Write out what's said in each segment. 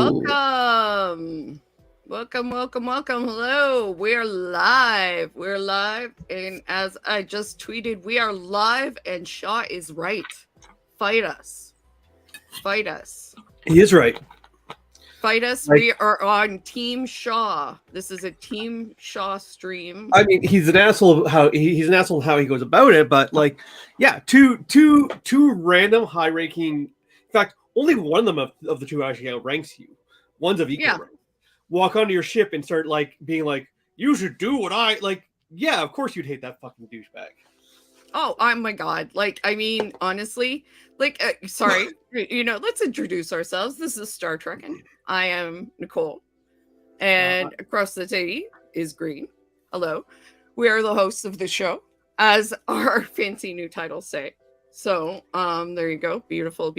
Welcome. Welcome. Hello. We're live. And as I just tweeted, we are live and Shaw is right. Fight us. He is right. Fight us. We are on Team Shaw. This is a Team Shaw stream. I mean, he's an asshole how he's an asshole how he goes about it, but two random high-ranking. In fact, only one of them of the two actually outranks you. One's of equal rank. Walk onto your ship and start being like, you should do what I like. Yeah, of course you'd hate that fucking douchebag. Oh my god! Honestly, sorry. Let's introduce ourselves. This is StarTrekkin. I am Nicole, and across the table is Green. Hello. We are the hosts of the show, as our fancy new titles say. So, there you go. Beautiful.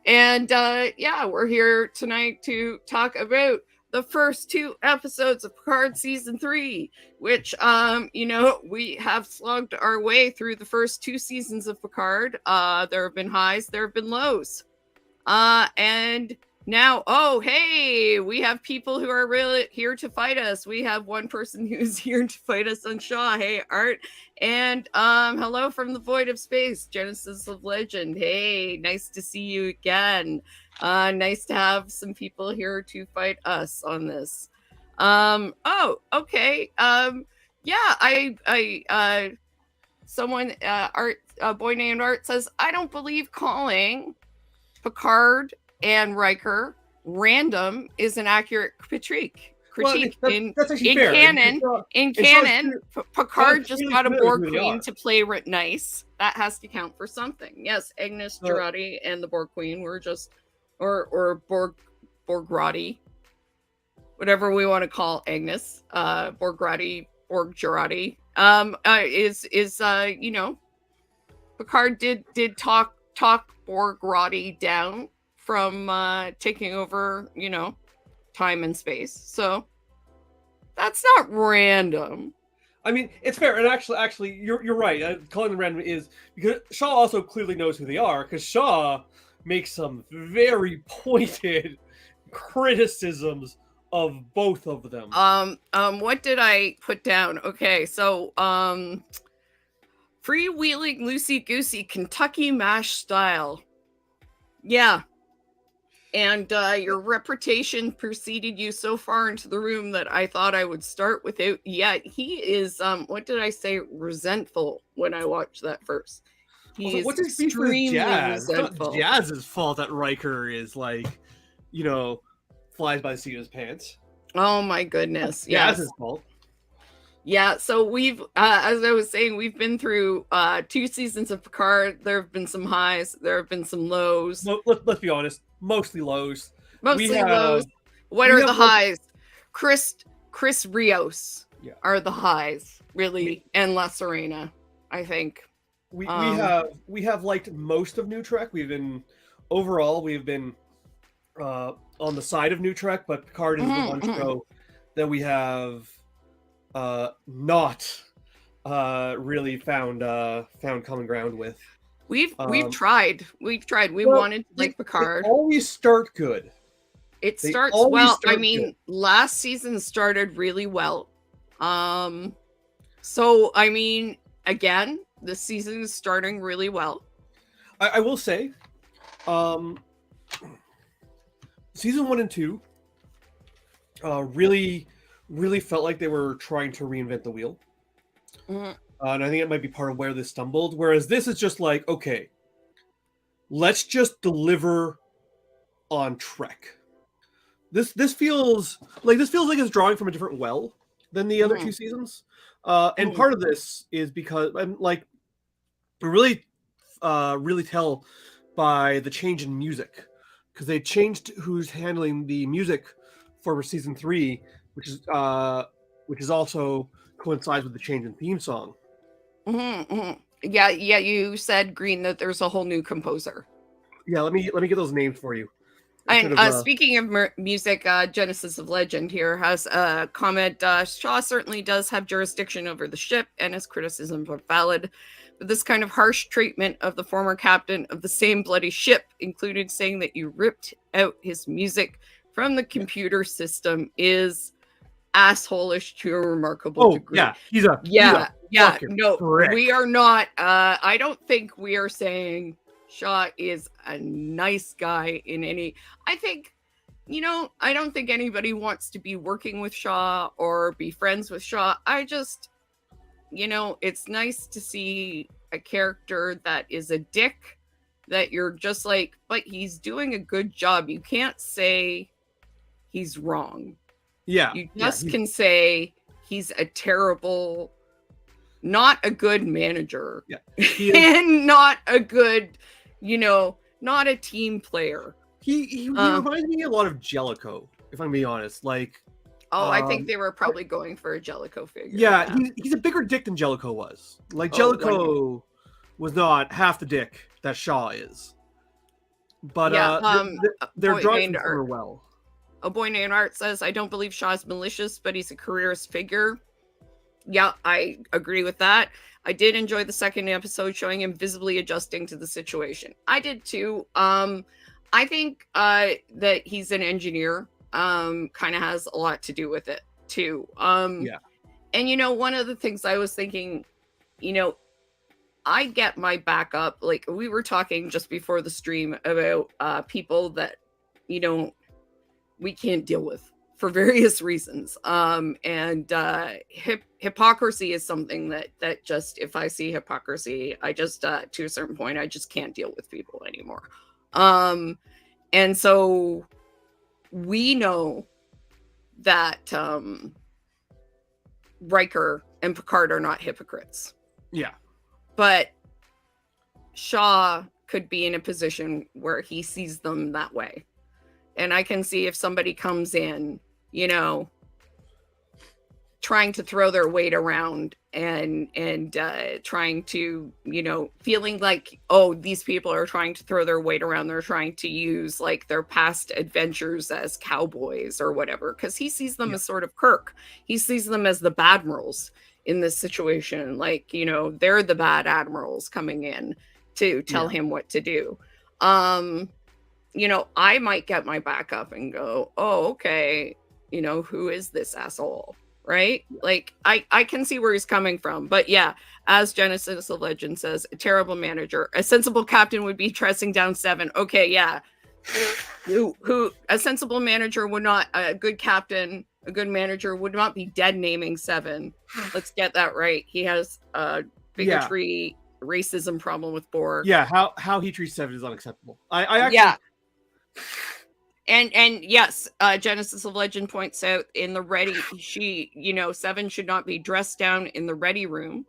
And we're here tonight to talk about the first 2 episodes of Picard season 3, which we have slogged our way through the first 2 seasons of Picard. There have been highs, there have been lows. And now, we have people who are really here to fight us. We have one person who's here to fight us on Shaw. Hey, Art. And hello from the void of space, Genesis of Legend. Hey, nice to see you again. Nice to have some people here to fight us on this. Okay. A boy named Art says, I don't believe calling Picard and Riker random is an accurate critique. In canon, Picard just got a Borg Queen to play it nice. That has to count for something. Yes, Agnes Jurati and the Borg Queen were just, or Borgrati, whatever we want to call Agnes, Borgrati, Jurati, Picard did talk Borgrati down from taking over, time and space. So that's not random. I mean, it's fair, and actually, you're right. Calling them random is because Shaw also clearly knows who they are, because Shaw makes some very pointed criticisms of both of them. What did I put down? Okay, so freewheeling loosey-goosey Kentucky mash style. Yeah. And your reputation preceded you so far into the room that I thought I would start with it. Yeah, he is, what did I say? Resentful when I watched that first. He is extremely resentful. It's not Jazz's fault that Riker is flies by the seat of his pants. Oh my goodness. Yes. Jazz's fault. Yeah, so we've, as I was saying, we've been through 2 seasons of Picard. There have been some highs. There have been some lows. Let's be honest. Mostly lows. Lows. What are the highs? Chris Rios are the highs, really, and La Serena, I think. We have liked most of New Trek. We've been on the side of New Trek, but Picard is the one show that we have not really found common ground with. We've tried. We wanted to like Picard. They always start good. It starts well. I mean, good. Last season started really well. So I mean, again, this season is starting really well. I will say, season 1 and 2 really felt like they were trying to reinvent the wheel. Mm-hmm. And I think it might be part of where this stumbled. Whereas this is just like, okay, let's just deliver on Trek. This feels like it's drawing from a different well than the other 2 seasons. And part of this is because I'm really tell by the change in music, because they changed who's handling the music for season 3, which is also coincides with the change in theme song. Yeah. You said, Green, that there's a whole new composer. Yeah, let me get those names for you. And speaking of music, Genesis of Legend here has a comment. Shaw certainly does have jurisdiction over the ship, and his criticisms are valid. But this kind of harsh treatment of the former captain of the same bloody ship, included saying that you ripped out his music from the computer system is assholish to a remarkable degree. Yeah, he's a no, prick. we are not. I don't think we are saying Shaw is a nice guy in any. I think, I don't think anybody wants to be working with Shaw or be friends with Shaw. I just, it's nice to see a character that is a dick, that you're just like, but he's doing a good job. You can't say he's wrong. Yeah. You just can say he's a terrible, not a good manager. Yeah. And not a good, not a team player. He reminds me a lot of Jellicoe, if I'm being honest. Like, I think they were probably going for a Jellicoe figure. Yeah, he's a bigger dick than Jellicoe was. Like, Jellicoe was not half the dick that Shaw is. But they're drawing her well. A boy named Art says, I don't believe Shaw's malicious, but he's a careerist figure. Yeah, I agree with that. I did enjoy the second episode showing him visibly adjusting to the situation. I did too. I think that he's an engineer. Kind of has a lot to do with it too. Yeah. And one of the things I was thinking, I get my backup. Like, we were talking just before the stream about people that, we can't deal with for various reasons. And hypocrisy is something that just, if I see hypocrisy, I just, to a certain point, I just can't deal with people anymore. And so we know that Riker and Picard are not hypocrites. Yeah. But Shaw could be in a position where he sees them that way. And I can see if somebody comes in, trying to throw their weight around and trying to, feeling like, oh, these people are trying to throw their weight around. They're trying to use like their past adventures as cowboys or whatever. Because he sees them as sort of Kirk. He sees them as the badmirals in this situation. Like, they're the bad admirals coming in to tell him what to do. I might get my back up and go, oh, okay, who is this asshole? Right? Like, I can see where he's coming from. But yeah, as Genesis of Legend says, a terrible manager. A sensible captain would be dressing down 7. Okay, yeah. Who a sensible manager would not, a good captain, a good manager would not be dead naming 7. Let's get that right. He has a bigotry, racism problem with Borg. Yeah, how he treats 7 is unacceptable. I actually... Yeah. And yes, Genesis of Legend points out in the ready, 7 should not be dressed down in the ready room.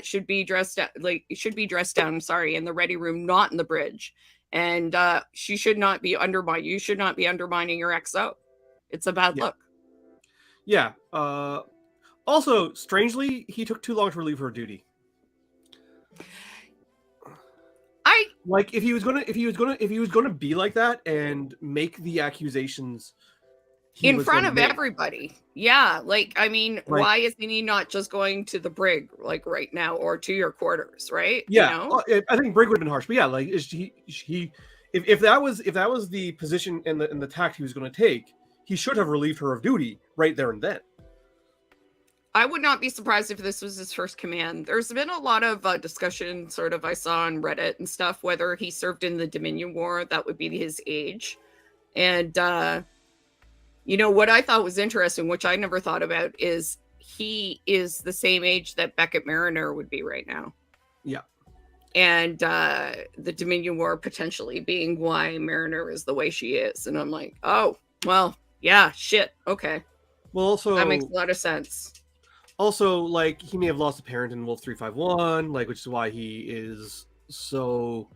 Should be dressed down in the ready room, not in the bridge. And she should not be undermined. You should not be undermining your XO. It's a bad look. Yeah. Also, strangely, he took too long to relieve her duty. If he was gonna be like that and make the accusations in front of everybody, why isn't he not just going to the brig like right now or to your quarters, right? Yeah, I think brig would have been harsh, but yeah, like if that was the position and the tact he was going to take, he should have relieved her of duty right there and then. I would not be surprised if this was his first command. There's been a lot of discussion, sort of, I saw on Reddit and stuff, whether he served in the Dominion War. That would be his age. And, what I thought was interesting, which I never thought about, is he is the same age that Beckett Mariner would be right now. Yeah. And the Dominion War potentially being why Mariner is the way she is. And I'm like, oh, well, yeah, shit. Okay. Well, also... that makes a lot of sense. Also, like, he may have lost a parent in Wolf 351, like, which is why he is so...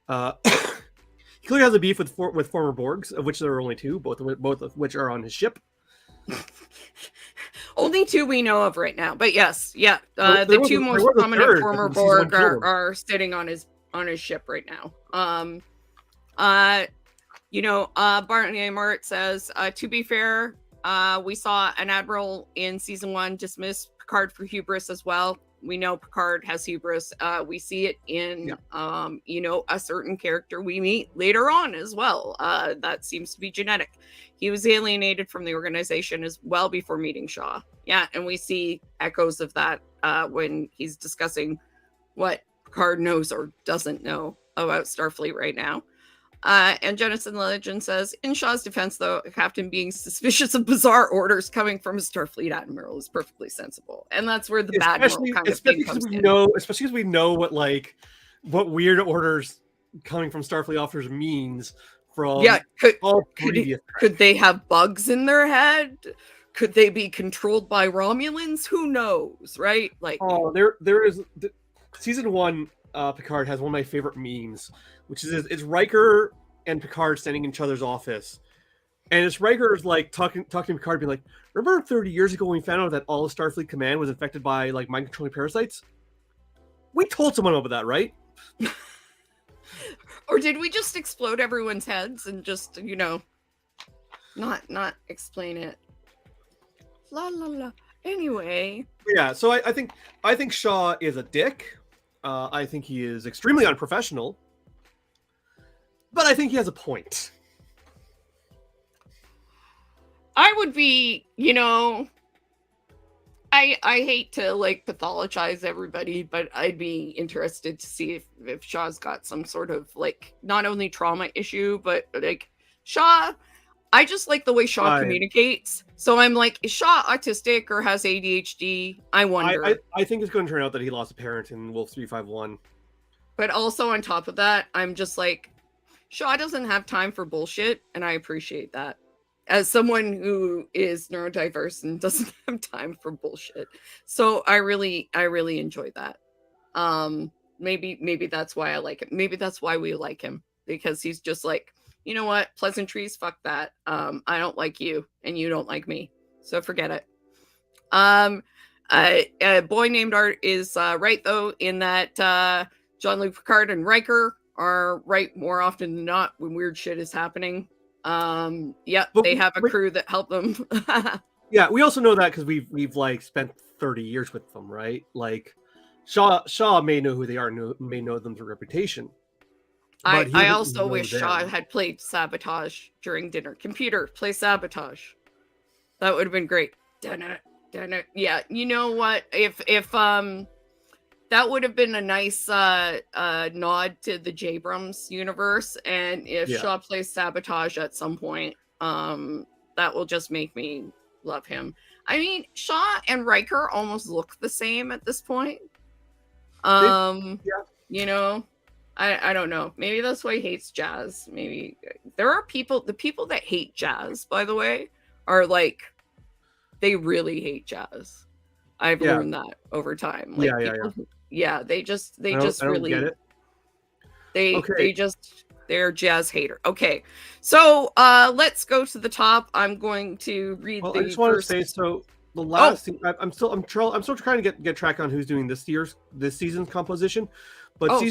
he clearly has a beef with former Borgs, of which there are only 2, both of which are on his ship. Only 2 we know of right now, but yes, yeah. The 2 most prominent former Borg are sitting on his ship right now. Barney Mart says, to be fair, we saw an admiral in season 1 dismiss Picard for hubris as well. we know Picard has hubris. We see it in a certain character we meet later on as well. That seems to be genetic. He was alienated from the organization as well before meeting Shaw. Yeah, and we see echoes of that when he's discussing what Picard knows or doesn't know about Starfleet right now. And Jennison Legend says, in Shaw's defense, though, Captain being suspicious of bizarre orders coming from a Starfleet admiral is perfectly sensible. And that's where the bad moral kind of thing comes in. Especially because we know what weird orders coming from Starfleet officers means from could they have bugs in their head? Could they be controlled by Romulans? Who knows, right? Like, there is season 1. Picard has one of my favorite memes, which is it's Riker and Picard standing in each other's office, and it's Riker's like talking to Picard, being like, "Remember 30 years ago when we found out that all of Starfleet Command was infected by like mind controlling parasites? We told someone about that, right?" Or did we just explode everyone's heads and just not explain it? La la la. Anyway. Yeah. So I think Shaw is a dick. I think he is extremely unprofessional, but I think he has a point. I would be, I hate to like pathologize everybody, but I'd be interested to see if Shaw's got some sort of like not only trauma issue, but like Shaw. I just like the way Shaw communicates. So I'm like, is Shaw autistic or has ADHD? I wonder. I think it's going to turn out that he lost a parent in Wolf 351. But also on top of that, I'm just like, Shaw doesn't have time for bullshit, and I appreciate that. As someone who is neurodiverse and doesn't have time for bullshit. So I really enjoy that. Maybe that's why I like him. Maybe that's why we like him. Because he's just like, you know what? Pleasantries, fuck that. I don't like you, and you don't like me. So forget it. A boy named Art is right, though, in that Jean-Luc Picard and Riker are right more often than not when weird shit is happening. They have a crew that help them. Yeah, we also know that because we've like spent 30 years with them, right? Like Shaw may know who they are, may know them through reputation. I also wish Shaw had played Sabotage during dinner. Computer, play Sabotage. That would have been great. Dun it. Yeah, you know what? If that would have been a nice nod to the Jabrams universe, and if Shaw plays Sabotage at some point, that will just make me love him. I mean, Shaw and Riker almost look the same at this point. I don't know. Maybe that's why he hates jazz. Maybe there are the people that hate jazz, by the way, are like, they really hate jazz. I've learned that over time. Like they just really get it. They're a jazz hater. Okay. So let's go to the top. I'm going to read I just want to say, so the last I'm still trying to get track on who's doing this season's composition. But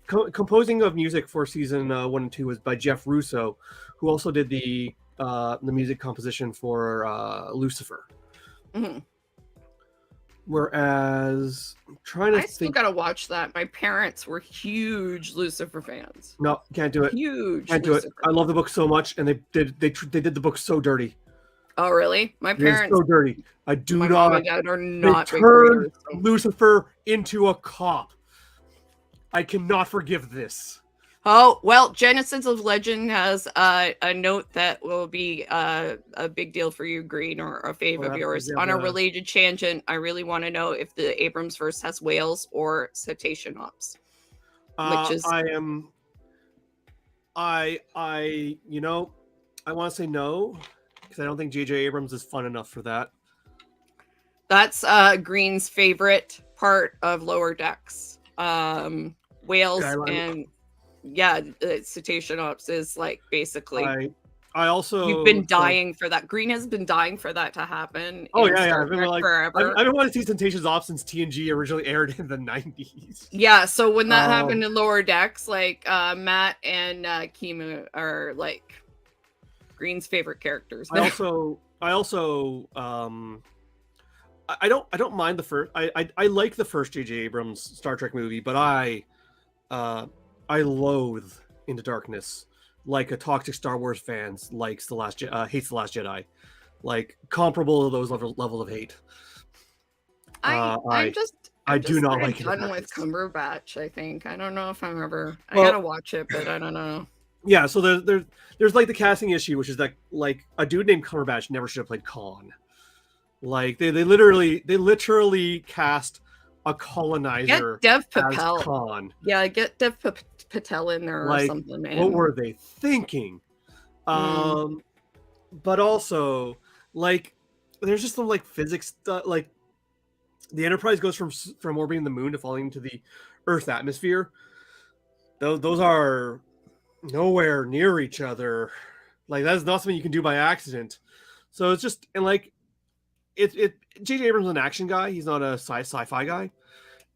composing of music for season 1 and 2 was by Jeff Russo, who also did the music composition for Lucifer. Mm-hmm. Whereas I still gotta watch that. My parents were huge Lucifer fans. No, can't do it. Huge. Can't do it. I love the book so much, and they did the book so dirty. Oh really? My parents so dirty. I do my not. Mom and Dad are not. They turned Lucifer into a cop. I cannot forgive this. Oh, well, Genesis of Legend has a note that will be a big deal for you, Green, or a fave of yours. On a related tangent, I really want to know if the Abrams verse has whales or cetacean ops. I want to say no, because I don't think J.J. Abrams is fun enough for that. That's Green's favorite part of Lower Decks. Whales and cetacean ops is like basically. I also you've been dying for that. Green has been dying for that to happen. Oh yeah, I've been like forever. I don't want to see Cetacean Ops since TNG originally aired in the 90s. Yeah, so when that happened in Lower Decks, like Matt and Kima are like Green's favorite characters. I also I don't mind the first. I like the first J.J. Abrams Star Trek movie, but I loathe Into Darkness like a toxic Star Wars fans likes hates the Last Jedi, like comparable to those levels of hate. I'm I just do not kinda like Into done with Darkness. Cumberbatch, I think. I don't know if I'm ever I Well, gotta watch it, but I don't know. yeah. So there's like the casting issue, which is that like a dude named Cumberbatch never should have played Khan. Like they literally cast a Get colonizer Dev as Patel. Khan. Yeah, get Dev Patel in there or Like, something, what man. were they thinking? Mm. But also, like, there's just some like physics stuff. Like, the Enterprise goes from orbiting the moon to falling into the Earth's atmosphere. Those are nowhere near each other. Like, that's not something you can do by accident. So it's just and like it. J.J. Abrams is an action guy. He's not a sci-fi guy.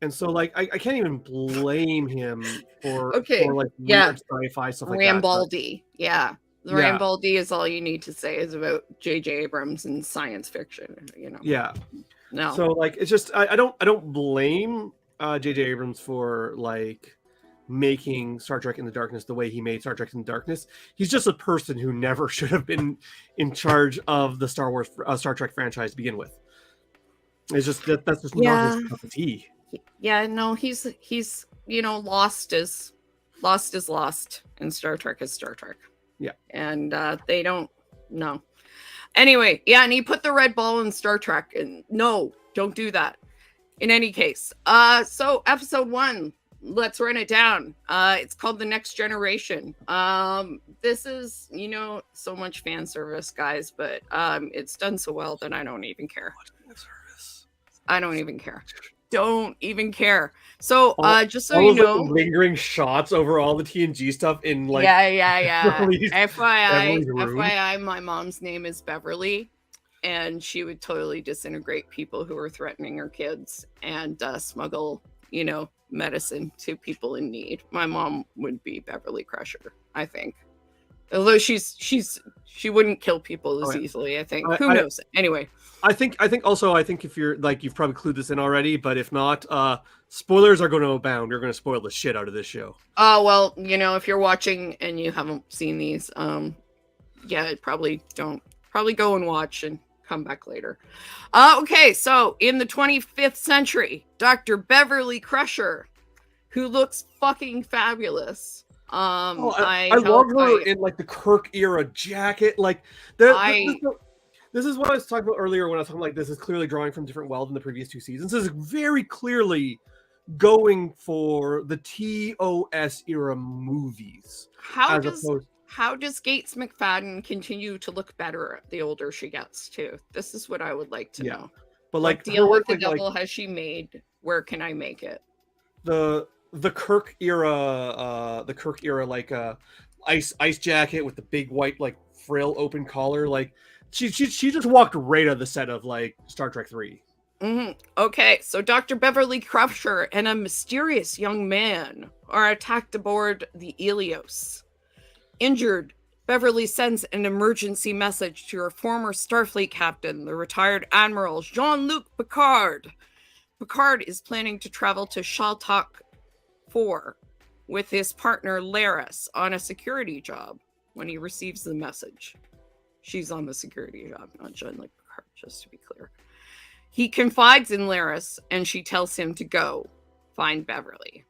And so, like, I can't even blame him for Okay. like Yeah. weird sci-fi stuff like that. But Rambaldi. Yeah. The yeah, Rambaldi is all you need to say is about J.J. Abrams and science fiction, you know. yeah. No. So like, it's just I don't blame J.J. Abrams for like making Star Trek in the Darkness the way he made Star Trek in the Darkness. He's just a person who never should have been in charge of the Star Trek franchise to begin with. It's just that's just not his cup of tea. Yeah, no, he's lost is lost, and Star Trek is Star Trek. Yeah. And they don't know. Anyway, yeah, and he put the red ball in Star Trek, and no, don't do that. In any case, so episode 1, let's run it down. It's called The Next Generation. This is, so much fan service, guys, but it's done so well that I don't even care. I don't even care. Don't even care. So, just so you know, like, lingering shots over all the TNG stuff in like yeah. FYI, my mom's name is Beverly, and she would totally disintegrate people who were threatening her kids and smuggle, medicine to people in need. My mom would be Beverly Crusher, I think. Although she wouldn't kill people as easily, I think. Who knows? Anyway. I think if you're like, you've probably clued this in already, but if not, spoilers are going to abound. You're going to spoil the shit out of this show. Oh, well, if you're watching and you haven't seen these, probably go and watch and come back later. Okay, so in the 25th century, Dr. Beverly Crusher, who looks fucking fabulous. I love her in like the Kirk era jacket. Like this is what I was talking about earlier when I was talking like this is clearly drawing from different wells in the previous 2 seasons. This is very clearly going for the TOS era movies. How does Gates McFadden continue to look better the older she gets too? This is what I would like to know. But like, what deal with the devil has she made? Where can I make it? The Kirk era, like ice jacket with the big white like frill open collar, like she just walked right out of the set of like Star Trek 3. Mm-hmm. Okay, so Dr. Beverly Crusher and a mysterious young man are attacked aboard the Helios. Injured, Beverly sends an emergency message to her former Starfleet captain, the retired Admiral Jean-Luc Picard. Picard is planning to travel to Shaltok 4 with his partner Laris on a security job when he receives the message. She's on the security job, not Jean-Luc Picard, just to be clear. He confides in Laris, and she tells him to go find Beverly.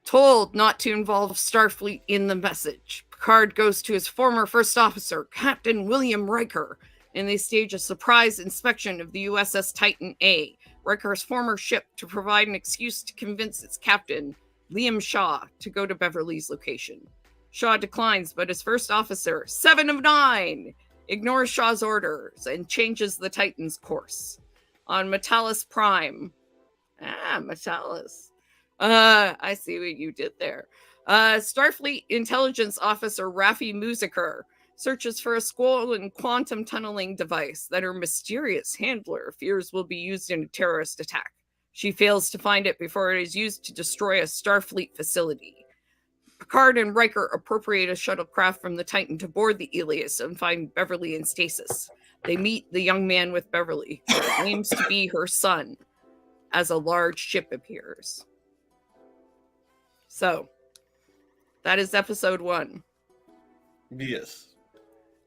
Told not to involve Starfleet in the message, Picard goes to his former first officer, Captain William Riker, and they stage a surprise inspection of the USS Titan A, Riker's former ship, to provide an excuse to convince its captain, Liam Shaw, to go to Beverly's location. Shaw declines, but his first officer, 7 of 9, ignores Shaw's orders and changes the Titan's course. On Metalis Prime. Metalis. I see what you did there. Starfleet intelligence officer Raffi Musiker searches for a stolen quantum tunneling device that her mysterious handler fears will be used in a terrorist attack. She fails to find it before it is used to destroy a Starfleet facility. Picard and Riker appropriate a shuttlecraft from the Titan to board the Helios and find Beverly in stasis. They meet the young man with Beverly, who claims to be her son, as a large ship appears. So, that is episode 1. Yes.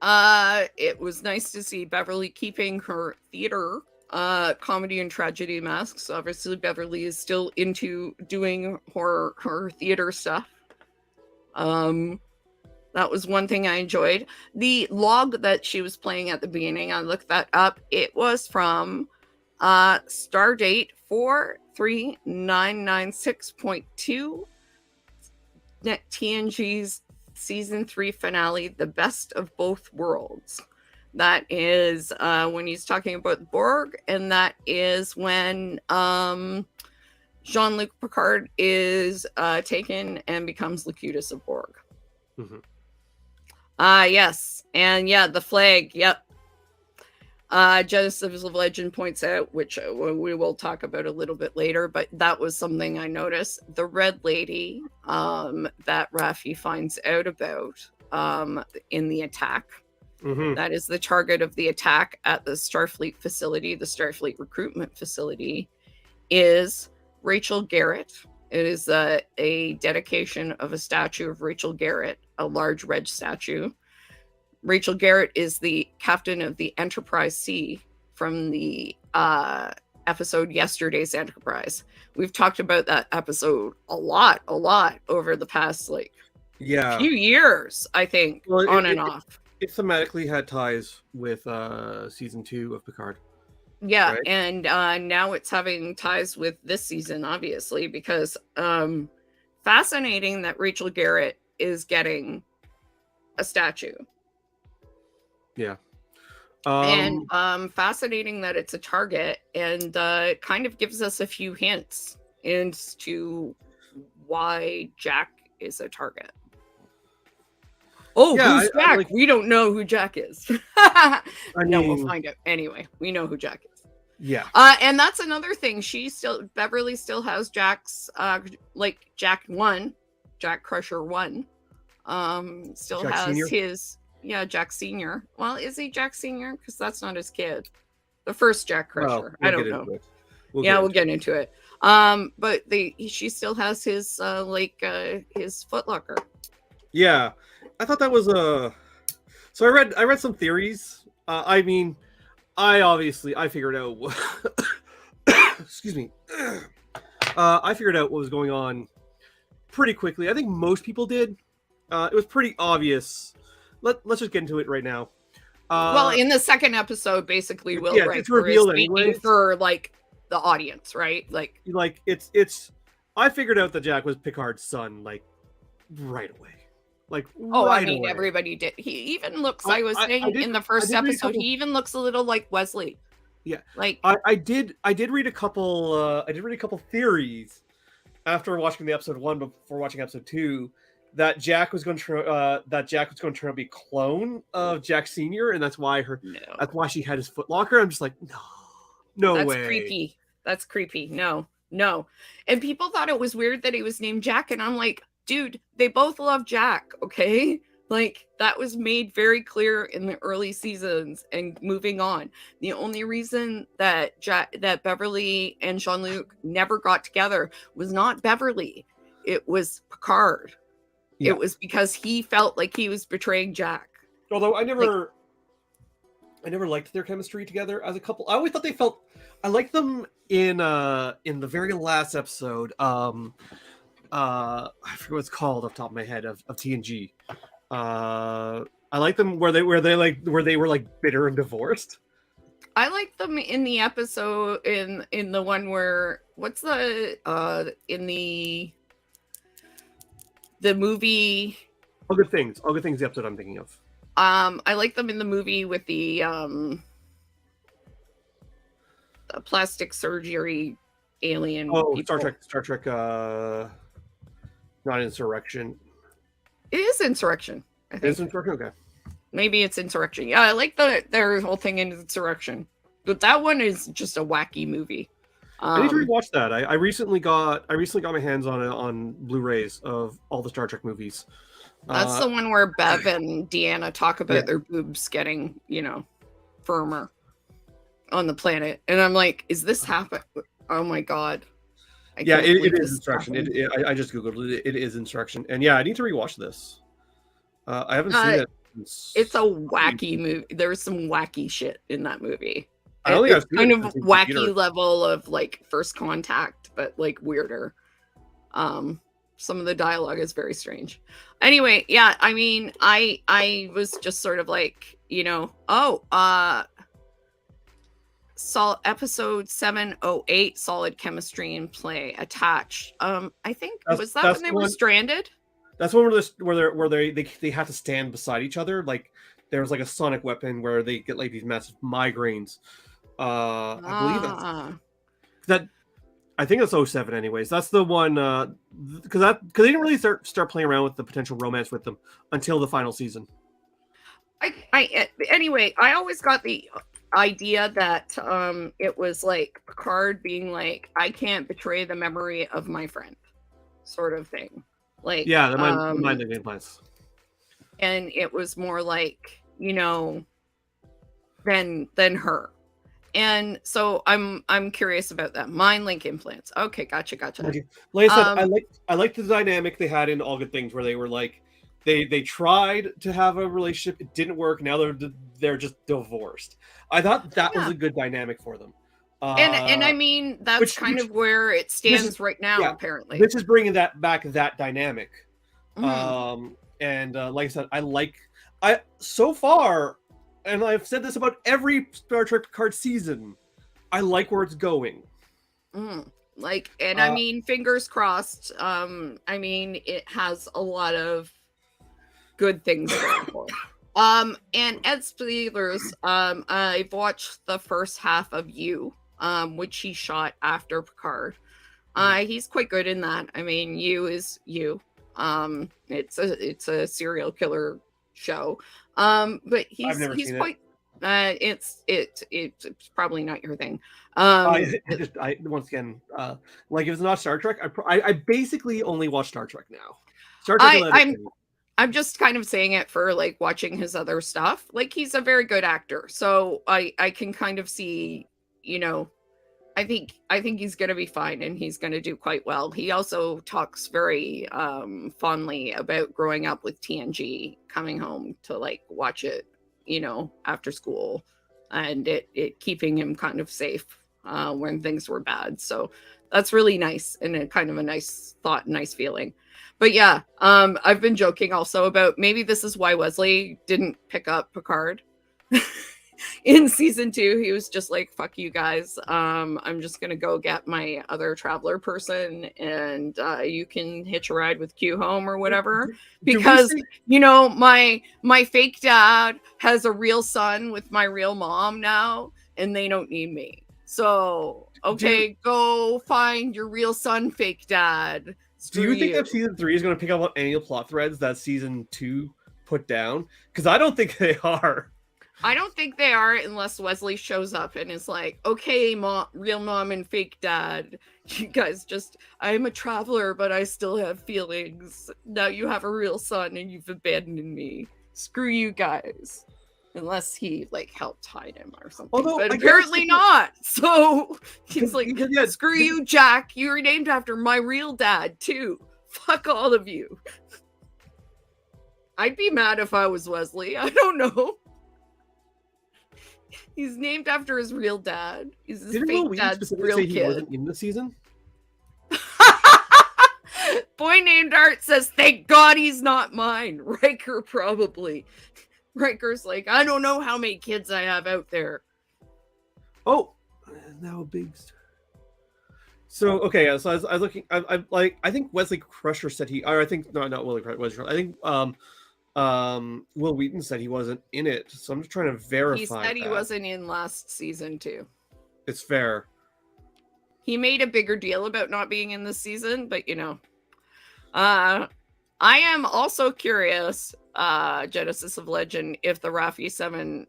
It was nice to see Beverly keeping her theater comedy and tragedy masks. Obviously, Beverly is still into doing her theater stuff. That was one thing I enjoyed. The log that she was playing at the beginning, I looked that up. It was from Stardate 43996.2, TNG's season 3 finale, The Best of Both Worlds. That is when he's talking about Borg, and that is when Jean-Luc Picard is taken and becomes Locutus of Borg. Mm-hmm. Yes. And yeah, the flag. Yep. Genesis of Legend points out, which we will talk about a little bit later, but that was something I noticed. The red lady that Raffi finds out about in the attack. Mm-hmm. That is the target of the attack at the Starfleet facility, the Starfleet recruitment facility, is Rachel Garrett. It is a dedication of a statue of Rachel Garrett, a large red statue. Rachel Garrett is the captain of the Enterprise C from the episode Yesterday's Enterprise. We've talked about that episode a lot over the past few years, I think, on and off. It thematically had ties with season 2 of Picard. Yeah, right? And now it's having ties with this season, obviously, because fascinating that Rachel Garrett is getting a statue. Yeah. And fascinating that it's a target, and it kind of gives us a few hints into why Jack is a target. Oh, yeah, who's Jack? We don't know who Jack is. No, we'll find out. Anyway, we know who Jack is. Yeah. And that's another thing. Beverly still has Jack's Jack 1, Jack Crusher 1. Still Jack has Senior? His Jack Senior. Well, is he Jack Senior? Because that's not his kid. The first Jack Crusher. I don't know. We'll get into it. But she still has his his footlocker. Yeah. I thought that was so I read some theories. I figured out excuse me. I figured out what was going on pretty quickly. I think most people did. It was pretty obvious. Let's just get into it right now. Well, in the second episode, basically, Will it's revealed anyway for the audience, right? It's. I figured out that Jack was Picard's son right away. Away. Everybody did. He even looks. I was saying in the first episode, he even looks a little like Wesley. Yeah, I did read a couple. I did read a couple theories after watching the episode 1 before watching episode 2 that Jack was going to turn out to be a clone of Jack Senior, and that's why that's why she had his footlocker. I'm just like, no way. That's creepy. That's creepy. No. And people thought it was weird that he was named Jack, and I'm like, dude, they both love Jack, okay? That was made very clear in the early seasons, and moving on. The only reason that that Beverly and Jean-Luc never got together was not Beverly. It was Picard. Yeah. It was because he felt like he was betraying Jack. Although I never liked their chemistry together as a couple. I always thought I liked them in the very last episode. I forget what it's called off the top of my head of TNG. I like them where they were bitter and divorced. I like them in the episode in the one where what's the in the movie All Good Things. All Good Things, the episode I'm thinking of. I like them in the movie with the plastic surgery alien people. Star Trek not Insurrection. It is Insurrection, I think. It's Insurrection? Okay. Maybe it's Insurrection. Yeah, I like their whole thing in Insurrection. But that one is just a wacky movie. I need to rewatch that. I recently got my hands on it on Blu-rays of all the Star Trek movies. That's the one where Bev and Deanna talk about their boobs getting, firmer on the planet, and I'm like, is this happen? Oh my god! Yeah, it is instruction. I just googled it. It is instruction, and yeah, I need to rewatch this. I haven't seen it. It's a wacky movie. There's some wacky shit in that movie. I don't think I've seen kind it of wacky level of like First Contact, but like weirder. Some of the dialogue is very strange. Anyway, yeah, I mean, I was just sort of like, you know, saw episode 708, solid chemistry and play attached. I think was that when they were stranded? That's one where they have to stand beside each other. Like there was like a sonic weapon where they get like these massive migraines. I believe that. I think it's 07 anyways. That's the one because they didn't really start playing around with the potential romance with them until the final season. Anyway, I always got the idea that it was like Picard being like, I can't betray the memory of my friend, sort of thing. Like yeah, the mind game plans. And it was more like, you know, than her. And so I'm curious about that. Mind link implants. Okay, gotcha. Like I said, I like the dynamic they had in All Good Things, where they were like they tried to have a relationship, it didn't work. Now they're just divorced. I thought that was a good dynamic for them. And I mean that's kind of where it stands right now. Apparently, this is bringing that dynamic. And like I said, I so far. And I've said this about every Star Trek Picard season. I like where it's going. I mean, fingers crossed. I mean, it has a lot of good things going for it. And Ed Spielers, I've watched the first half of You, which he shot after Picard. He's quite good in that. I mean, You is You. It's a serial killer show. But he's quite it's probably not your thing. I once again, like if it's not Star Trek, I basically only watch Star Trek now. Star Trek. I'm just kind of saying it for like watching his other stuff. Like he's a very good actor, so I can kind of see, you know, I think he's going to be fine and he's going to do quite well. He also talks very fondly about growing up with TNG, coming home to like watch it, you know, after school, and it keeping him kind of safe when things were bad. So that's really nice and a kind of a nice thought, nice feeling. But yeah, I've been joking also about maybe this is why Wesley didn't pick up Picard. In season 2, he was just like, fuck you guys. I'm just going to go get my other traveler person and you can hitch a ride with Q home or whatever. Because, you know, my fake dad has a real son with my real mom now and they don't need me. So, okay, go find your real son, fake dad. Do you think that season 3 is going to pick up on any plot threads that season 2 put down? Because I don't think they are. I don't think they are unless Wesley shows up and is like, okay, real mom and fake dad, you guys I'm a traveler, but I still have feelings. Now you have a real son and you've abandoned me. Screw you guys. Unless he like helped hide him or something. But apparently not. So he's like, screw you, Jack. You were named after my real dad too. Fuck all of you. I'd be mad if I was Wesley. I don't know. He's named after his real dad. He's his fake dad's real kid. He wasn't in the season? Boy named Art says, thank God he's not mine. Riker probably. Riker's like, I don't know how many kids I have out there. Oh, now a big... So, okay, yeah, so I was looking... I think Wesley Crusher said not Willie Crusher. I think... Will Wheaton said he wasn't in it, so I'm just trying to verify. He said he wasn't in last season too. It's fair. He made a bigger deal about not being in this season, but you know, I am also curious, Genesis of Legend, if the Raffi 7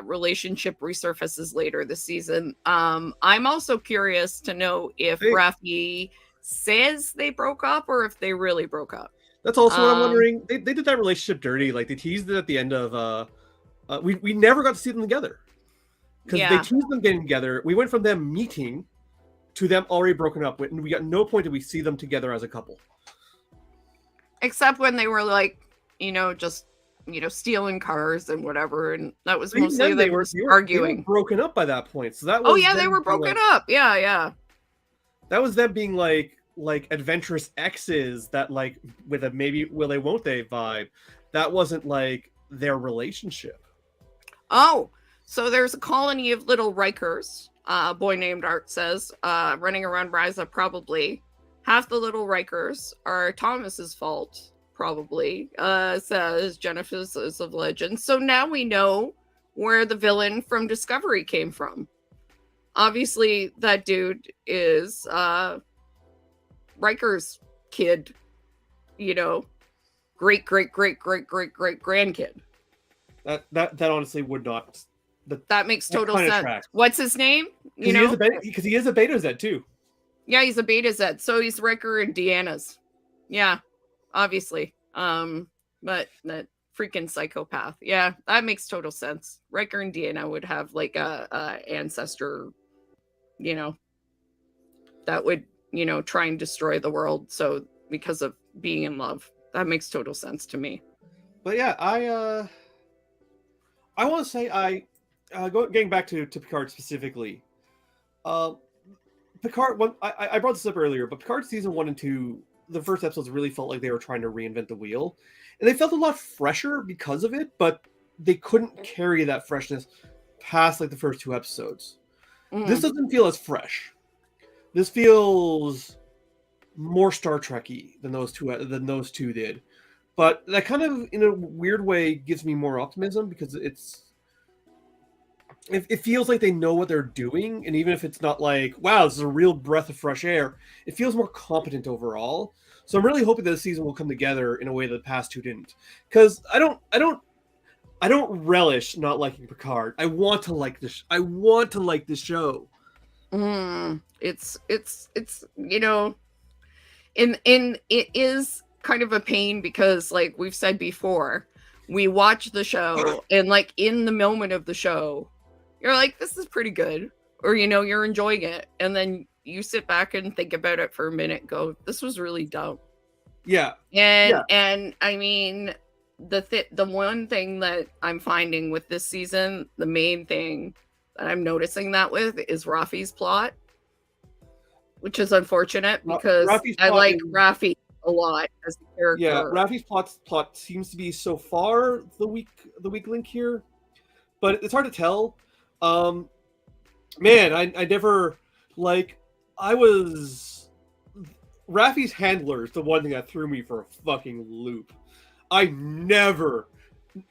relationship resurfaces later this season. I'm also curious to know if Raffi says they broke up or if they really broke up. That's also what I'm wondering. They did that relationship dirty. Like they teased it at the end of We never got to see them together because they Yeah. teased them getting together. We went from them meeting to them already broken up, and we got no point did we see them together as a couple. Except when they were like, just stealing cars and whatever, and that was Even mostly then, them they were arguing. broken up by that point. So that was Oh yeah, they them were being broken like, up. Yeah. that was them being like adventurous exes that like with a maybe will they won't they vibe. That wasn't like their relationship. Oh, so there's a colony of little Rikers. A boy named Art says, running around Ryza. Probably half the little Rikers are Thomas's fault. Probably, says Genesis of Legend. So now we know where the villain from Discovery came from. Obviously, that dude is Riker's kid. Great grandkid. That honestly would not. That makes total sense. Tracks. What's his name? Because he is a Beta Z too. Yeah, he's a Beta Z. So he's Riker and Deanna's. Yeah, obviously. But that freaking psychopath. Yeah, that makes total sense. Riker and Deanna would have like a ancestor, that would, try and destroy the world. So because of being in love, that makes total sense to me. But yeah, I want to say getting back to Picard specifically. Picard, I brought this up earlier, but Picard season 1 and 2, the first episodes really felt like they were trying to reinvent the wheel, and they felt a lot fresher because of it, but they couldn't carry that freshness past like the first 2 episodes. This doesn't feel as fresh. This feels more Star Trek-y than those two did, but that kind of in a weird way gives me more optimism because it feels like they know what they're doing, and even if it's not like, wow, this is a real breath of fresh air, it feels more competent overall. So I'm really hoping that the season will come together in a way that the past 2 didn't. Because I don't relish not liking Picard. I want to like this. I want to like this show. It's it is kind of a pain because, like we've said before, we watch the show and like in the moment of the show, you're like, this is pretty good, or you're enjoying it, and then you sit back and think about it for a minute, go, this was really dumb. Yeah. And I mean, the one thing that I'm finding with this season, the main thing that I'm noticing that with is Rafi's plot, which is unfortunate because I like Rafi a lot as a character. Yeah, Rafi's plot seems to be so far the weak link here, but it's hard to tell. Man, I never Rafi's handler is the one thing that threw me for a fucking loop. I never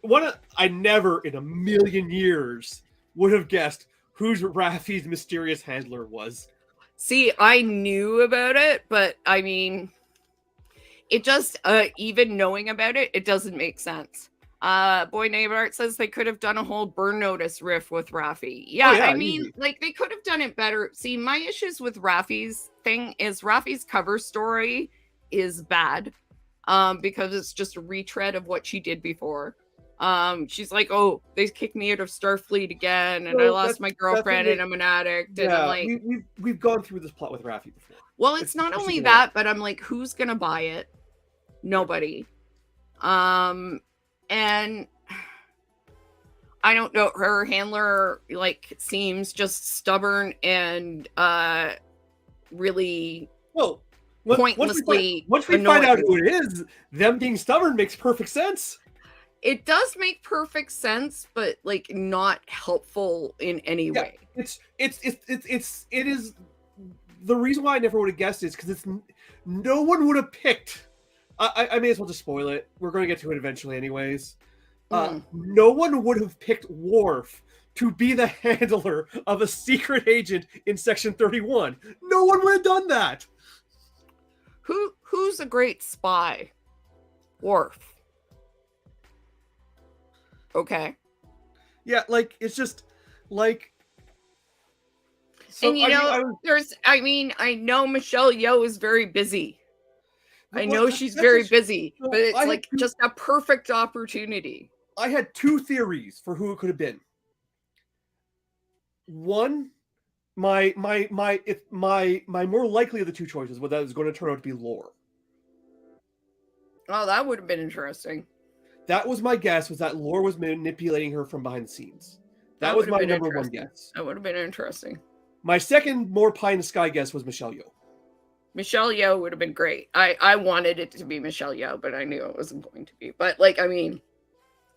in a million years would have guessed who Rafi's mysterious handler was. See, I knew about it, but I mean, it just, even knowing about it, it doesn't make sense. Boy Named Art says they could have done a whole Burn Notice riff with Rafi. Yeah, I mean, easy. Like, they could have done it better. See, my issues with Rafi's thing is Rafi's cover story is bad, because it's just a retread of what she did before. She's like, oh, they kicked me out of Starfleet again, and I lost my girlfriend, and I'm an addict. Yeah, and I'm like, we've gone through this plot with Rafi before. Well, it's not only that, but I'm like, who's gonna buy it? Nobody. And I don't know, her handler like seems just stubborn and really pointlessly. Once we find out who it is, them being stubborn makes perfect sense. It does make perfect sense, but like not helpful in any way. It is the reason why I never would have guessed is because no one would have picked. I may as well just spoil it. We're going to get to it eventually, anyways. No one would have picked Worf to be the handler of a secret agent in Section 31. No one would have done that. Who's a great spy? Worf. Okay. Yeah, like it's just like. So, and I know Michelle Yeoh is very busy. I know she's very busy, but it's like just a perfect opportunity. I had two theories for who it could have been. One, my more likely of the two choices was that it was going to turn out to be Lore. Oh, that would have been interesting. That was my guess, was that Lore was manipulating her from behind the scenes. That was my number one guess. That would have been interesting. My second, more pie in the sky guess was Michelle Yeoh. Michelle Yeoh would have been great. I wanted it to be Michelle Yeoh, but I knew it wasn't going to be. But, like, I mean,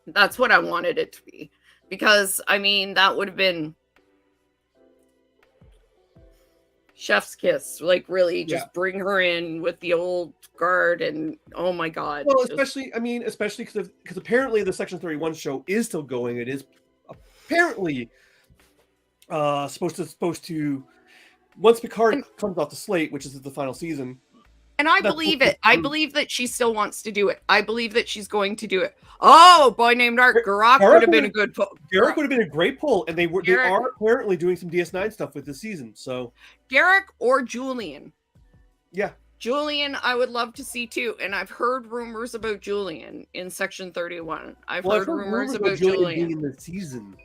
that's what I wanted it to be. Because, I mean, that would have been chef's kiss. Like, really, just bring her in with the old guard and, oh my God. Well, especially because apparently the Section 31 show is still going. It is apparently supposed to once Picard comes off the slate, which is the final season. And I believe it. I believe that she still wants to do it. I believe that she's going to do it. Oh, Boy Named Art. Garak would have been a good pull. Garak would have been a great pull, and they are apparently doing some DS9 stuff with this season. So Garak or Julian. Yeah. Julian, I would love to see too. And I've heard rumors about Julian in Section 31. I've heard rumors about Julian being in the season.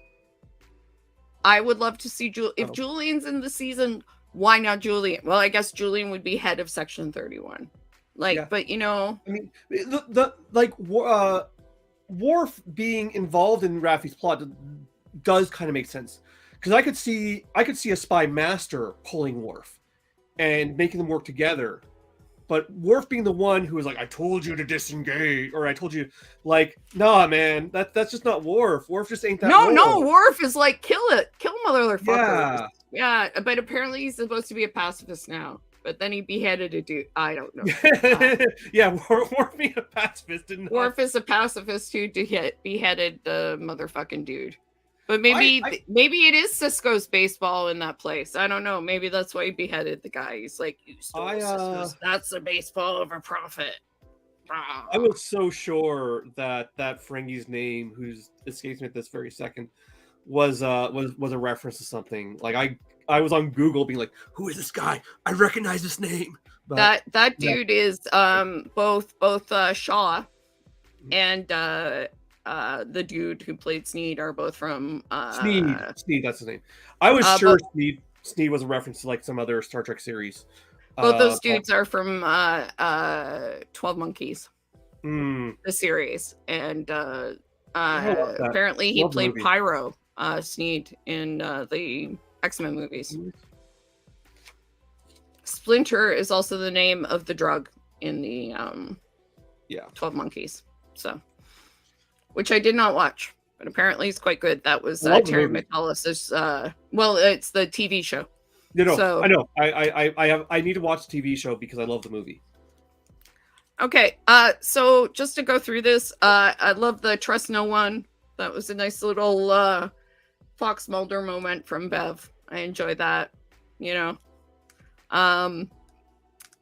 I would love to see Julian. If Julian's in the season, why not Julian? Well, I guess Julian would be head of Section 31. But you know, I mean, Worf being involved in Raffi's plot does kind of make sense, because I could see a spy master pulling Worf and making them work together. But Worf being the one who was like, I told you to disengage, or I told you, like, nah, man, that's just not Worf. Worf just ain't that. No, Worf is like, kill motherfuckers. Yeah, but apparently he's supposed to be a pacifist now. But then he beheaded a dude. I don't know. Worf being a pacifist didn't. Worf is a pacifist who beheaded the motherfucking dude. But maybe it is Cisco's baseball in that place. I don't know. Maybe that's why he beheaded the guy. He's like, you stole Cisco's. That's a baseball of a prophet. I was so sure that Ferengi's name, who's escapes me at this very second, was a reference to something. Like I was on Google being like, who is this guy? I recognize this name. But that dude is both Shaw and the dude who played Sneed are both from Sneed, that's his name. I was sure Sneed was a reference to like some other Star Trek series. Both those dudes are from 12 Monkeys, the series, and apparently he played Pyro Sneed in the X-Men movies. Splinter is also the name of the drug in the 12 Monkeys. So, which I did not watch, but apparently it's quite good. That was Terry McAulifre's. Well, it's the TV show. I know. I need to watch the TV show because I love the movie. Okay, so just to go through this, I love the Trust No One. That was a nice little Fox Mulder moment from Bev. I enjoyed that, you know.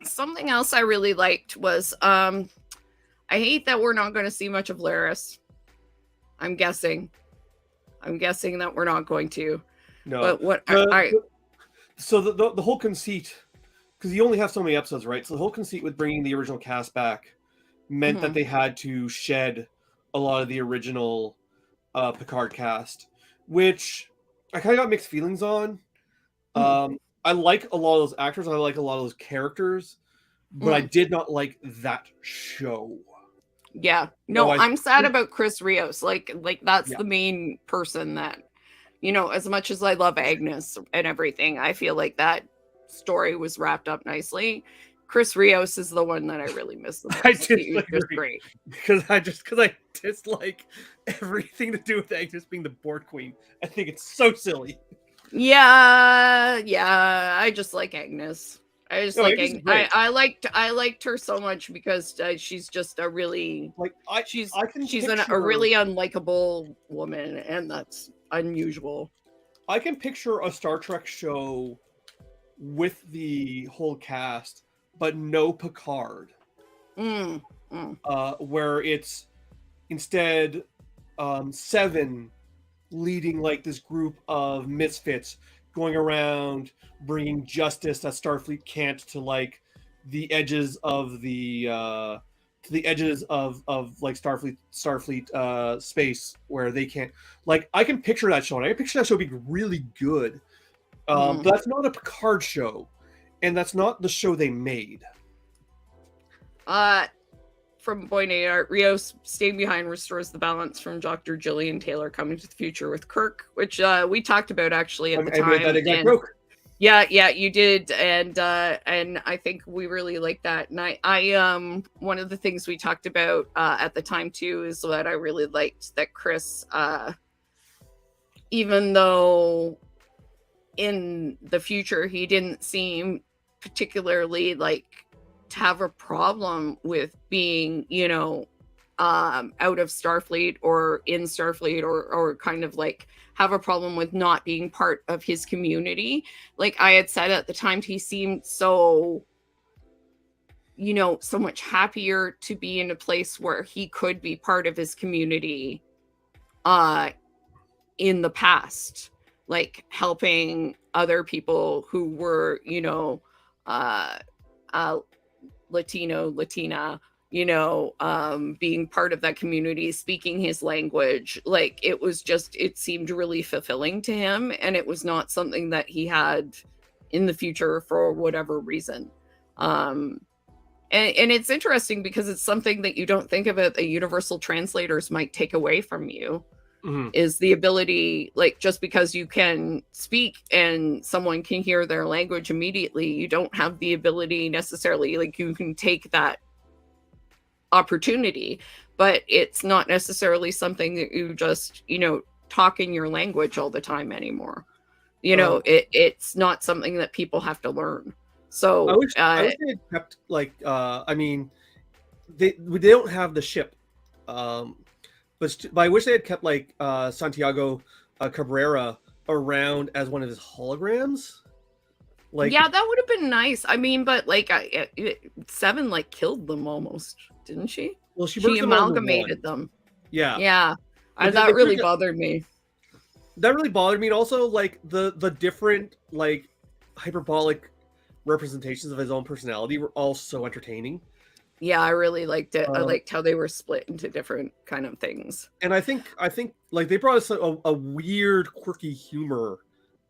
Something else I really liked was I hate that we're not going to see much of Laris. I'm guessing that we're not going to. No. But what so the whole conceit, because you only have so many episodes, right? So the whole conceit with bringing the original cast back meant that they had to shed a lot of the original Picard cast, which I kind of got mixed feelings on. I like a lot of those actors. I like a lot of those characters, but I did not like that show. Yeah. No, I'm sad about Chris Rios. Like that's the main person that, you know, as much as I love Agnes and everything, I feel like that story was wrapped up nicely. Chris Rios is the one that I really miss the most. He was great. Because I dislike everything to do with Agnes being the Borg Queen. I think it's so silly. Yeah, I just like Agnes. I liked her so much because she's just a really she's a really unlikable woman, and that's unusual. I can picture a Star Trek show with the whole cast, but no Picard. Where it's instead Seven leading like this group of misfits going around bringing justice that Starfleet can't to like the edges of the to the edges of like Starfleet space where they can't, like, I can picture that show, and I can picture that show being really good. But that's not a Picard show, and that's not the show they made. From Boyne Art, Rios staying behind restores the balance from Dr. Gillian Taylor coming to the future with Kirk, which we talked about actually at the time. I made that exact joke. Yeah, you did, and I think we really like that. And I one of the things we talked about at the time too is that I really liked that Chris, even though in the future he didn't seem particularly like to have a problem with being, you know, out of Starfleet or in Starfleet, or kind of like have a problem with not being part of his community. Like I had said at the time, he seemed so, you know, so much happier to be in a place where he could be part of his community in the past, like helping other people who were, you know, Latina, you know, being part of that community, speaking his language. Like it was just, it seemed really fulfilling to him, and it was not something that he had in the future for whatever reason. And it's interesting because it's something that you don't think of it that universal translators might take away from you. Is the ability, like, just because you can speak and someone can hear their language immediately, you don't have the ability necessarily, like, you can take that opportunity, but it's not necessarily something that you just, you know, talk in your language all the time anymore. You know, it's not something that people have to learn. So I wish they had kept, like, I mean, they don't have the ship, but I wish they had kept like Santiago Cabrera around as one of his holograms. Like, yeah, that would have been nice. I mean, but like Seven like killed them almost, didn't she? Well, she amalgamated them. Yeah. That really bothered me. That really bothered me, and also like the different like hyperbolic representations of his own personality were all so entertaining. Yeah, I really liked it. I liked how they were split into different kind of things. And I think like they brought us a weird, quirky humor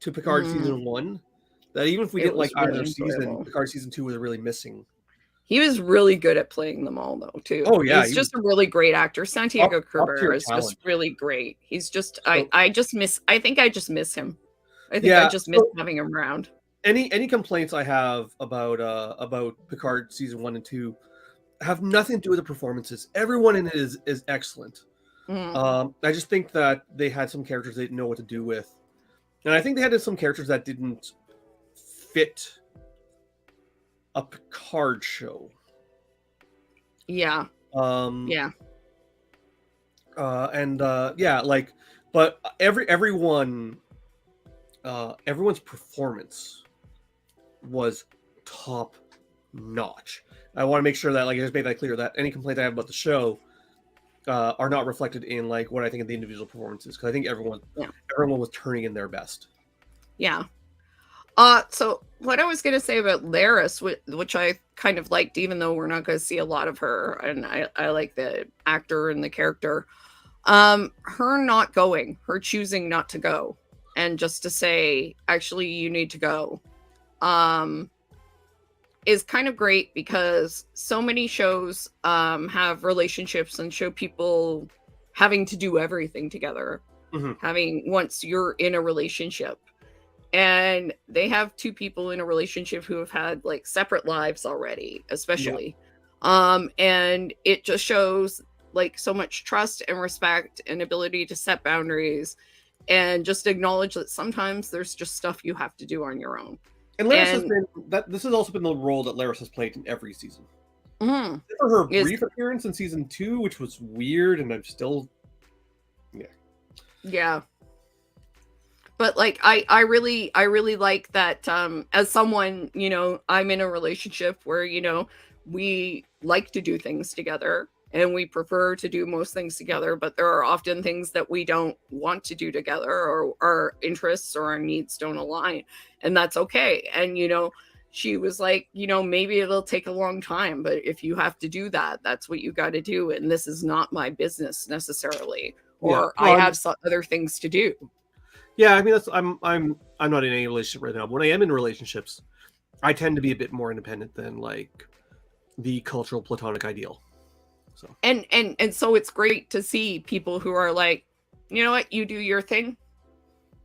to Picard season 1 that even if we didn't like either season, Picard season 2 was really missing. He was really good at playing them all, though, too. Oh yeah, he's just a really great actor. Santiago Cabrera is just really great. He's just I just miss him. I think I just miss having him around. Any complaints I have about Picard season 1 and 2 have nothing to do with the performances. Everyone in it is excellent. I just think that they had some characters they didn't know what to do with, and I think they had some characters that didn't fit a Picard show. Yeah. Like, but everyone's performance was top notch. I want to make sure that, like, I just made that clear, that any complaint I have about the show are not reflected in like what I think of the individual performances, because I think everyone was turning in their best. Yeah. So what I was going to say about Laris, which I kind of liked, even though we're not going to see a lot of her, and I like the actor and the character, her not going, her choosing not to go, and just to say, actually, you need to go, is kind of great, because so many shows have relationships and show people having to do everything together, once you're in a relationship. And they have two people in a relationship who have had like separate lives already, especially. And it just shows like so much trust and respect and ability to set boundaries and just acknowledge that sometimes there's just stuff you have to do on your own. And Laris this has also been the role that Laris has played in every season. For her brief appearance in season 2, which was weird, and I'm still But like I really like that, as someone, you know, I'm in a relationship where, you know, we like to do things together and we prefer to do most things together, but there are often things that we don't want to do together, or our interests or our needs don't align, and that's okay. And, you know, she was like, you know, maybe it'll take a long time, but if you have to do that, that's what you got to do. And this is not my business necessarily, or I have other things to do. Yeah, I mean, I'm not in any relationship right now. But when I am in relationships, I tend to be a bit more independent than like the cultural platonic ideal. So and so it's great to see people who are like, you know what, you do your thing,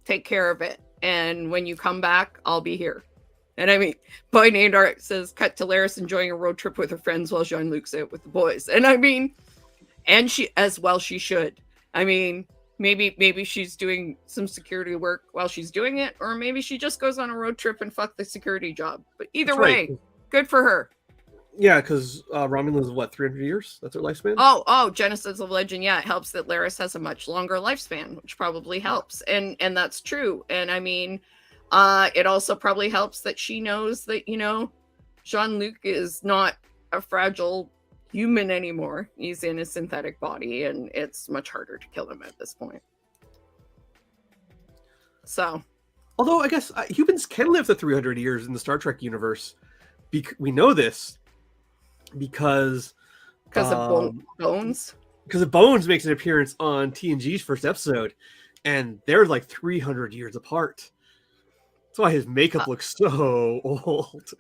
take care of it, and when you come back, I'll be here. And I mean, Boy Named Art says, cut to Laris enjoying a road trip with her friends while Jean-Luc's out with the boys. And I mean, and she, as well, she should. I mean, maybe she's doing some security work while she's doing it, or maybe she just goes on a road trip and fuck the security job. But either way, good for her. Yeah, because Romulans is what, 300 years? That's her lifespan? Oh, Genesis of Legend. Yeah, it helps that Laris has a much longer lifespan, which probably helps. And that's true. And I mean, it also probably helps that she knows that, you know, Jean-Luc is not a fragile human anymore. He's in a synthetic body, and it's much harder to kill him at this point. So, although I guess humans can live to 300 years in the Star Trek universe. We know this because of Bones. Because Bones makes an appearance on TNG's first episode, and they're like 300 years apart. That's why his makeup looks so old.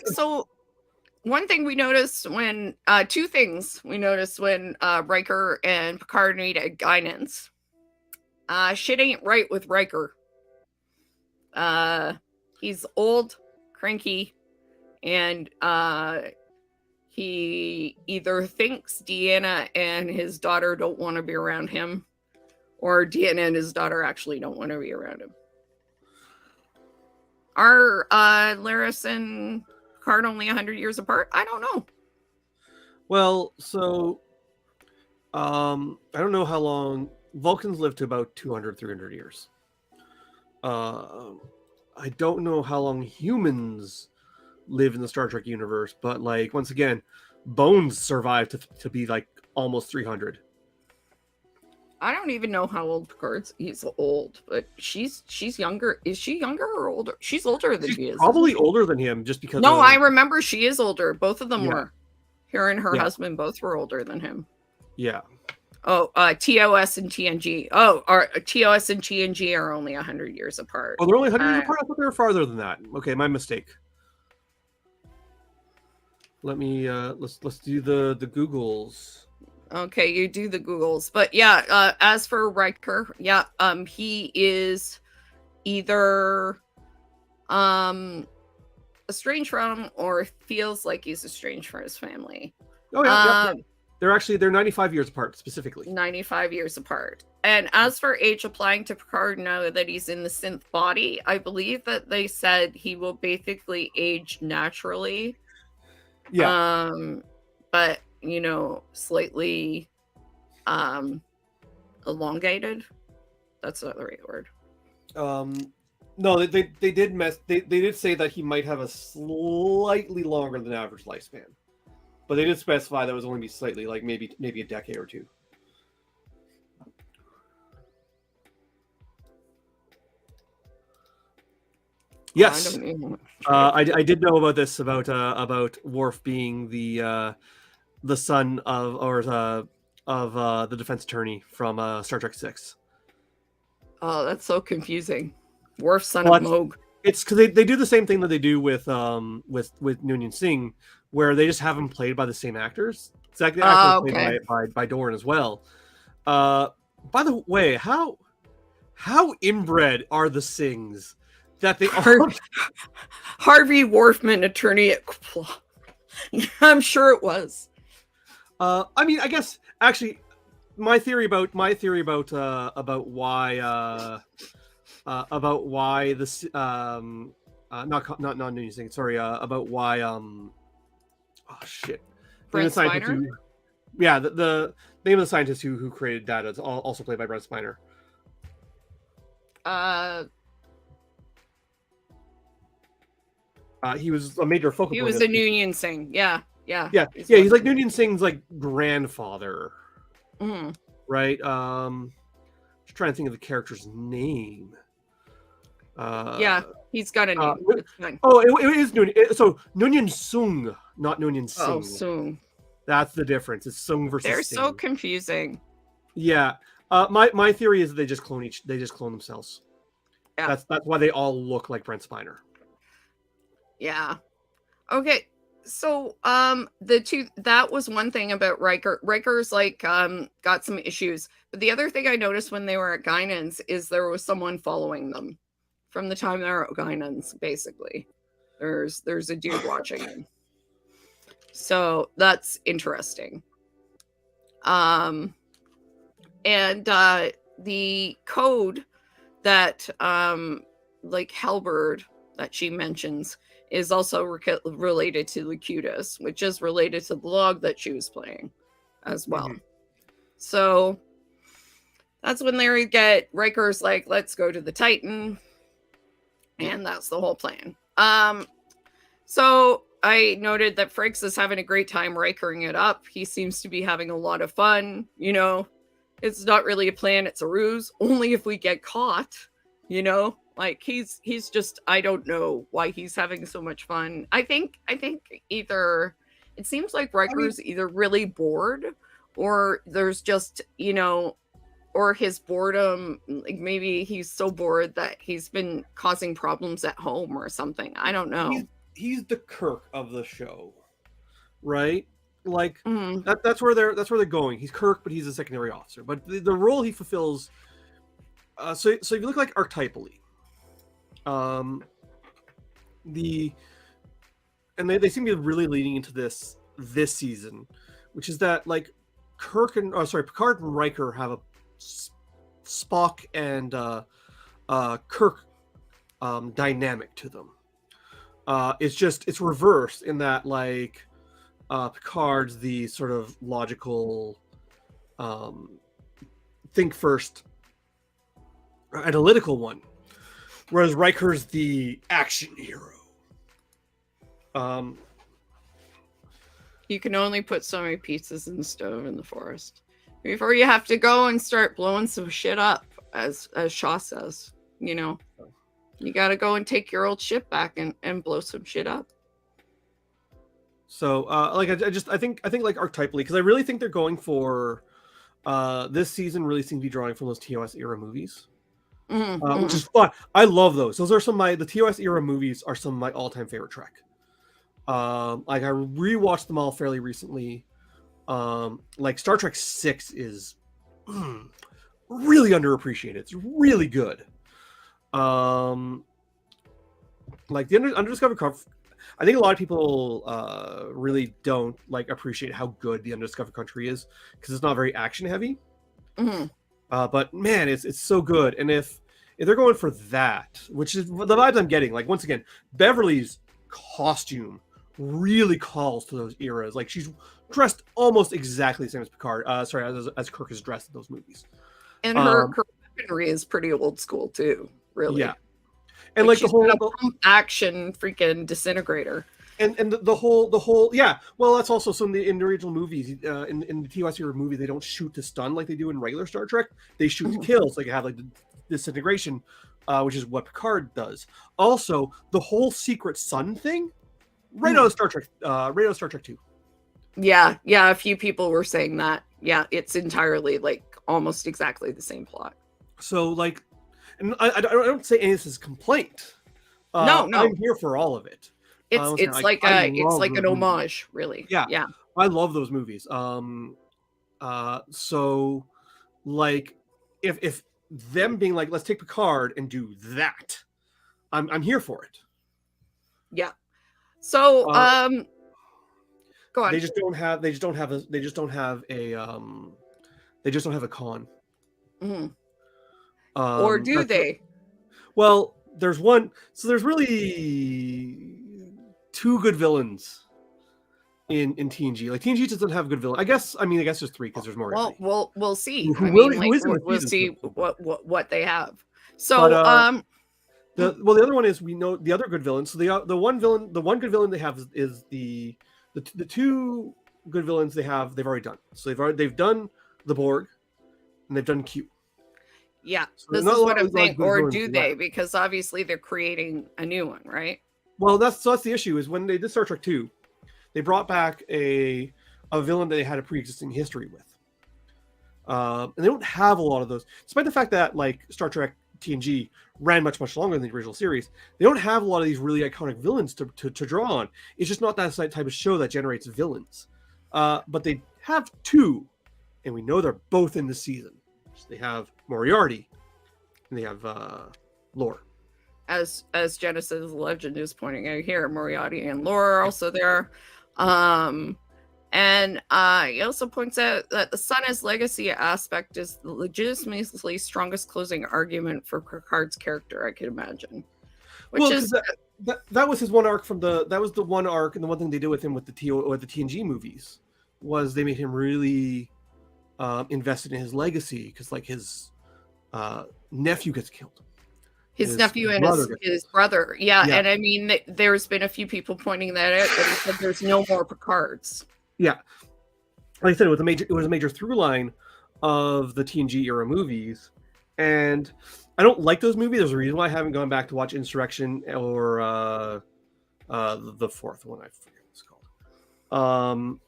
So one thing we noticed when two things we noticed when Riker and Picard needed guidance. Shit ain't right with Riker. He's old, cranky, and he either thinks Deanna and his daughter don't want to be around him, or Deanna and his daughter actually don't want to be around him. Are Laris and Picard only 100 years apart? I don't know. Well, so I don't know how long Vulcans live to about 200, 300 years. I don't know how long humans live in the Star Trek universe, but like once again, Bones survived to be like almost 300. I don't even know how old Picard's. He's old, but she's younger. Is she younger or older? She's older than he is. Probably older than him, just because. No, I remember she is older. Both of them were. Her and her husband both were older than him. Yeah. Oh, TOS and TNG. Oh, TOS and TNG are only 100 years apart. Oh, they're only 100 years apart? I thought they were farther than that. Okay, my mistake. Let me let's do the Googles. Okay, you do the Googles. But yeah, as for Riker, yeah, he is either estranged from or feels like he's estranged from his family. Oh yeah, they're 95 years apart specifically. 95 years apart. And as for age applying to Picard now that he's in the synth body, I believe that they said he will basically age naturally. Yeah. But you know, slightly elongated. That's not the right word. No, they did say that he might have a slightly longer than average lifespan. But they did specify that it was only be slightly, like maybe a decade or two. Yes, I did know about this about Worf being the son of the defense attorney from Star Trek 6. Oh, that's so confusing. Worf's son of Moog. It's because they do the same thing that they do with Noonien Singh, where they just have them played by the same actors. It's actually played by Doran as well. By the way, how inbred are the Singhs that they are? Harvey Worfman, attorney at I'm sure it was. I mean, I guess actually, my theory about why this not Noonien Singh, sorry, about why oh shit, Brent Spiner? The name of the scientist who created data is also played by Brent Spiner. He was a major focal point. He was a Noonien Singh. Yeah. He's like Noonien Singh's like grandfather. Mm-hmm. Right? Just trying to think of the character's name. He's got a name. It's fine. Oh, it is Noonien. So Noonien Sung, not Noonien Oh, Singh. Soong. That's the difference. It's Sung versus They're Sting. so confusing. Yeah. My theory is that they just clone themselves. Yeah. That's why they all look like Brent Spiner. Yeah. Okay. So that was one thing about Riker. Riker's like got some issues. But the other thing I noticed when they were at Guinan's is there was someone following them from the time they were at Guinan's, basically. There's a dude watching them. So that's interesting. And the code that like Halberd that she mentions is also related to Locutus, which is related to the log that she was playing as well. Mm-hmm. So that's when they get Riker's like, let's go to the Titan. And that's the whole plan. So I noted that Frakes is having a great time Rikering it up. He seems to be having a lot of fun. You know, it's not really a plan. It's a ruse. Only if we get caught, you know, like he's just, I don't know why he's having so much fun. I think either it seems like Riker's either really bored or there's just, you know, or his boredom, like maybe he's so bored that he's been causing problems at home or something. I don't know. He's the Kirk of the show, right? Like that's where they're going. He's Kirk, but he's a secondary officer. But the role he fulfills, so if you look like archetypally, they seem to be really leading into this season, which is that like Picard and Riker have a Spock and Kirk dynamic to them. It's reversed in that like Picard's the sort of logical think first analytical one, whereas Riker's the action hero. You can only put so many pizzas in the stove in the forest before you have to go and start blowing some shit up, as Shaw says. You know, you got to go and take your old ship back and blow some shit up. So, like, I think like archetypally, because I really think they're going for this season. Really seems to be drawing from those TOS era movies, which is fun. I love those. Those are the TOS era movies are some of my all-time favorite Trek. Like I rewatched them all fairly recently. Like Star Trek 6 is really underappreciated. It's really good. Like the Undiscovered Country, I think a lot of people really don't like appreciate how good the Undiscovered Country is because it's not very action heavy. But man, it's so good. And if they're going for that, which is the vibes I'm getting, like once again, Beverly's costume really calls to those eras. Like she's dressed almost exactly the same as Picard. As Kirk is dressed in those movies. And her weaponry is pretty old school too. Really, yeah. And like the whole action freaking disintegrator. And the whole yeah. Well, that's also some in the original movies. In the TOS era movie, they don't shoot to stun like they do in regular Star Trek. They shoot to kill, so they have like the disintegration, which is what Picard does. Also, the whole secret sun thing, right out of Star Trek 2. Yeah. A few people were saying that. Yeah, it's entirely like almost exactly the same plot. So like, and I don't say any of this is complaint. No, I'm here for all of it. It's like an homage, really. Yeah. I love those movies. So like if them being like, let's take Picard and do that, I'm here for it. Yeah. So go on. They just don't have a con. Or do they? Well, there's one. So there's really two good villains in TNG. Like TNG doesn't have a good villain. I guess there's three because there's more. Well, we'll see. We'll see what they have. So the other one is we know the other good villain. So the one good villain they have is the two good villains they've already done. So they've done the Borg and they've done Q. Yeah, So this not is a what lot I'm of saying. good Or villains do they? left. Because obviously they're creating a new one, right? Well, that's the issue. Is when they did Star Trek 2, they brought back a villain that they had a pre-existing history with. And they don't have a lot of those, despite the fact that like Star Trek TNG ran much longer than the original series. They don't have a lot of these really iconic villains to draw on. It's just not that type of show that generates villains. But they have two, and we know they're both in the season. So they have Moriarty, and they have Lore. As Genesis Legend is pointing out here, Moriarty and Laura are also there. And he also points out that the son as legacy aspect is the legitimately strongest closing argument for Picard's character, I can imagine. Which Well, is that was his one arc that was the one arc, and the one thing they did with him with the TNG movies was they made him really invested in his legacy, because like his nephew gets killed. his nephew and his brother. Yeah, and I mean, there's been a few people pointing that out, but he said there's no more Picards. Yeah, like I said, it was a major through line of the TNG era movies, and I don't like those movies. There's a reason why I haven't gone back to watch Insurrection or the fourth one. I forget what it's called.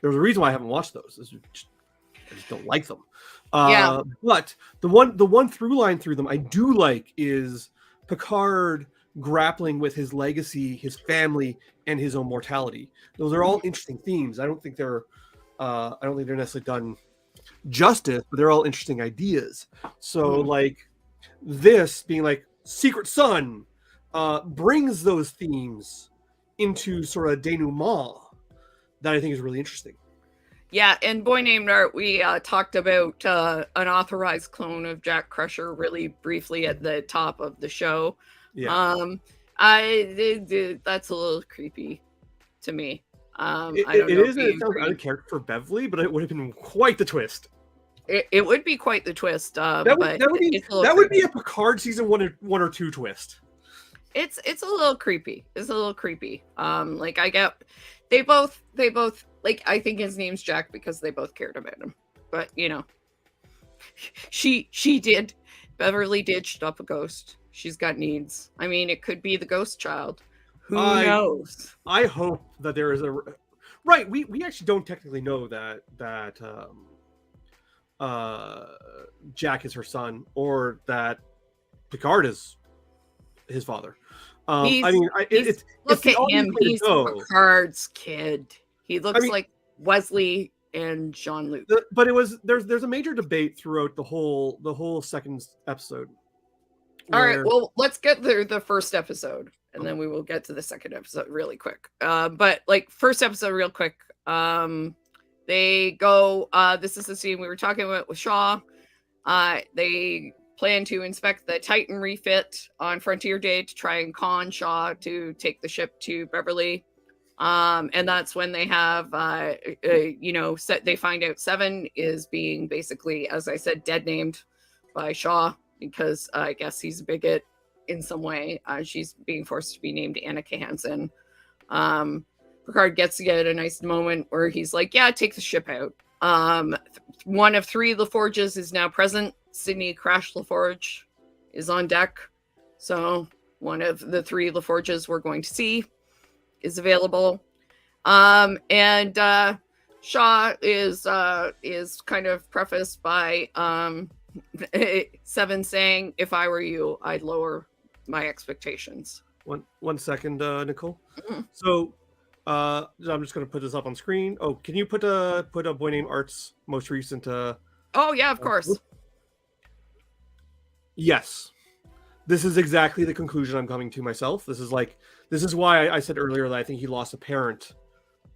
There's a reason why I haven't watched those. I just don't like them. But the one through line through them I do like is Picard grappling with his legacy, his family, and his own mortality. Those are all interesting themes. I don't think they're necessarily done justice, but they're all interesting ideas. So like this being like Secret Son brings those themes into sort of denouement that I think is really interesting. Yeah, and Boy Named Art, we talked about an authorized clone of Jack Crusher really briefly at the top of the show. Yeah. That's a little creepy to me. I don't know. It sounds out of character for Beverly, but it would have been quite the twist. It would be quite the twist. That would be a Picard season one or two twist. It's a little creepy. It's a little creepy. Like I get, they both like, I think his name's Jack because they both cared about him. But you know, Beverly did stop a ghost. She's got needs. I mean, it could be the ghost child. Who knows? I hope that there is right. We actually don't technically know that Jack is her son, or that Picard is his father. It's look at him. He's Picard's kid. He looks like Wesley and Jean-Luc. But there's a major debate throughout the whole second episode. All right, well, let's get through the first episode, and then we will get to the second episode really quick. But like first episode, real quick. They go. This is the scene we were talking about with Shaw. They plan to inspect the Titan refit on Frontier Day to try and con Shaw to take the ship to Beverly. And that's when they have, they find out Seven is being basically, as I said, dead named by Shaw because I guess he's a bigot in some way. She's being forced to be named Annika Hansen. Picard gets to get a nice moment where he's like, yeah, take the ship out. One of three LaForges is now present. Sydney Crash LaForge is on deck. So one of the three LaForges we're going to see is available. And Shaw is kind of prefaced by Seven saying, if I were you, I'd lower my expectations. One second, Nicole. Mm-hmm. So I'm just going to put this up on screen. Oh, can you put a Boy Named Art's most recent? Oh yeah, of course. Yes, this is exactly the conclusion I'm coming to myself. This is why I said earlier that I think he lost a parent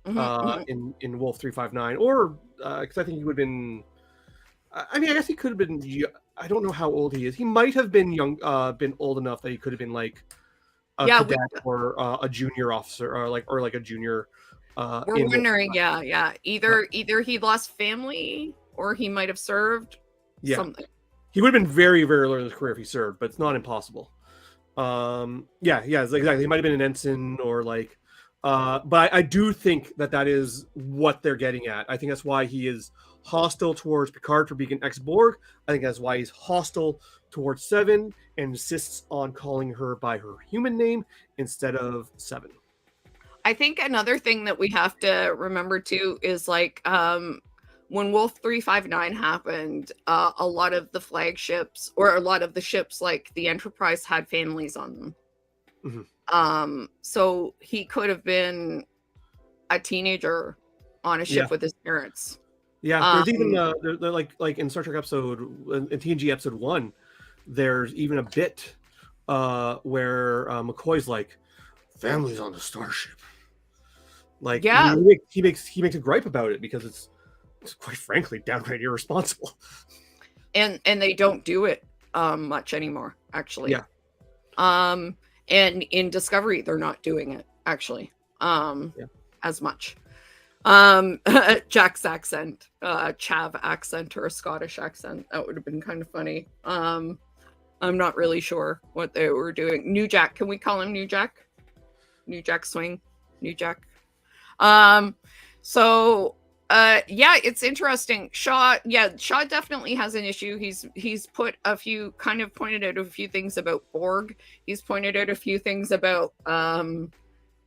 in Wolf 359, or because I think he would have been. I mean, I guess he could have been. I don't know how old he is. He might have been been old enough that he could have been like a cadet or a junior officer, or like a junior. We're wondering, yeah. Either he lost family, or he might have served. Yeah. Something. He would have been very, very early in his career if he served, but it's not impossible. Exactly. He might have been an ensign or like, but I do think that is what they're getting at. I think that's why he is hostile towards Picard for being an ex-Borg. I think that's why he's hostile towards Seven and insists on calling her by her human name instead of Seven. I think another thing that we have to remember too is like when Wolf 359 happened, a lot of the flagships or a lot of the ships like the Enterprise had families on them. Mm-hmm. So he could have been a teenager on a ship with his parents. Yeah, there's even they're like in Star Trek episode in TNG episode 1, there's even a bit where McCoy's like, "Family's on the starship." Like, he makes a gripe about it because it's quite frankly downright irresponsible. And they don't do it much anymore, actually. Yeah. And in Discovery, they're not doing it actually as much. Jack's accent, Chav accent, or a Scottish accent. That would have been kind of funny. I'm not really sure what they were doing. New Jack, can we call him New Jack? New Jack Swing, New Jack. It's interesting. Shaw definitely has an issue. He's put a few, kind of pointed out a few things about Borg. He's pointed out a few things about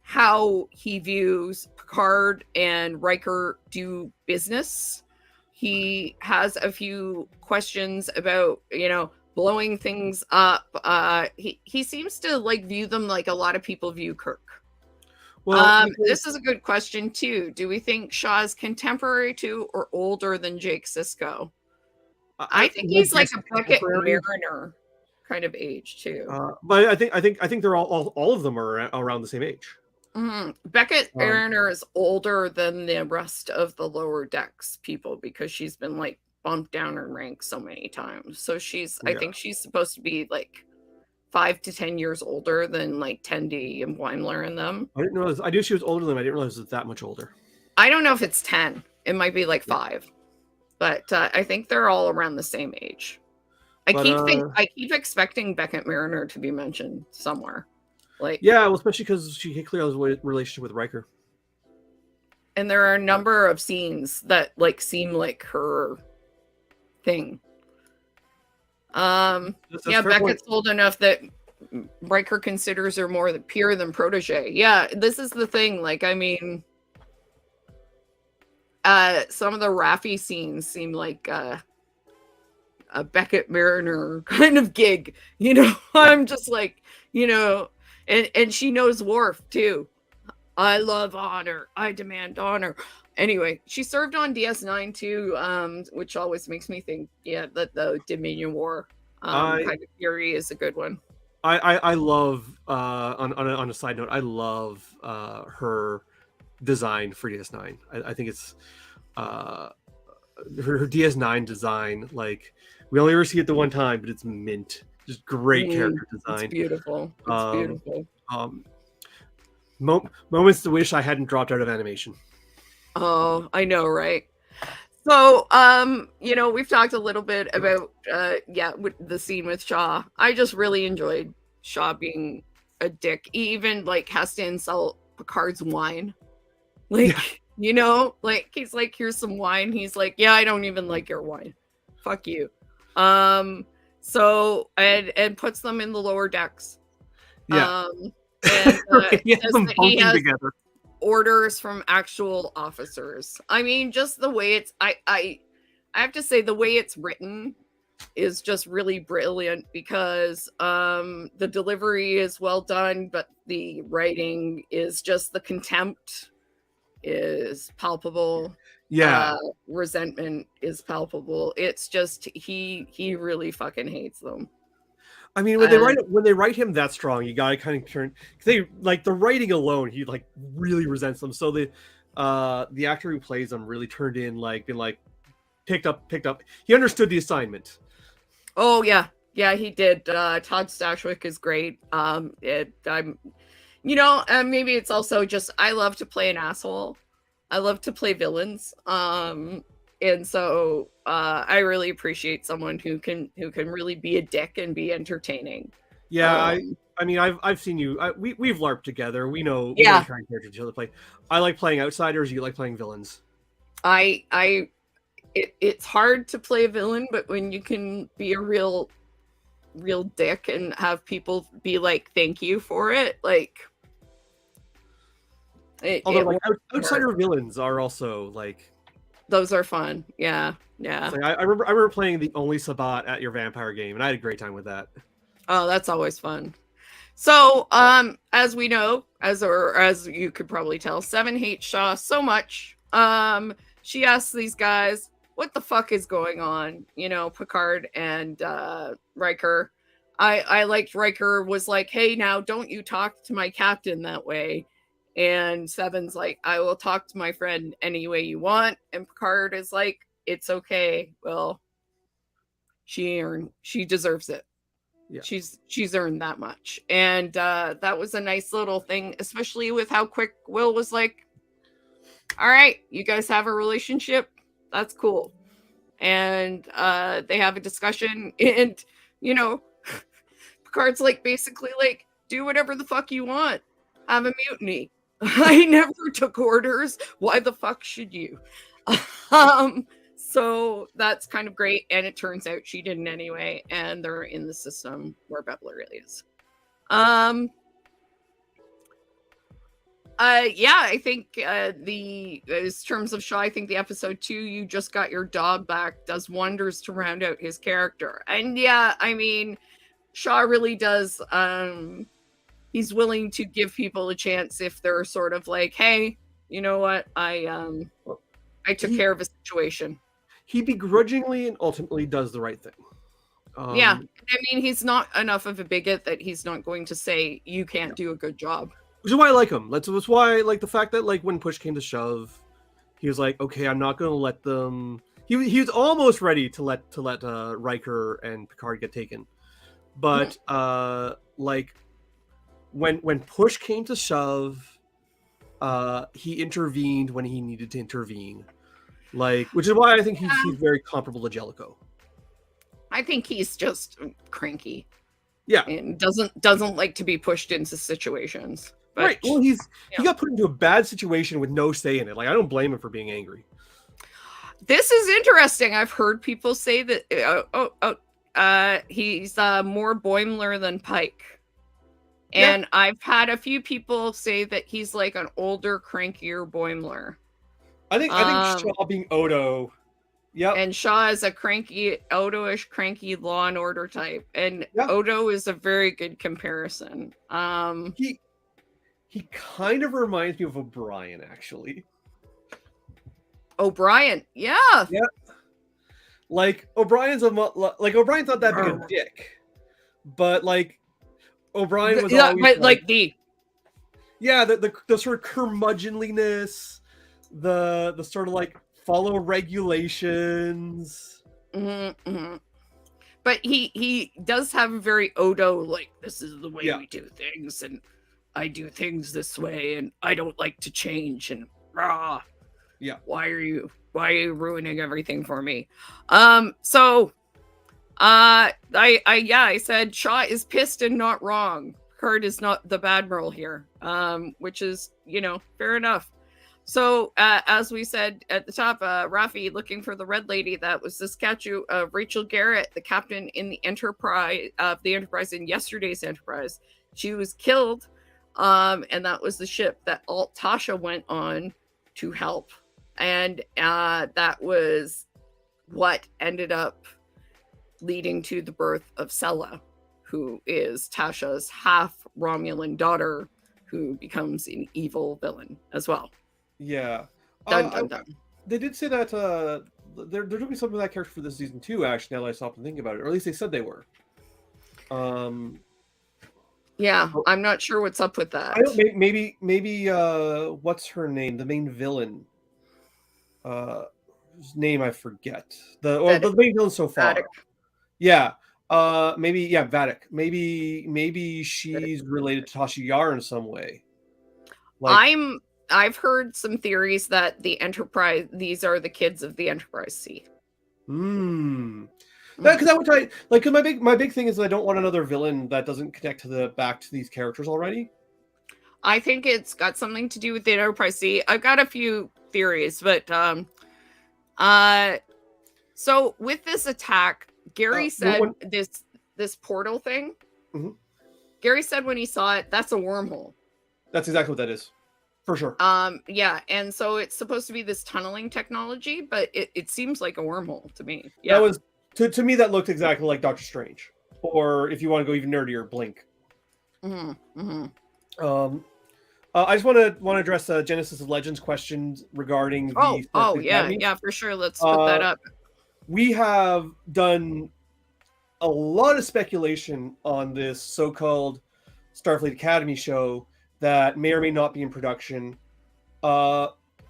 how he views Picard and Riker do business. He has a few questions about, blowing things up. He seems to like view them like a lot of people view Kirk. Well, this is a good question too. Do we think Shaw is contemporary to or older than Jake Sisko? I think he's like a Beckett Mariner kind of age too. But I think they're all of them are around the same age. Mm-hmm. Beckett Mariner is older than the rest of the lower decks people because she's been like bumped down in rank so many times. So I think she's supposed to be like 5 to 10 years older than like Tendi and Weimler and them. I didn't realize. I knew she was older than them. I didn't realize it was that much older. I don't know if it's 10. It might be like 5, but I think they're all around the same age. I keep expecting Beckett Mariner to be mentioned somewhere. Especially because she clearly has a relationship with Riker. And there are a number of scenes that like seem like her thing. Beckett's old enough that Riker considers her more pure than protege. Yeah, this is the thing. Like, I mean, some of the Raffi scenes seem like a Beckett Mariner kind of gig. I'm just like, and she knows Worf too. I love honor. I demand honor. Anyway, she served on DS9 too, which always makes me think, that the Dominion War kind of theory is a good one. I love on a side note, I love her design for DS9. I think it's her DS9 design. Like, we only ever see it the one time, but it's mint. Just great character design. It's beautiful. It's beautiful. Moments to wish I hadn't dropped out of animation. Oh, I know, right? So, we've talked a little bit about, with the scene with Shaw. I just really enjoyed Shaw being a dick. He even, like, has to insult Picard's wine. Like, he's like, here's some wine. He's like, yeah, I don't even like your wine. Fuck you. So, and puts them in the lower decks. Yeah. And he has together. Orders from actual officers. I mean, just the way it's I have to say the way it's written is just really brilliant because the delivery is well done, but the writing is just, the contempt is palpable. Resentment is palpable. It's just he really fucking hates them. I mean, when they write him that strong, you gotta kind of turn. They like the writing alone. He like really resents them. So the actor who plays them really turned in, like, been like picked up. He understood the assignment. Oh yeah, he did. Todd Stashwick is great. Maybe it's also just I love to play an asshole. I love to play villains. And so I really appreciate someone who can really be a dick and be entertaining. Yeah, I mean, I've seen you. We've LARPed together. We know trying characters each other play. I like playing outsiders. You like playing villains. I it's hard to play a villain, but when you can be a real dick and have people be like, thank you for it, like Although, it like, works. outsider villains are also like Those are fun. Yeah. it's like I remember playing the only Sabat at your vampire game, and I had a great time with that. Oh, that's always fun. So, as we know, as you could probably tell, Seven hates Shaw so much. She asks these guys, "What the fuck is going on?" You know, Picard and Riker. I liked Riker was like, "Hey, now don't you talk to my captain that way." And Seven's like, "I will talk to my friend any way you want." And Picard is like, "It's okay. Well, she deserves it. Yeah. She's earned that much." And that was a nice little thing, especially with how quick Will was like, "All right, you guys have a relationship, that's cool." And they have a discussion, and you know, Picard's like, basically like, do whatever the fuck you want, have a mutiny. I never took orders, why the fuck should you? So that's kind of great, and it turns out she didn't anyway, and they're in the system where Bebler really is. Yeah, I think the as terms of Shaw, I think the episode 2, you just got your dog back, does wonders to round out his character. And yeah, I mean, Shaw really does. He's willing to give people a chance if they're sort of like, hey, you know what, I took care of a situation. He begrudgingly and ultimately does the right thing. Yeah, I mean, he's not enough of a bigot that he's not going to say you can't do a good job. Which is why I like him. That's why, like, the fact that, like, when push came to shove, he was like, okay, I'm not going to let them. He was almost ready to let Riker and Picard get taken, but like when push came to shove, he intervened when he needed to intervene. Like, which is why I think he's very comparable to Jellicoe. I think he's just cranky. Yeah, and doesn't like to be pushed into situations. But, right. Well, he got put into a bad situation with no say in it. Like, I don't blame him for being angry. This is interesting. I've heard people say that he's more Boimler than Pike. And I've had a few people say that he's like an older, crankier Boimler. I think Shaw being Odo. Yep. And Shaw is a cranky, Odo-ish, cranky Law and Order type. And Odo is a very good comparison. He kind of reminds me of O'Brien, actually. O'Brien, yeah. Like, O'Brien's not that big a dick, but like O'Brien was always like the sort of curmudgeonliness, the sort of like follow regulations. Mm-hmm. But he does have a very Odo, like, this is the way we do things, and I do things this way, and I don't like to change, and rah. Yeah. Why are you ruining everything for me? I said Shaw is pissed and not wrong. Kurt is not the Admiral here. Which is, fair enough. So, as we said at the top, Raffi looking for the Red Lady. That was the statue of Rachel Garrett, the captain in the Enterprise in yesterday's Enterprise. She was killed, and that was the ship that Alt Tasha went on to help, and that was what ended up leading to the birth of Sela, who is Tasha's half Romulan daughter, who becomes an evil villain as well. Yeah. Dun, dun, dun. They did say that they're doing something with that character for this season too, actually, now that I stopped and thinking about it. Or at least they said they were. Yeah, I'm not sure what's up with that. I don't, maybe what's her name? The main villain. Whose name I forget. The main villain so far. Vadic. Yeah. Vadic. Maybe she's related to Tasha Yar in some way. Like, I've heard some theories that the Enterprise, these are the kids of the Enterprise C. Because that would like, cause my big thing is I don't want another villain that doesn't connect back to these characters already. I think it's got something to do with the Enterprise C. I've got a few theories, but So with this attack, Gary said this portal thing. Mhm. Gary said when he saw it, that's a wormhole. That's exactly what that is, for sure. Yeah, and so it's supposed to be this tunneling technology, but it seems like a wormhole to me. Yeah, That was to me that looked exactly like Doctor Strange, or if you want to go even nerdier, Blink. Mm-hmm, mm-hmm. I just want to address Genesis of Legends questions regarding the Starfleet yeah, Academy. Yeah, for sure. Let's put that up. We have done a lot of speculation on this so-called Starfleet Academy show that may or may not be in production.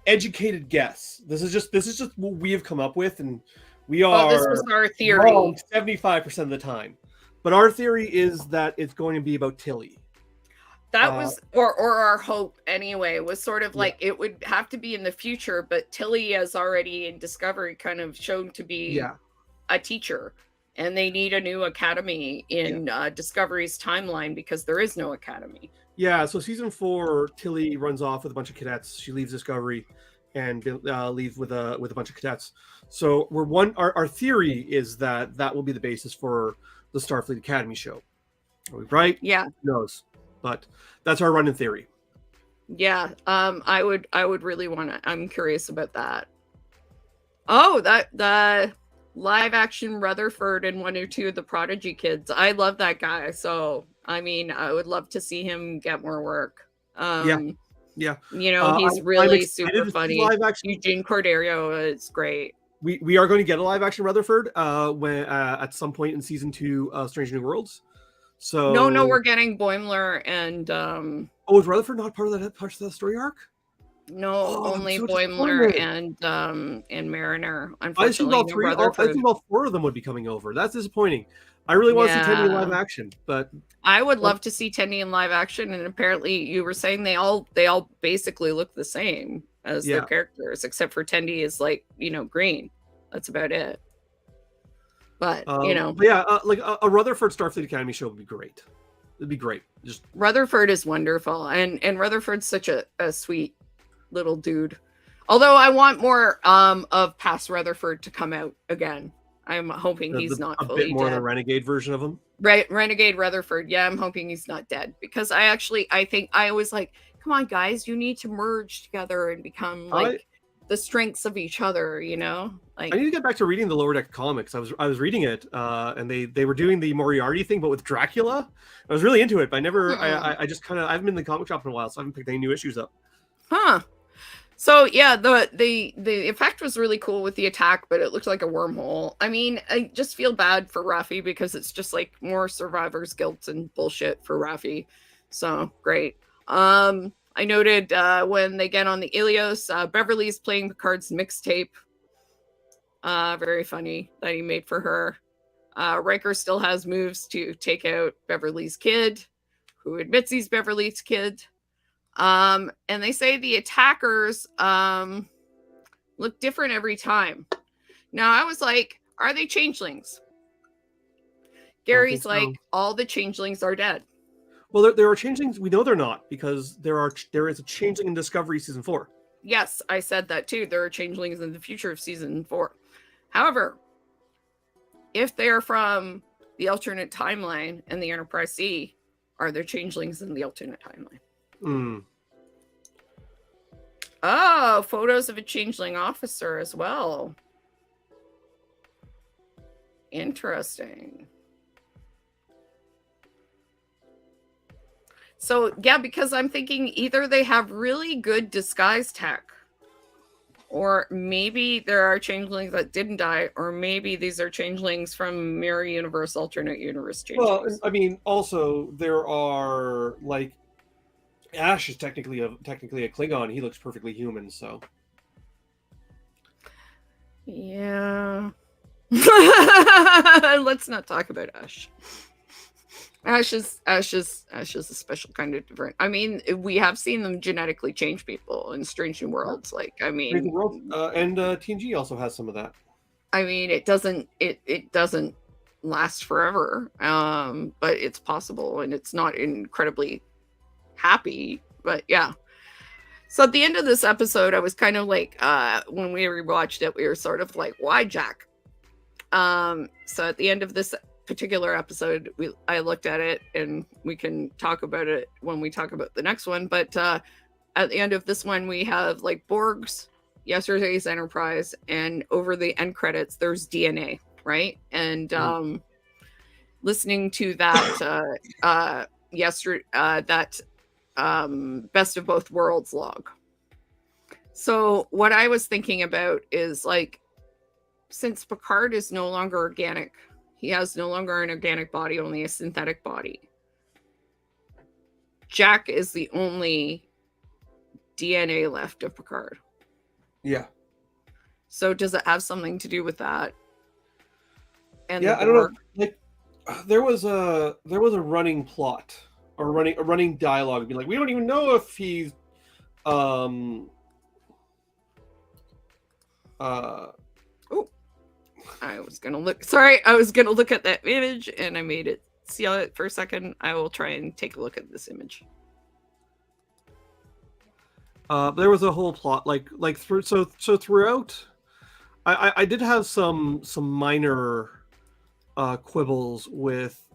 Educated guess. This is just what we have come up with, and we are this was our theory 75% of the time. But our theory is that it's going to be about Tilly. That was, or our hope anyway, was sort of like it would have to be in the future, but Tilly has already in Discovery kind of shown to be a teacher, and they need a new academy in Discovery's timeline because there is no academy. Yeah, so season 4, Tilly runs off with a bunch of cadets. She leaves Discovery and leaves with a bunch of cadets. So our theory is that will be the basis for the Starfleet Academy show. Are we right? Yeah. Who knows? But that's our running theory. Yeah. I would really want to. I'm curious about that. Oh, the live action Rutherford and 1 or 2 of the Prodigy kids. I love that guy. So I mean, I would love to see him get more work. Yeah. You know, he's really super funny. Eugene Cordeiro is great. We are going to get a live action Rutherford when at some point in season 2 of Strange New Worlds. So no, we're getting Boimler and is Rutherford not part of that story arc? No, only Boimler and Mariner. Unfortunately, I think all 4 of them would be coming over. That's disappointing. I really want to see Tendi in live action, but I would love to see Tendi in live action. And apparently, you were saying they all basically look the same as their characters, except for Tendi is like green. That's about it. But like a Rutherford Starfleet Academy show would be great. It'd be great. Just Rutherford is wonderful, and Rutherford's such a sweet little dude. Although I want more of past Rutherford to come out again. I'm hoping he's not fully a bit more dead. of a renegade version of him. Right, renegade Rutherford. Yeah, I'm hoping he's not dead, because I think I always like, come on guys, you need to merge together and become like the strengths of each other, Like I need to get back to reading the Lower Deck comics. I was reading it, and they were doing the Moriarty thing, but with Dracula. I was really into it, but I never. I just kind of I haven't been in the comic shop in a while, so I haven't picked any new issues up. Huh. So yeah, the effect was really cool with the attack, but it looked like a wormhole. I mean, I just feel bad for Raffi because it's just like more survivor's guilt and bullshit for Raffi. So great. I noted when they get on the Ilios, Beverly's playing Picard's mixtape. Very funny that he made for her. Riker still has moves to take out Beverly's kid, who admits he's Beverly's kid. And they say the attackers look different every time. Now I was like, are they changelings? Gary's like, all the changelings are dead. Well, there are changelings. We know they're not, because there is a changeling in Discovery season 4. Yes, I said that too. There are changelings in the future of season 4. However, if they are from the alternate timeline and the Enterprise C, are there changelings in the alternate timeline? Oh, photos of a changeling officer as well. Interesting. So, yeah, because I'm thinking either they have really good disguise tech, or maybe there are changelings that didn't die, or maybe these are changelings from Mirror Universe, alternate universe changelings. Well, I mean, also there are like Ash is technically a Klingon. He looks perfectly human, so yeah. Let's not talk about Ash. Ash is a special kind of different. I mean, we have seen them genetically change people in Strange New Worlds. Like, I mean, and TNG also has some of that. I mean, it doesn't last forever, but it's possible, and it's not incredibly happy. But yeah. So at the end of this episode, I was kind of like, when we rewatched it, we were sort of like, why Jack? So at the end of this particular episode, I looked at it, and we can talk about it when we talk about the next one. But at the end of this one, we have like Borg's, yesterday's Enterprise, and over the end credits, there's DNA, right? And listening to that Best of Both Worlds log. So what I was thinking about is, like, since Picard is no longer organic, he has no longer an organic body, only a synthetic body. Jack is the only DNA left of Picard. Yeah. So does it have something to do with that? And yeah, I don't know. Like, there was a running plot or a running dialogue, being like, we don't even know if he's I was gonna look. Sorry, I was gonna look at that image, and I made it see it for a second. I will try and take a look at this image. There was a whole plot, throughout. I did have some minor quibbles with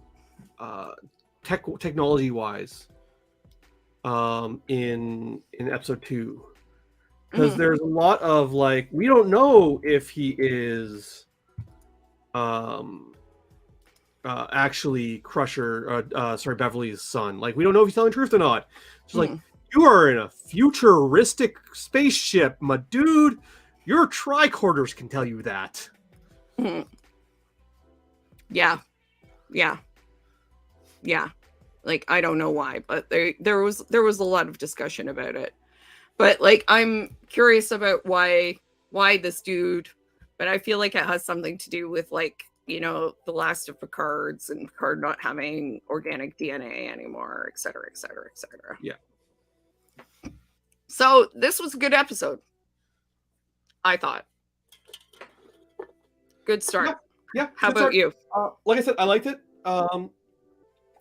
technology wise in episode 2, because there's a lot of, like, we don't know if he is actually Beverly's son. Like, we don't know if he's telling the truth or not. She's like, you are in a futuristic spaceship, my dude. Your tricorders can tell you that. Yeah. Like, I don't know why, but there was a lot of discussion about it. But, like, I'm curious about why this dude, but I feel like it has something to do with, like, you know, the last of Picard's and Picard not having organic DNA anymore, et cetera, et cetera, et cetera. Yeah. So this was a good episode, I thought. Good start. Yeah. How about you? Like I said, I liked it.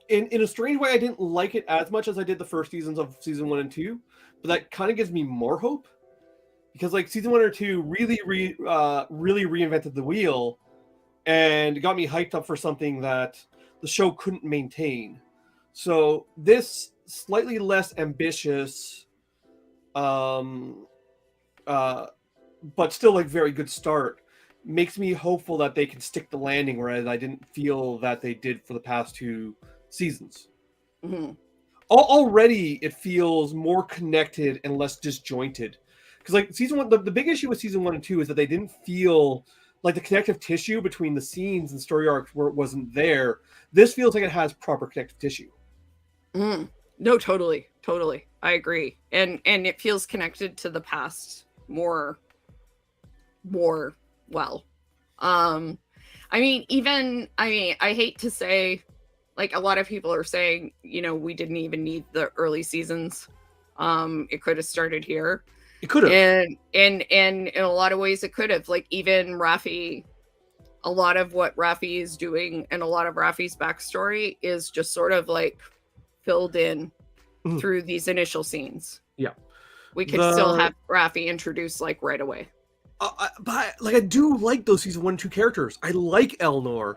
In a strange way, I didn't like it as much as I did the first seasons of season 1 and 2, but that kind of gives me more hope, because, like, season 1 or 2 really reinvented the wheel and got me hyped up for something that the show couldn't maintain. So this slightly less ambitious, but still, like, very good start makes me hopeful that they can stick the landing, whereas I didn't feel that they did for the past 2 seasons. Already it feels more connected and less disjointed, because, like, season 1, the big issue with season 1 and 2 is that they didn't feel like the connective tissue between the scenes and story arcs where it wasn't there. This feels like it has proper connective tissue. No, totally I agree, and it feels connected to the past more well. I hate to say, like, a lot of people are saying, you know, we didn't even need the early seasons. It could have started here. It could have. And in a lot of ways it could have. Like, even Raffi, a lot of what Raffi is doing and a lot of Raffi's backstory is just sort of, like, filled in through these initial scenes. Yeah. We could still have Raffi introduced, like, right away. But, like, I do like those season 1 and 2 characters. I like Elnor,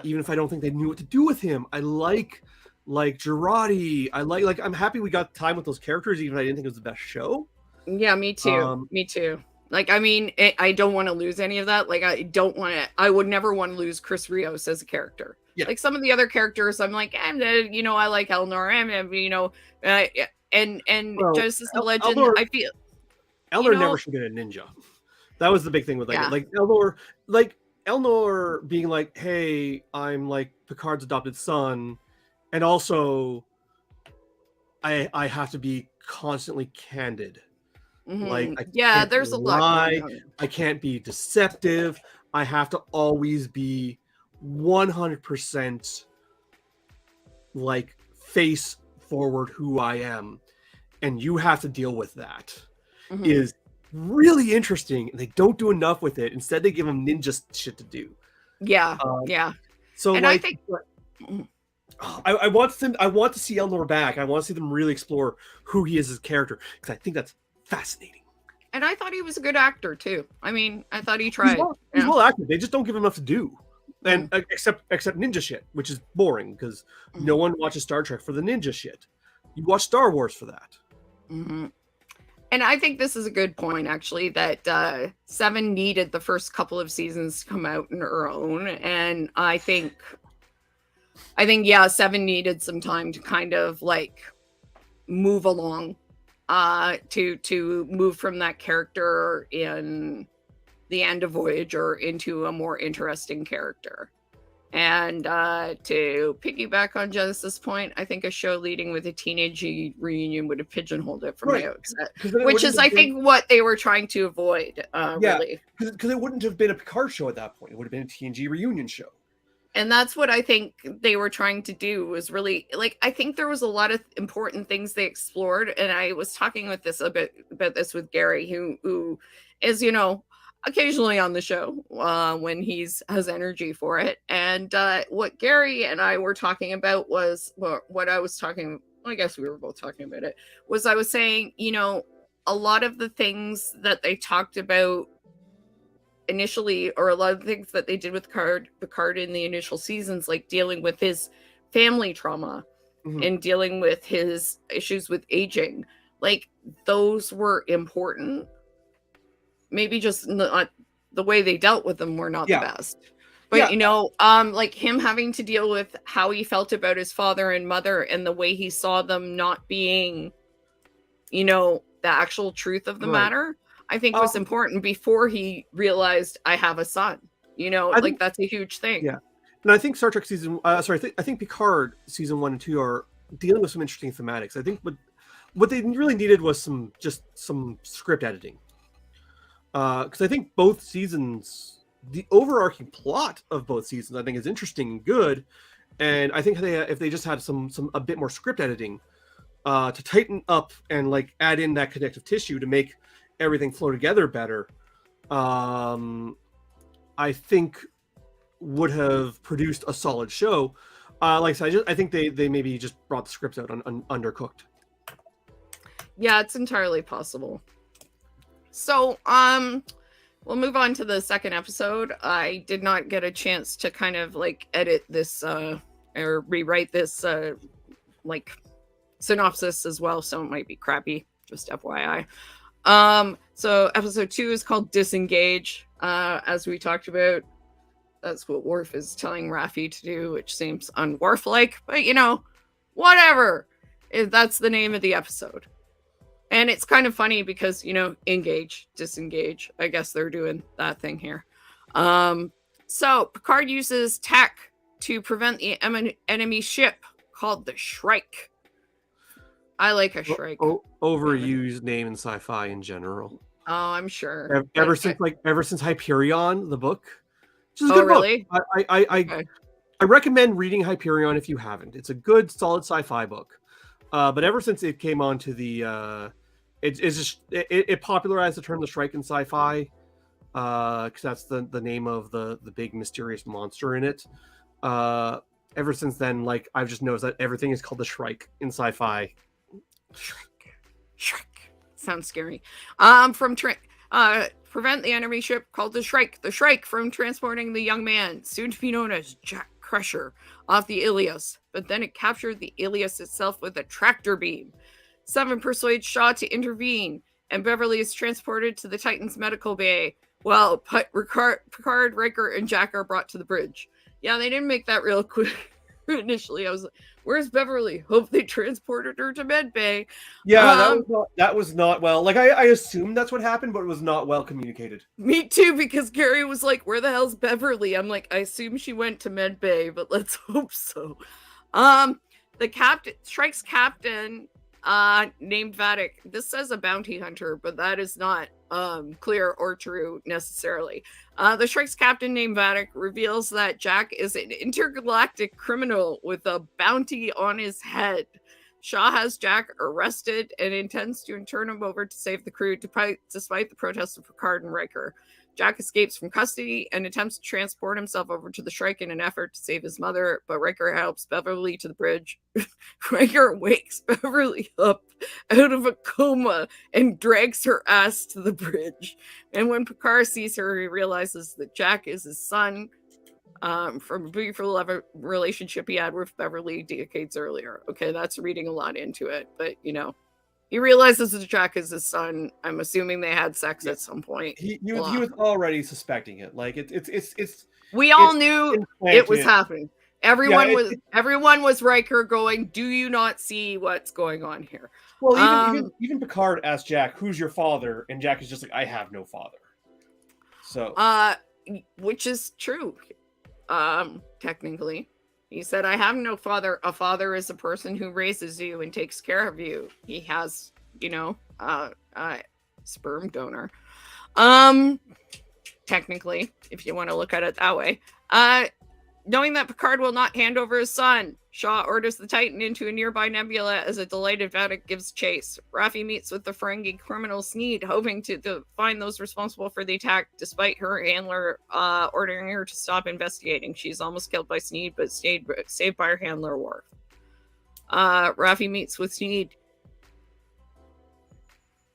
even if I don't think they knew what to do with him. I like Girardi. I'm happy we got time with those characters, even if I didn't think it was the best show. Yeah, me too. Me too. Like, I mean, I don't want to lose any of that. Like, I would never want to lose Chris Rios as a character. Yeah. Like, some of the other characters, I'm like, you know, I like Elnor, you know, and Genesis the Legend, Elnor, I feel Elnor never should get a ninja. That was the big thing with, like Elnor being like, hey, I'm, like, Picard's adopted son, and also I have to be constantly candid. Like, there's a lot going on. I can't be deceptive. I have to always be 100% like face forward who I am, and you have to deal with that. Is really interesting, and they don't do enough with it. Instead, they give him ninja shit to do. Yeah. So, and like, I think I want to see Elnor back. I want to see them really explore who he is as a character, because I think that's fascinating. And I thought he was a good actor too. I mean, I thought he He's tried. he's well acted. They just don't give him enough to do. And Mm. except ninja shit, which is boring because no one watches Star Trek for the ninja shit. You watch Star Wars for that. Mm-hmm. And I think this is a good point, actually, that Seven needed the first couple of seasons to come out on her own, and I think yeah, Seven needed some time to kind of like move along, to move from that character in the end of Voyager into a more interesting character. And to piggyback on Genesis' point, I think a show leading with a teenage reunion would have pigeonholed it from the outset, which is, I think, what they were trying to avoid, really. Because it wouldn't have been a Picard show at that point. It would have been a TNG reunion show. And that's what I think they were trying to do, was really, like, I think there was a lot of important things they explored. And I was talking with this a bit about this with Gary, who is, you know, occasionally on the show when he's has energy for it. And what Gary and I were talking about was, well, what I was talking, I guess we were both talking about it, was I was saying, you know, a lot of the things that they talked about initially, or a lot of things that they did with Picard in the initial seasons, like dealing with his family trauma and dealing with his issues with aging, like those were important. Maybe just not the way they dealt with them were not the best. But, you know, like him having to deal with how he felt about his father and mother and the way he saw them not being, you know, the actual truth of the matter, I think was important before he realized, I have a son. You know, like that's a huge thing. Yeah. And I think Star Trek I think Picard season 1 and 2 are dealing with some interesting thematics. I think what they really needed was some script editing. Because I think both seasons, the overarching plot of both seasons, I think is interesting and good. And I think if they just had a bit more script editing to tighten up and like add in that connective tissue to make everything flow together better, I think would have produced a solid show. Like I said, I think they maybe just brought the scripts out undercooked. Yeah, it's entirely possible. So, we'll move on to the second episode. I did not get a chance to kind of like edit this or rewrite this like synopsis as well, so it might be crappy, just FYI. So episode 2 is called Disengage. As we talked about, that's what Worf is telling Raffi to do, which seems un-Worf-like, but you know, whatever. That's the name of the episode. And it's kind of funny because, you know, engage, disengage. I guess they're doing that thing here. So Picard uses tech to prevent the enemy ship called the Shrike. I like a Shrike. Overused name in sci-fi in general. Oh, I'm sure. Ever since Hyperion, the book. Which is a good really? Book. I recommend reading Hyperion if you haven't. It's a good, solid sci-fi book. But ever since it came onto the it popularized the term the Shrike in sci-fi, because that's the name of the big mysterious monster in it. Ever since then, like I've just noticed that everything is called the Shrike in sci-fi. Shrike sounds scary. Prevent the enemy ship called the Shrike from transporting the young man, soon to be known as Jack Crusher, off the Ilios. But then it captured the Ilios itself with a tractor beam. Seven persuades Shaw to intervene, and Beverly is transported to the Titan's medical bay, while Picard, Riker, and Jack are brought to the bridge. Yeah, they didn't make that real quick. Initially, I was like, where's Beverly? Hope they transported her to med bay. Yeah, that was not well. Like I assumed that's what happened, but it was not well communicated. Me too, because Gary was like, where the hell's Beverly? I'm like, I assume she went to med bay, but let's hope so. The Shrike's captain, named Vatic. This says a bounty hunter, but that is not clear or true necessarily. The Shrike's captain named Vatic reveals that Jack is an intergalactic criminal with a bounty on his head. Shaw has Jack arrested and intends to turn him over to save the crew despite the protests of Picard and Riker. Jack escapes from custody and attempts to transport himself over to the Shrike in an effort to save his mother, but Riker helps Beverly to the bridge. Riker wakes Beverly up out of a coma and drags her ass to the bridge. And when Picard sees her, he realizes that Jack is his son, from a brief relationship he had with Beverly decades earlier. Okay, that's reading a lot into it, but he realizes that Jack is his son. I'm assuming they had sex at some point. He was already suspecting it. Like it's. We all knew it was happening. Everyone was Riker going, "Do you not see what's going on here?" Well, even Picard asked Jack, "Who's your father?" And Jack is just like, "I have no father." So, which is true. Technically, he said, "I have no father. A father is a person who raises you and takes care of you. He has, sperm donor." Technically, if you want to look at it that way. Knowing that Picard will not hand over his son, Shaw orders the Titan into a nearby nebula as a delighted Vadic gives chase. Raffi meets with the Ferengi criminal Sneed, hoping to find those responsible for the attack, despite her handler ordering her to stop investigating. She's almost killed by Sneed, but saved by her handler, Worf. Raffi meets with Sneed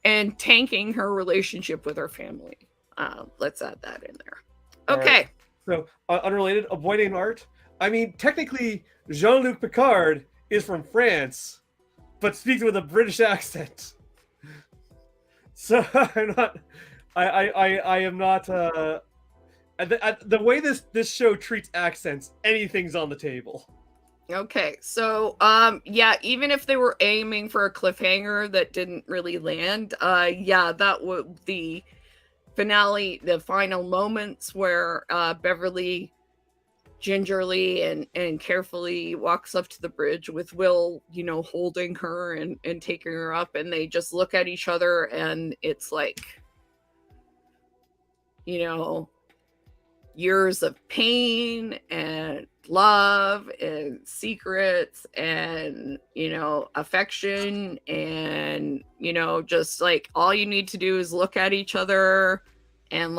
and tanking her relationship with her family. Let's add that in there. Okay. Right. So, unrelated, avoiding art. I mean, technically, Jean-Luc Picard is from France, but speaks with a British accent. So I am not. The way this show treats accents, anything's on the table. Okay, so even if they were aiming for a cliffhanger that didn't really land, that would the finale, the final moments where Beverly gingerly and carefully walks up to the bridge with Will, holding her and taking her up, and they just look at each other, and it's like, years of pain and love and secrets and affection, and just like all you need to do is look at each other and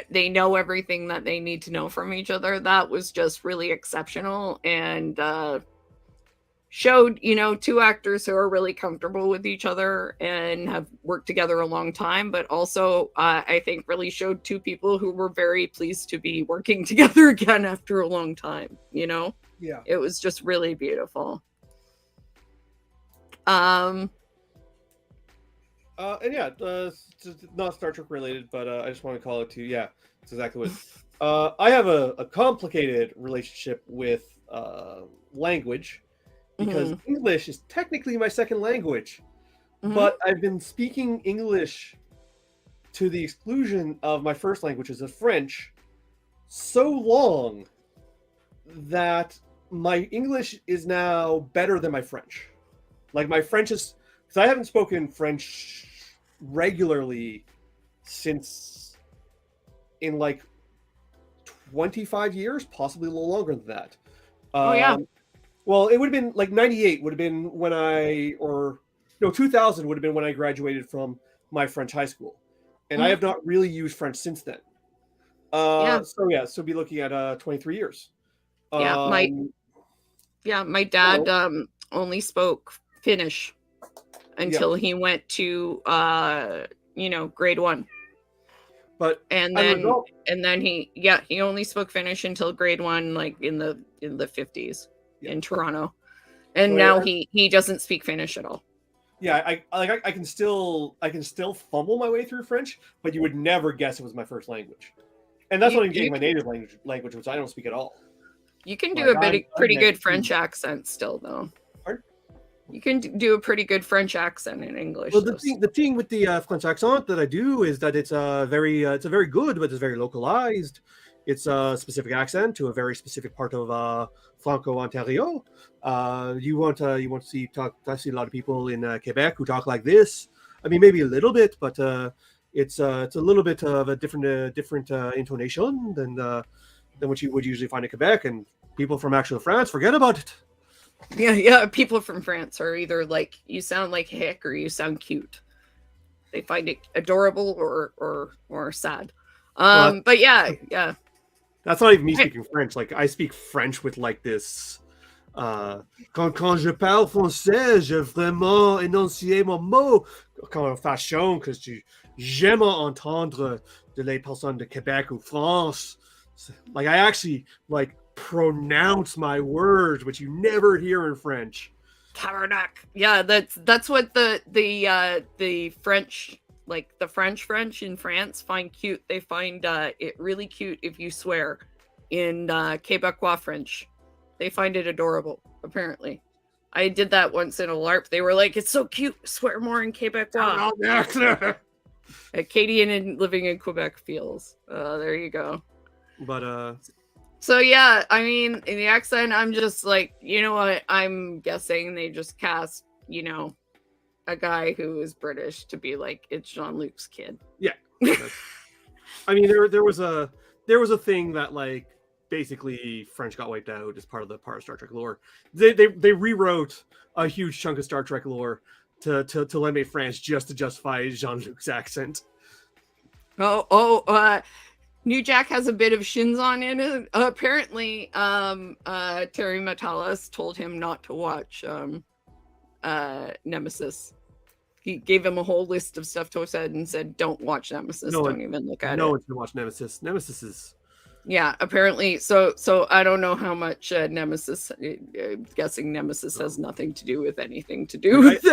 they know everything that they need to know from each other. That was just really exceptional, and showed two actors who are really comfortable with each other and have worked together a long time, but also I think really showed two people who were very pleased to be working together again after a long time. It was just really beautiful. Not Star Trek related, but I just want to call it to it's exactly what I have a complicated relationship with language, because English is technically my second language, but I've been speaking English to the exclusion of my first language, which is French, so long that my English is now better than my French. Like my French is, because I haven't spoken French regularly since in 25 years, possibly a little longer than that. Well, it would have been 98 would have been when 2000 would have been when I graduated from my French high school. And I have not really used French since then. So be looking at 23 years. My dad only spoke Finnish until he went to grade 1. And then he only spoke Finnish until grade 1, in the 50s in Toronto, and now he doesn't speak Finnish at all. I can still fumble my way through French, but you would never guess it was my first language, and that's not even getting my native language, which I don't speak at all. You can do pretty good French accent still, though. Pardon? You can do a pretty good French accent in English. Well, the thing with the French accent that I do is that it's very good, but it's very localized. It's a specific accent to a very specific part of Franco Ontario. You won't see a lot of people in Quebec who talk like this. I mean, maybe a little bit, but it's a little bit of a different intonation than what you would usually find in Quebec. And people from actual France, forget about it. Yeah. People from France are either you sound like hick or you sound cute. they find it adorable or sad. Well, But yeah. that's not even me speaking French. Like I speak French with like this. Quand je parle français, je vraiment énoncier mon mot comme façon que j'aime entendre de les personnes de Québec ou France. Like I actually like pronounce my words, which you never hear in French. Tabarnak. Yeah, that's what the French, like the French in France find cute. They find it really cute if you swear in Quebecois French. They find it adorable, apparently. I did that once in a LARP. They were like, it's so cute. Swear more in Quebecois. Acadian and living in Quebec feels. There you go. But So yeah, I mean, in the accent, I'm just like, you know what? I'm guessing they just cast, you know, a guy who is British to be like, it's Jean-Luc's kid. Yeah. I mean, there was a thing that like basically French got wiped out as part of Star Trek lore. They rewrote a huge chunk of Star Trek lore to eliminate France just to justify Jean-Luc's accent. New Jack has a bit of Shinzon in it. Apparently, Terry Matalas told him not to watch Nemesis. He gave him a whole list of stuff to said and said, "Don't watch Nemesis. Don't even look at it." No one's gonna watch Nemesis. Nemesis is. Yeah, apparently. So I don't know how much Nemesis. I'm guessing Nemesis has nothing to do with anything to do with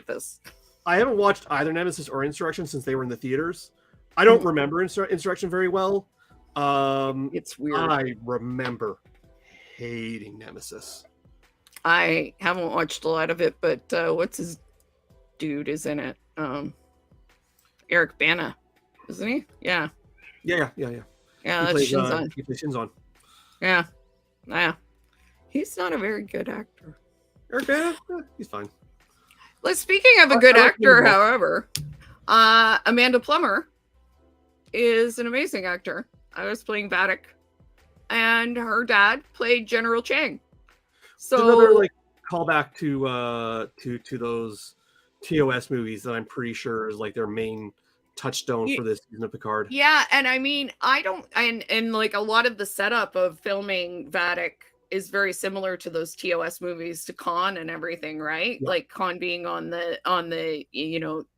this. I haven't watched either Nemesis or Insurrection since they were in the theaters. I don't remember Insurrection very well. It's weird. I remember hating Nemesis. I haven't watched a lot of it, but what's his dude is in it? Eric Bana, isn't he? Yeah. Yeah. Yeah, that's Shinzon. He plays Shinzon. Yeah. He's not a very good actor. Eric Bana, he's fine. Speaking of a good actor, however, Amanda Plummer is an amazing actor. I was playing Vadic, and her dad played General Chang. So another like callback to those TOS movies that I'm pretty sure is like their main touchstone for this season of Picard. Yeah, and I mean, and like a lot of the setup of filming Vadic is very similar to those TOS movies, to Khan and everything, right? Yeah. Like Khan being on the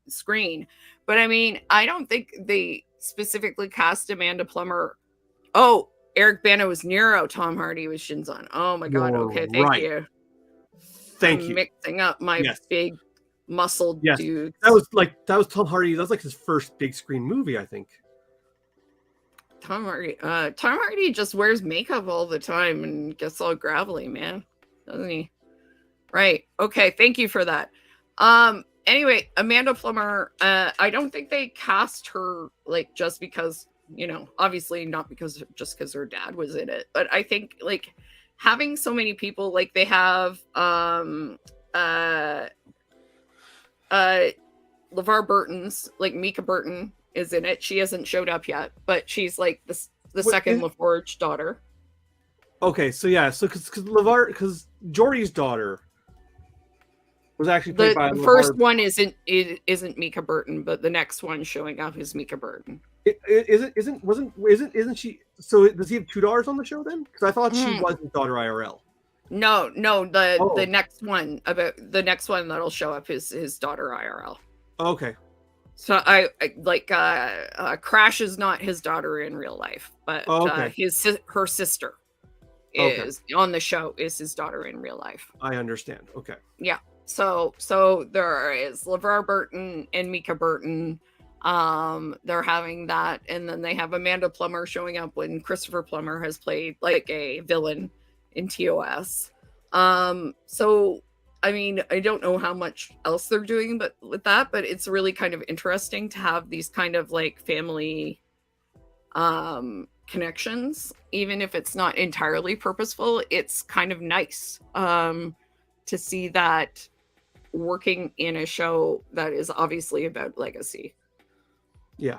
screen. But I mean, I don't think they specifically cast Amanda Plummer. Oh, Eric Bana was Nero, Tom Hardy was Shinzon. Oh my god. Okay, thank you. Thank you. Mixing up my big muscled dudes. That was Tom Hardy. That was like his first big screen movie, I think. Tom Hardy just wears makeup all the time and gets all gravelly, man. Doesn't he? Right. Okay, thank you for that. Anyway, Amanda Plummer, I don't think they cast her like just because, obviously not because her dad was in it, but I think like having so many people, like they have LeVar Burton's, like Mika Burton is in it. She hasn't showed up yet, but she's like the second LaForge daughter. Okay, so because Geordie's daughter was actually played by the first one isn't Mika Burton, but the next one showing up is Mika Burton. Isn't she? So does he have two daughters on the show then? Because I thought she was his daughter IRL. No, the next one that'll show up is his daughter IRL. Okay. So I like Crash is not his daughter in real life, but her sister is on the show is his daughter in real life. I understand. Okay. Yeah. So there is LeVar Burton and Mika Burton. They're having that, and then they have Amanda Plummer showing up when Christopher Plummer has played like a villain in TOS. So I mean, I don't know how much else they're doing, but it's really kind of interesting to have these kind of like family connections, even if it's not entirely purposeful. It's kind of nice to see that working in a show that is obviously about legacy. Yeah.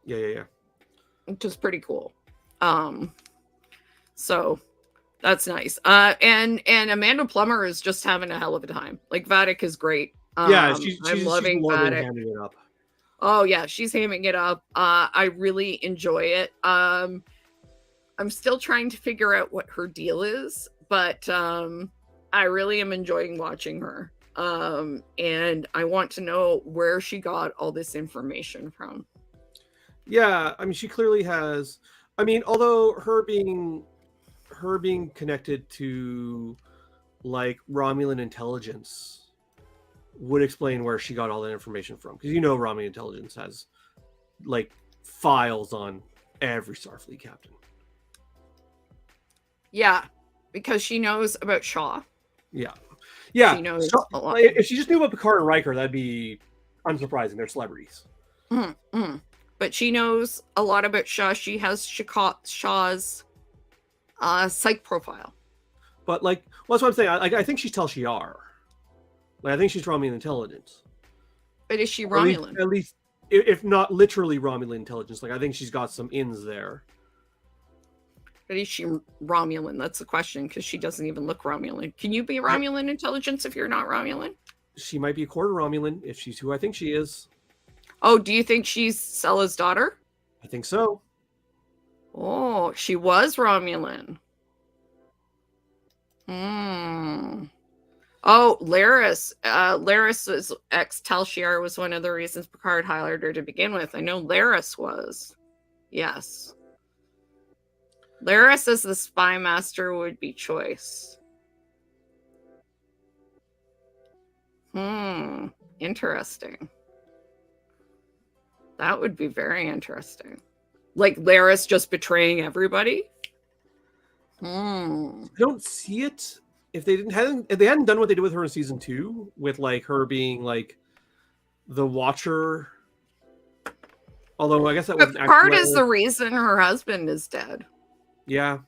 Which is pretty cool. So that's nice. And Amanda Plummer is just having a hell of a time. Like Vadic is great. Yeah, she's I'm loving loving that. handing it up. Oh yeah, she's hamming it up. I really enjoy it. I'm still trying to figure out what her deal is, but I really am enjoying watching her. And I want to know where she got all this information from. Yeah, I mean, she clearly has. I mean, although her being connected to like Romulan intelligence would explain where she got all that information from, because Romulan intelligence has like files on every Starfleet captain. Yeah, because she knows about Shaw. Yeah. She knows a lot. If she just knew about Picard and Riker, that'd be unsurprising. They're celebrities. Mm-hmm. But she knows a lot about Shaw. She has Shaw's psych profile. But well, that's what I'm saying. I think she's Tel Shiar. I think she's Romulan intelligence. But is she Romulan? At least, if not literally Romulan intelligence, I think she's got some ins there. But is she Romulan? That's the question, because she doesn't even look Romulan. Can you be Romulan intelligence if you're not Romulan? She might be a quarter Romulan if she's who I think she is. Oh, do you think she's Sella's daughter? I think so. Oh, she was Romulan. Oh, Laris. Laris was ex-Tel Shiar was one of the reasons Picard hired her to begin with. I know Laris was. Yes. Laris as the spy master would be choice. Interesting. That would be very interesting. Like Laris just betraying everybody? I don't see it. If they hadn't done what they did with her in season 2, with her being the Watcher. Although I guess that was Picard is the reason her husband is dead. Yeah.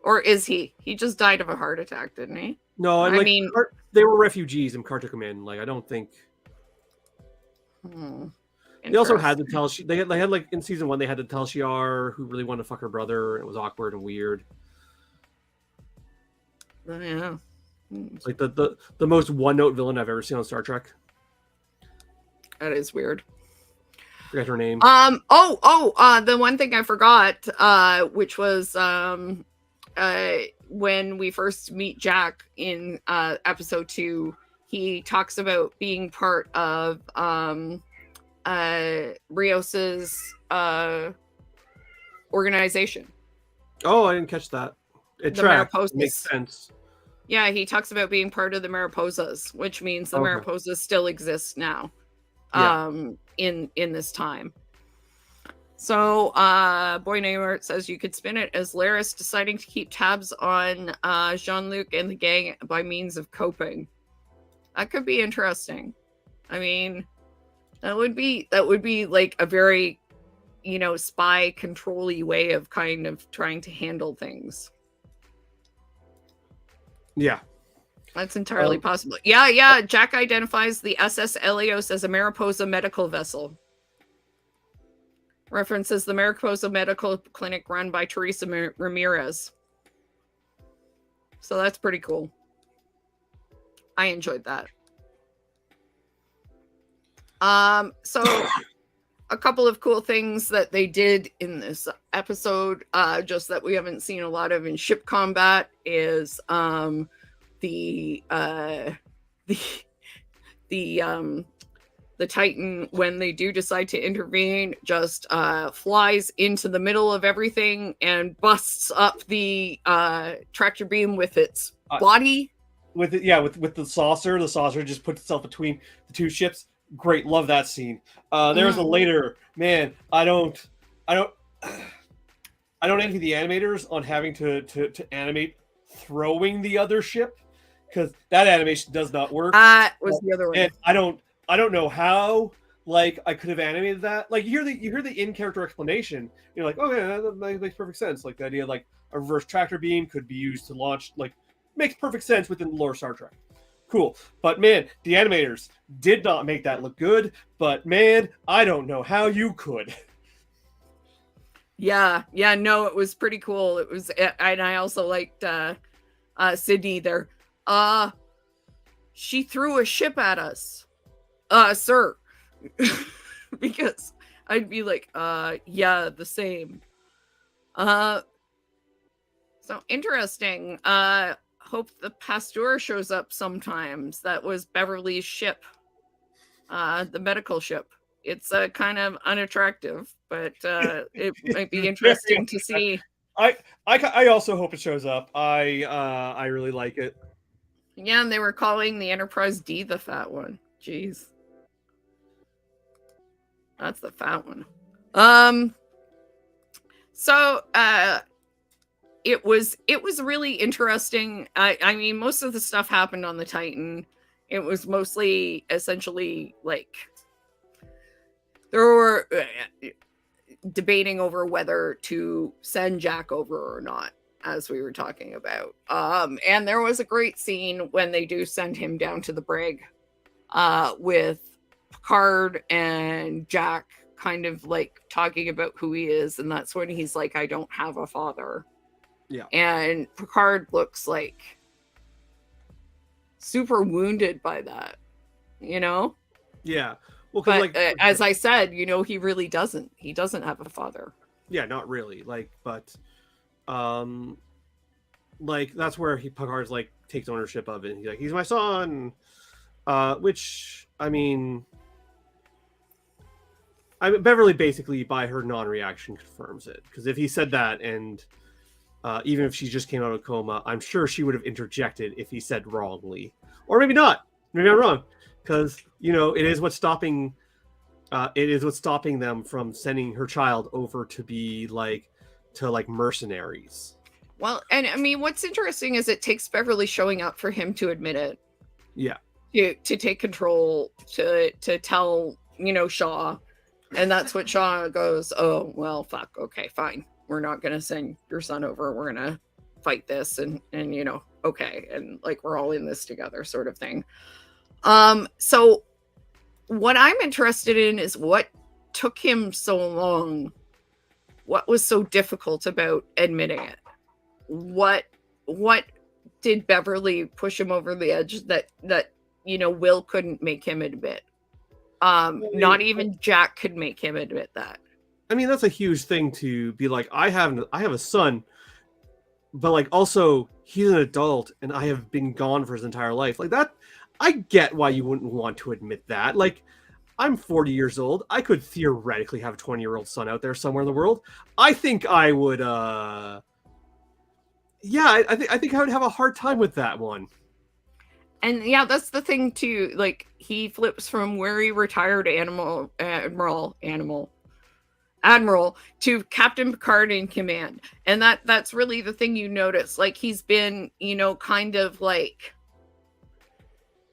Or is he? He just died of a heart attack, didn't he? No, and I mean, Picard, they were refugees and Picard took them in. I don't think. They also had to tell. They had in season 1 they had to tell Shiar who really wanted to fuck her brother. It was awkward and weird. Yeah. It's the most one-note villain I've ever seen on Star Trek. That is weird. Forget her name. The one thing I forgot, which was when we first meet Jack in episode 2, he talks about being part of Rios's organization. Oh, I didn't catch that. It makes sense. Yeah, he talks about being part of the Mariposas, which means the Mariposas still exist now. In this time. So Boy Neymar says you could spin it as Laris deciding to keep tabs on Jean-Luc and the gang by means of coping. That could be interesting. I mean, that would be like a very spy control-y way of kind of trying to handle things. Yeah. That's entirely possible. Yeah. Jack identifies the SS Elios as a Mariposa medical vessel. References the Mariposa Medical Clinic run by Teresa Ramirez. So that's pretty cool. I enjoyed that. So a couple of cool things that they did in this episode, just that we haven't seen a lot of in ship combat, is the Titan, when they do decide to intervene, just flies into the middle of everything and busts up the tractor beam with its body. With the saucer. The saucer just puts itself between the two ships. Great, love that scene. There's a later, man. I don't envy the animators on having to animate throwing the other ship, because that animation does not work. Was the other one. And I don't know how I could have animated that. You hear the in-character explanation. You're like, oh yeah, that makes perfect sense. The idea a reverse tractor beam could be used to launch, makes perfect sense within the lore of Star Trek. Cool. But man, the animators did not make that look good. But man, I don't know how you could. Yeah, no, it was pretty cool. It was, and I also liked Sydney there. She threw a ship at us. sir. Because I'd be like, yeah, the same. So interesting. Hope the Pasteur shows up sometimes. That was Beverly's ship. The medical ship. It's kind of unattractive, but it might be interesting to see. I also hope it shows up. I really like it. Yeah, and they were calling the Enterprise D the fat one. Jeez. That's the fat one. So it was really interesting. I mean, most of the stuff happened on the Titan. It was mostly essentially like there were debating over whether to send Jack over or not, as we were talking about. And there was a great scene when they do send him down to the brig with Picard and Jack kind of like talking about who he is. And that's when he's like, I don't have a father. Yeah. And Picard looks like super wounded by that, you know? Yeah. Well, but like, as I said, you know, he really doesn't. He doesn't have a father. Yeah, not really. Like, but, like that's where Picard's like takes ownership of it. He's like, he's my son. Which I mean, Beverly basically by her non-reaction confirms it, because if he said that and even if she just came out of a coma, I'm sure she would have interjected if he said wrongly, or maybe not. Maybe I'm wrong, because you know it is what's stopping them from sending her child over to be like mercenaries. Well, and I mean, what's interesting is it takes Beverly showing up for him to admit it. Yeah. To take control, to tell, you know, Shaw, and that's what Shaw goes, oh well, fuck, okay, fine, we're not gonna send your son over, we're gonna fight this, and you know, okay, and like we're all in this together, sort of thing. So what I'm interested in is what took him so long. What was so difficult about admitting it? What did Beverly push him over the edge that you know Will couldn't make him admit? Not even Jack could make him admit that. I mean, that's a huge thing to be like, I have a son, but like also he's an adult and I have been gone for his entire life. Like that, I get why you wouldn't want to admit that. Like, I'm 40 years old. I could theoretically have a 20-year-old son out there somewhere in the world. I think I would yeah, I think I would have a hard time with that one. And yeah, that's the thing too. Like he flips from wary retired admiral to Captain Picard in command, and that's really the thing you notice. Like he's been, you know, kind of like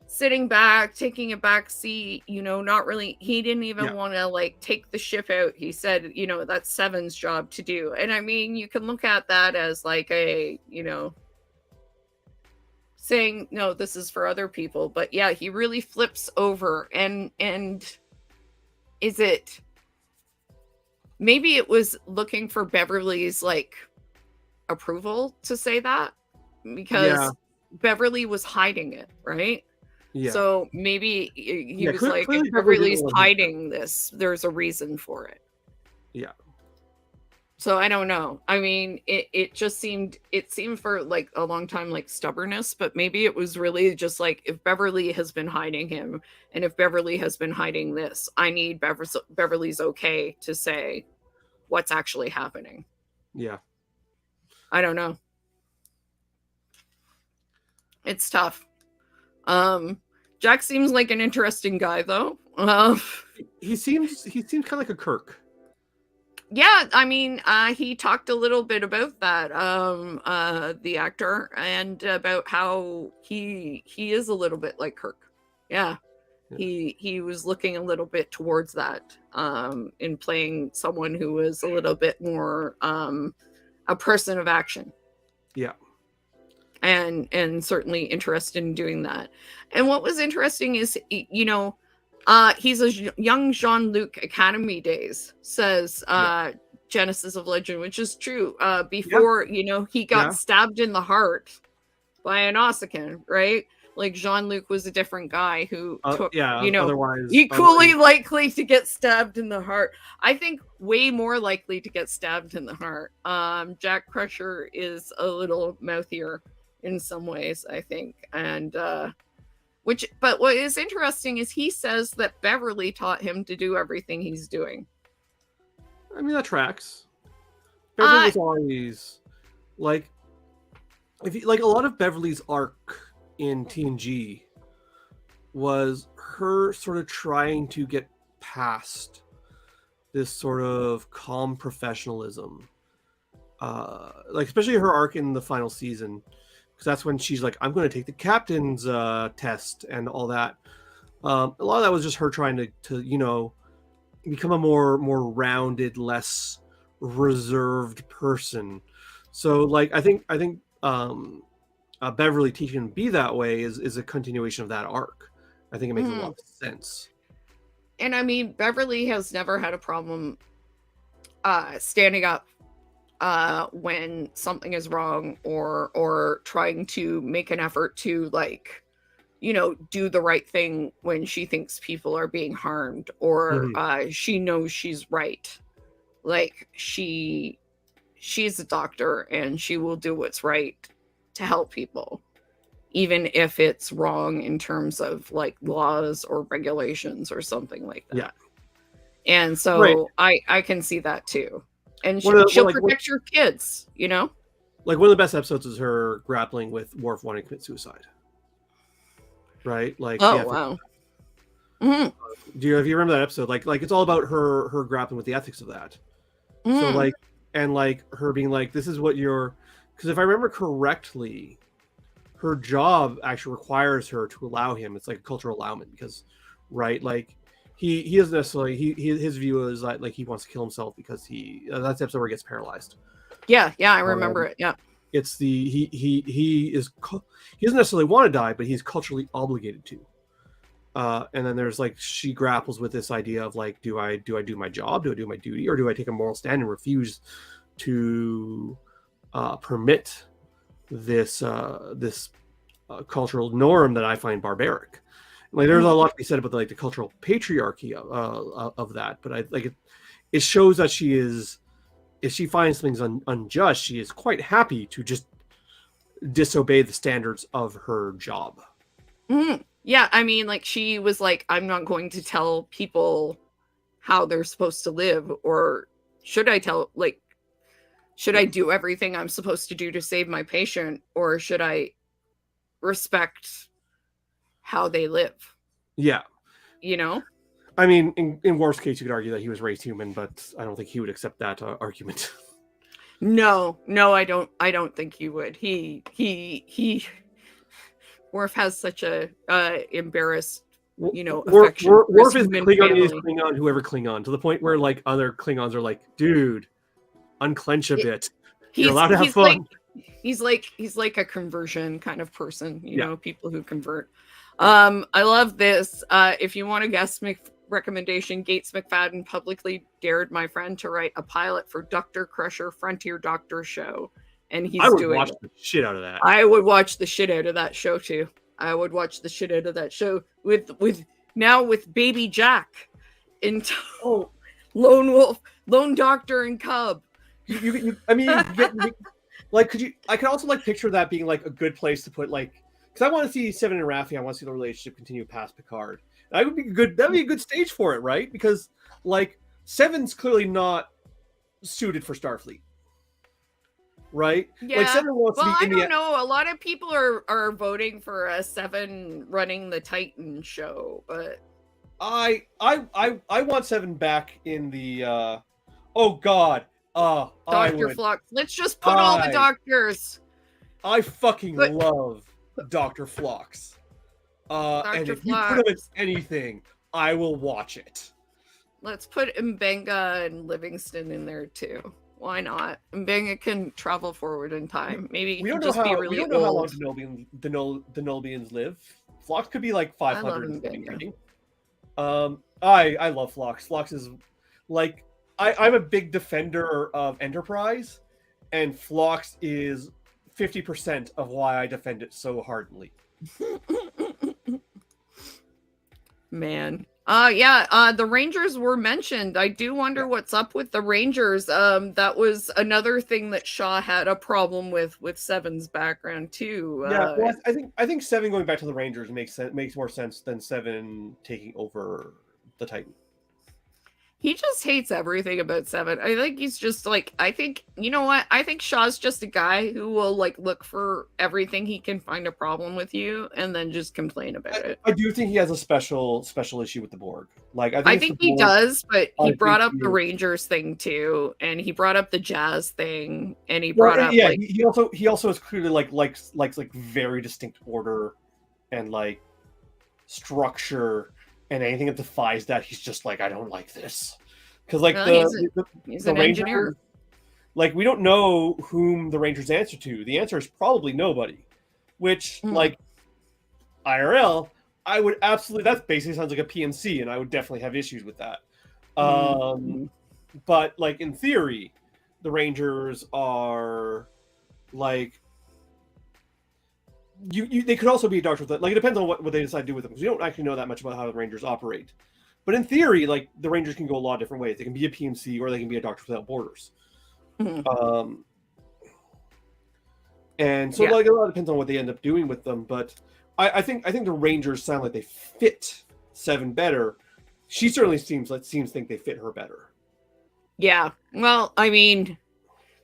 sitting back, taking a back seat, you know, not really. He didn't even want to like take the ship out. He said, you know, that's Seven's job to do. And I mean, you can look at that as like a, you know, saying, no, this is for other people. But yeah, he really flips over. And is it, maybe it was looking for Beverly's like approval to say that, because Beverly was hiding it, right? Yeah. So maybe he was like, if Beverly's hiding this, there's a reason for it. Yeah. So I don't know. I mean, it seemed for like a long time like stubbornness, but maybe it was really just like, if Beverly has been hiding him, and if Beverly has been hiding this, I need Beverly's okay to say what's actually happening. Yeah. I don't know. It's tough. Jack seems like an interesting guy, though. He seems kind of like a Kirk. Yeah, I mean, he talked a little bit about that, the actor, and about how he is a little bit like Kirk. Yeah. He was looking a little bit towards that, in playing someone who was a little bit more a person of action. Yeah. And certainly interested in doing that. And what was interesting is, you know, he's a young Jean-Luc Academy days, says Genesis of Legend, which is true. Before, you know, he got stabbed in the heart by an Nausicaan, right? Like Jean-Luc was a different guy who took, otherwise equally likely to get stabbed in the heart. I think way more likely to get stabbed in the heart. Jack Crusher is a little mouthier in some ways, I think. And but what is interesting is he says that Beverly taught him to do everything he's doing. I mean, that tracks. Beverly was always like, a lot of Beverly's arc in TNG was her sort of trying to get past this sort of calm professionalism, like especially her arc in the final season, because that's when she's like, I'm going to take the captain's test and all that. A lot of that was just her trying to become a more rounded, less reserved person. So like I think Beverly teaching him to be that way is a continuation of that arc. I think it makes a lot of sense. And I mean, Beverly has never had a problem standing up when something is wrong, or trying to make an effort to, like, do the right thing when she thinks people are being harmed, or she knows she's right. Like, she's a doctor and she will do what's right to help people, even if it's wrong in terms of like laws or regulations or something like that. And so I can see that too. And she'll protect your kids, Like one of the best episodes is her grappling with Worf wanting to commit suicide. Right? Like, wow. Have you remember that episode? Like it's all about her grappling with the ethics of that. So like, and like her being like, this is what because if I remember correctly, her job actually requires her to allow him. It's like a cultural allowment because, right? Like he doesn't necessarily, his view is like he wants to kill himself because that's the episode where he gets paralyzed. Yeah. I remember it. Yeah. It's he doesn't necessarily want to die, but he's culturally obligated to. And then there's like, she grapples with this idea of like, do I do my job? Do I do my duty? Or do I take a moral stand and refuse to permit this cultural norm that I find barbaric? Like there's a lot to be said about the cultural patriarchy of that, but I like it shows that she is, if she finds things unjust, she is quite happy to just disobey the standards of her job. Yeah, I mean, like, she was like, I'm not going to tell people how they're supposed to live, or should I do everything I'm supposed to do to save my patient, or should I respect how they live? Yeah. I mean, in worst case, you could argue that he was raised human, but I don't think he would accept that argument. No, I don't think he would. He Worf has such a embarrassed, affection. Worf is Klingon, whoever Klingon, to the point where like other Klingons are like, dude, unclench a bit. You're allowed to have fun. He's like a conversion kind of person, people who convert. I love this. If you want to guess recommendation, Gates McFadden publicly dared my friend to write a pilot for Dr. Crusher Frontier Doctor show. And I would watch the shit out of that. I would watch the shit out of that show too. I would watch the shit out of that show with Baby Jack in Lone Wolf, Lone Doctor, and Cub. I mean, like, I could also like picture that being like a good place to put like, because I want to see Seven and Raffi. I want to see the relationship continue past Picard. That'd be a good stage for it, right? Because like Seven's clearly not suited for Starfleet. Right? Yeah. Like Seven wants to be I don't know. A lot of people are voting for a Seven running the Titan show, but I want Seven back in the Dr. Phlox. Let's just put all the doctors. I fucking love Dr. Phlox. And if you put him in anything, I will watch it. Let's put Mbenga and Livingston in there too. Why not? Mbenga can travel forward in time. Maybe he can just be really old. We don't know how long the Nolbians live. Phlox could be like 500. I love Phlox. Phlox is like, I'm a big defender of Enterprise, and Phlox is 50% of why I defend it so heartily. Man. The Rangers were mentioned. I do wonder what's up with the Rangers. That was another thing that Shaw had a problem with Seven's background too. Well, I think Seven going back to the Rangers makes more sense than Seven taking over the Titan. He just hates everything about Seven. I think he's just like, you know what? I think Shaw's just a guy who will like look for everything he can find a problem with you and then just complain about it. I do think he has a special issue with the Borg. Like I think he does, but he brought up the Rangers thing too, and he brought up the jazz thing, and he brought up he also is clearly likes very distinct order and like structure. And anything that defies that, he's just like, I don't like this. Because like he's the an Rangers, engineer. Like we don't know whom the Rangers answer to. The answer is probably nobody. Which like IRL, I would absolutely. That basically sounds like a PNC, and I would definitely have issues with that. But like in theory, the Rangers are like. They could also be a doctor. Like it depends on what they decide to do with them, because we don't actually know that much about how the Rangers operate. But in theory, like the Rangers can go a lot of different ways. They can be a PMC or they can be a Doctor Without Borders. And so like a lot depends on what they end up doing with them. But I think the Rangers sound like they fit Seven better. She certainly seems think they fit her better. Yeah. Well, I mean,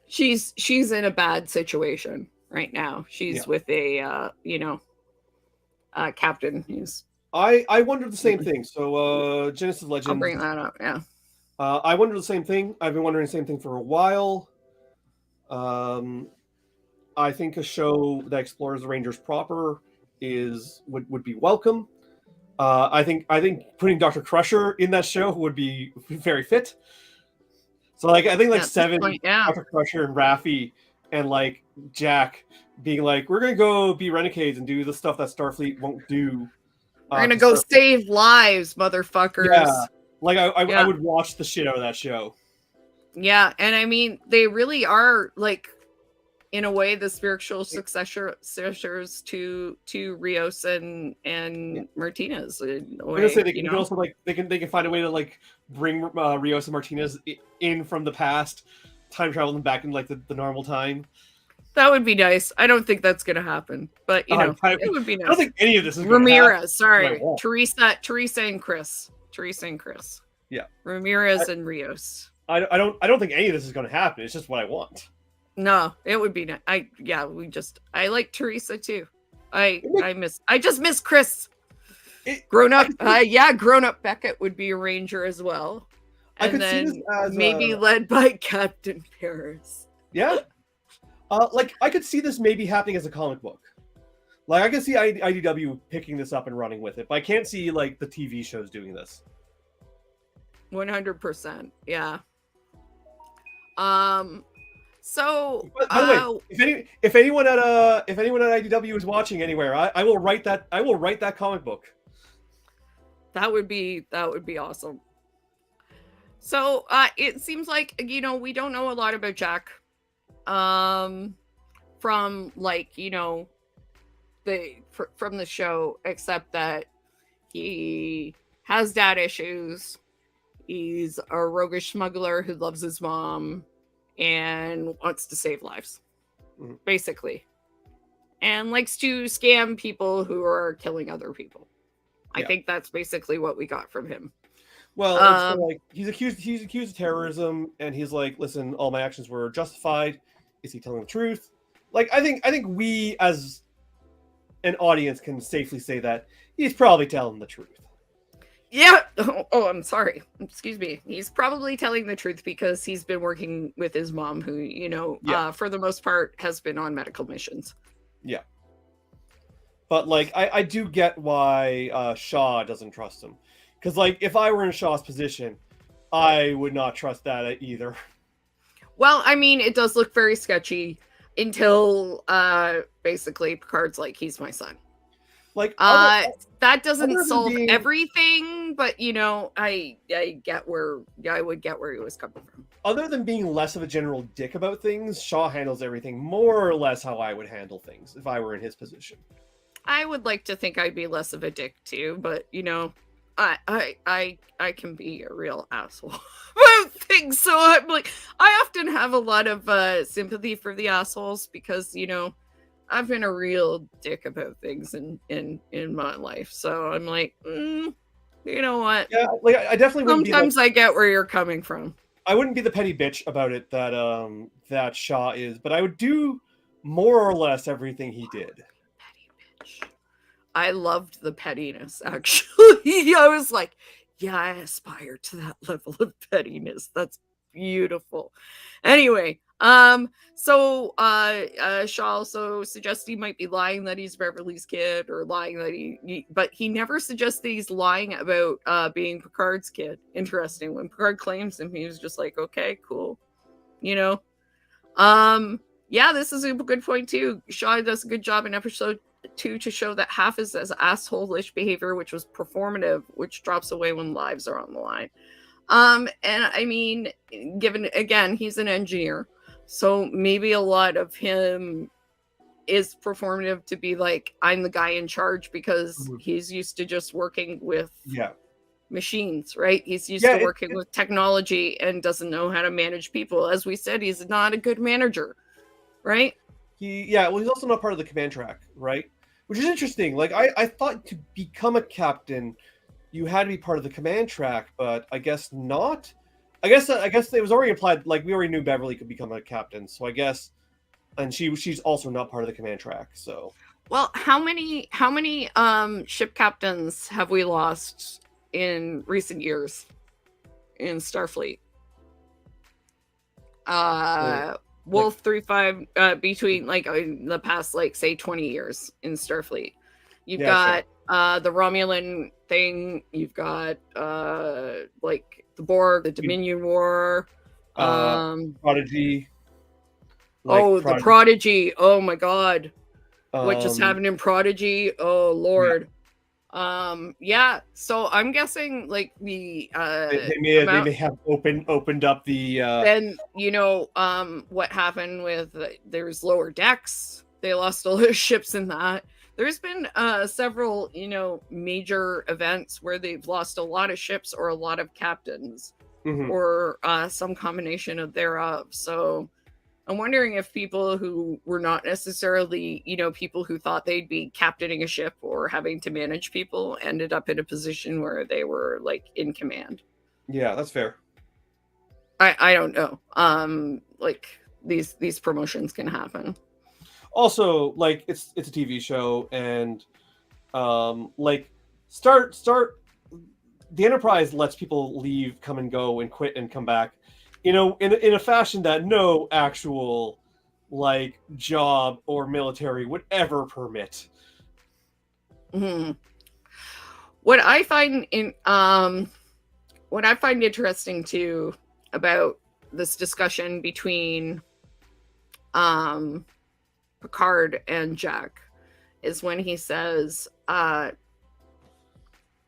she's in a bad situation right now. She's with a captain who's I wondered the same thing. So Genesis Legends, I'll bring that up. I wondered the same thing. I've been wondering the same thing for a while. I think a show that explores the Rangers proper would be welcome. I think putting Dr. Crusher in that show would be very fit. So like I think like Seven, Dr. Crusher and Raffi and like Jack being like, we're gonna go be renegades and do the stuff that Starfleet won't do. We're gonna go save lives, motherfuckers. Yeah, like I would watch the shit out of that show. Yeah, and I mean they really are like, in a way, the spiritual successors to Rios and Martinez. In a way, I'm gonna say they can also like they can find a way to like bring Rios and Martinez in from the past, time travel them back in like the normal time. That would be nice. I don't think that's going to happen, but it would be nice. I don't think any of this is Ramirez. Sorry, Teresa and Chris. Yeah, Ramirez and Rios. I don't think any of this is going to happen. It's just what I want. No, it would be nice. I like Teresa too. I just miss Chris. Grown up Beckett would be a Ranger as well. And then maybe led by Captain Paris. Yeah. Like I could see this maybe happening as a comic book. Like I could see IDW picking this up and running with it, but I can't see like the TV shows doing this. 100%. Yeah. So by the way, if anyone at IDW is watching anywhere, I will write that comic book. That would be awesome. So it seems like we don't know a lot about Jack. From like from the show, except that he has dad issues. He's a roguish smuggler who loves his mom and wants to save lives, basically, and likes to scam people who are killing other people. I think that's basically what we got from him. Well, it's like he's accused of terrorism, and he's like, listen, all my actions were justified. Is he telling the truth? Like, I think we as an audience can safely say that he's probably telling the truth. Yeah. Oh, I'm sorry. Excuse me. He's probably telling the truth because he's been working with his mom, who, for the most part has been on medical missions. Yeah. But like, I do get why Shaw doesn't trust him. Because like, if I were in Shaw's position, I would not trust that either. Well, I mean, it does look very sketchy until basically Picard's like, he's my son. Like, that doesn't other than solve being- everything, but I get where I would get where he was coming from. other than being less of a general dick about things, Shaw handles everything more or less how I would handle things if I were in his position. I would like to think I'd be less of a dick too, but I can be a real asshole about things. So I'm like, I often have a lot of sympathy for the assholes because I've been a real dick about things in my life. So I'm like, you know what? Yeah, like I definitely wouldn't Sometimes I get where you're coming from. I wouldn't be the petty bitch about it that Shaw is, but I would do more or less everything he did. Petty bitch. I loved the pettiness, actually. I was like, yeah, I aspire to that level of pettiness. That's beautiful. Anyway, so Shaw also suggests he might be lying that he's Beverly's kid, or lying that but he never suggests that he's lying about being Picard's kid. Interesting. When Picard claims him, he was just like, okay, cool. Yeah, this is a good point too. Shaw does a good job in episode 2 to show that half is as asshole-ish behavior, which was performative, which drops away when lives are on the line. And I mean, given again, he's an engineer, so maybe a lot of him is performative to be like, I'm the guy in charge, because he's used to just working with machines, right? He's used to working with technology and doesn't know how to manage people. As we said, he's not a good manager, right? He's also not part of the command track, right? Which is interesting. Like, I thought to become a captain, you had to be part of the command track, but I guess not. I guess it was already implied, like, we already knew Beverly could become a captain, so I guess, and she's also not part of the command track, so. Well, how many ship captains have we lost in recent years in Starfleet? Wolf 3-5 between in the past say 20 years in Starfleet. You've got the Romulan thing, you've got the Borg, the Dominion War, Prodigy. The Prodigy. Oh my god. What just happened in Prodigy? Oh Lord. So I'm guessing the they may have opened up the then what happened with there's lower decks. They lost a lot of ships in that. There's been several major events where they've lost a lot of ships or a lot of captains, or some combination of thereof. So I'm wondering if people who were not necessarily, people who thought they'd be captaining a ship or having to manage people ended up in a position where they were in command. Yeah, that's fair. I don't know. These promotions can happen. Also, it's a TV show, and start the Enterprise lets people leave, come and go, and quit and come back. In a fashion that no actual job or military would ever permit. Mm-hmm. What I find interesting too about this discussion between Picard and Jack is when he says,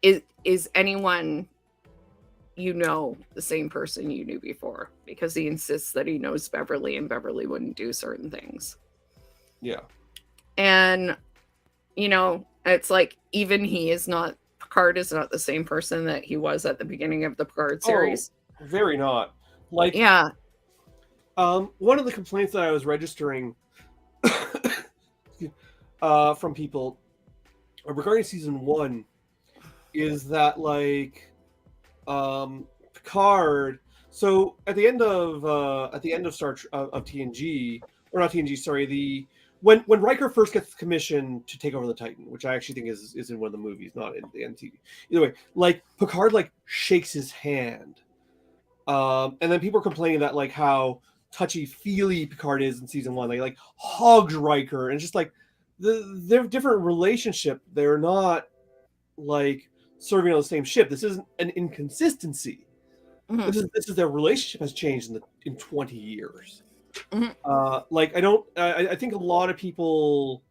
is anyone the same person you knew before? Because he insists that he knows Beverly, and Beverly wouldn't do certain things. Yeah. And it's even Picard is not the same person that he was at the beginning of the Picard series. Oh, very not. One of the complaints that I was registering from people regarding season 1 is that Picard. So at the end of TNG, or not TNG, sorry, when Riker first gets commissioned to take over the Titan, which I actually think is in one of the movies, not in the NTV. Either way, Picard shakes his hand, and then people are complaining that how touchy-feely Picard is in season 1, like hogs Riker, and it's just they're different relationship. They're not serving on the same ship. This isn't an inconsistency. Mm-hmm. This is their relationship has changed in 20 years. Mm-hmm. I think a lot of people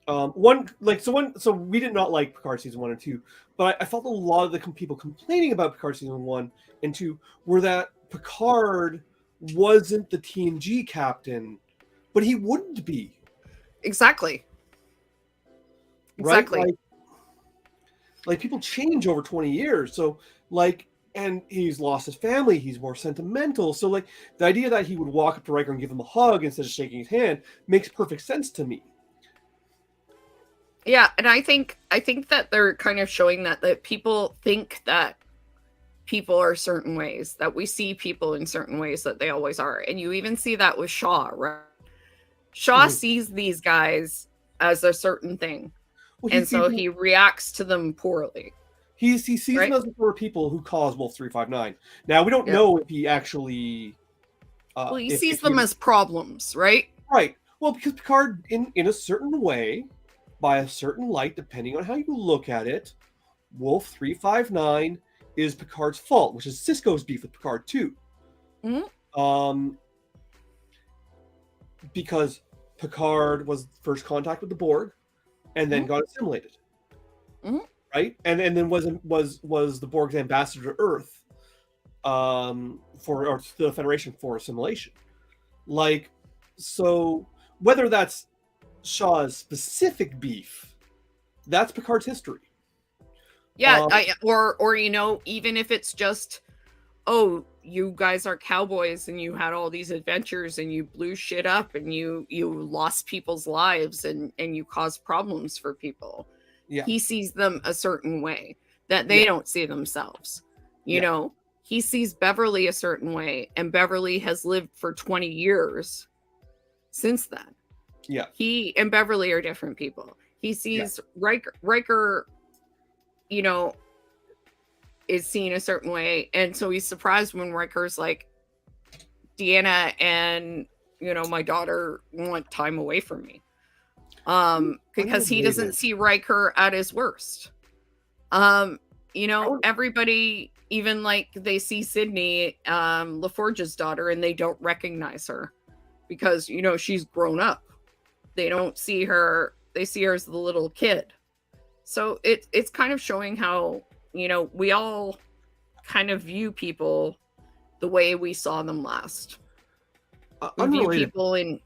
So we did not like Picard season 1 and 2, but I felt a lot of the people complaining about Picard season 1 and 2 were that Picard wasn't the TNG captain, but he wouldn't be. Exactly. Right? Exactly. Like people change over 20 years. So and he's lost his family. He's more sentimental. So like the idea that he would walk up to Riker and give him a hug instead of shaking his hand makes perfect sense to me. Yeah, and I think that they're kind of showing that people think that people are certain ways, that we see people in certain ways that they always are. And you even see that with Shaw, right? Shaw sees these guys as a certain thing. Well, and so he reacts to them poorly. He sees them as the people who cause Wolf 359. Now, we don't know if he actually... well, he sees them as problems, right? Right. Well, because Picard, in a certain way, by a certain light, depending on how you look at it, Wolf 359 is Picard's fault, which is Sisko's beef with Picard too. Because Picard was first contact with the Borg, and then got assimilated, right? And then was the Borg's ambassador to Earth, or the Federation for assimilation. Like, so whether that's Shaw's specific beef, that's Picard's history. Yeah, or even if it's just, oh, you guys are cowboys and you had all these adventures and you blew shit up and you lost people's lives and you caused problems for people. Yeah. He sees them a certain way that they don't see themselves. You know, he sees Beverly a certain way, and Beverly has lived for 20 years since then. Yeah. He and Beverly are different people. He sees Riker, is seen a certain way, and so he's surprised when Riker's like, Deanna and my daughter want time away from me, because he doesn't see Riker at his worst. Everybody, even like they see Sydney, LaForge's daughter, and they don't recognize her because she's grown up. They don't see her; they see her as the little kid. So it's kind of showing how we all kind of view people the way we saw them last. We view people in.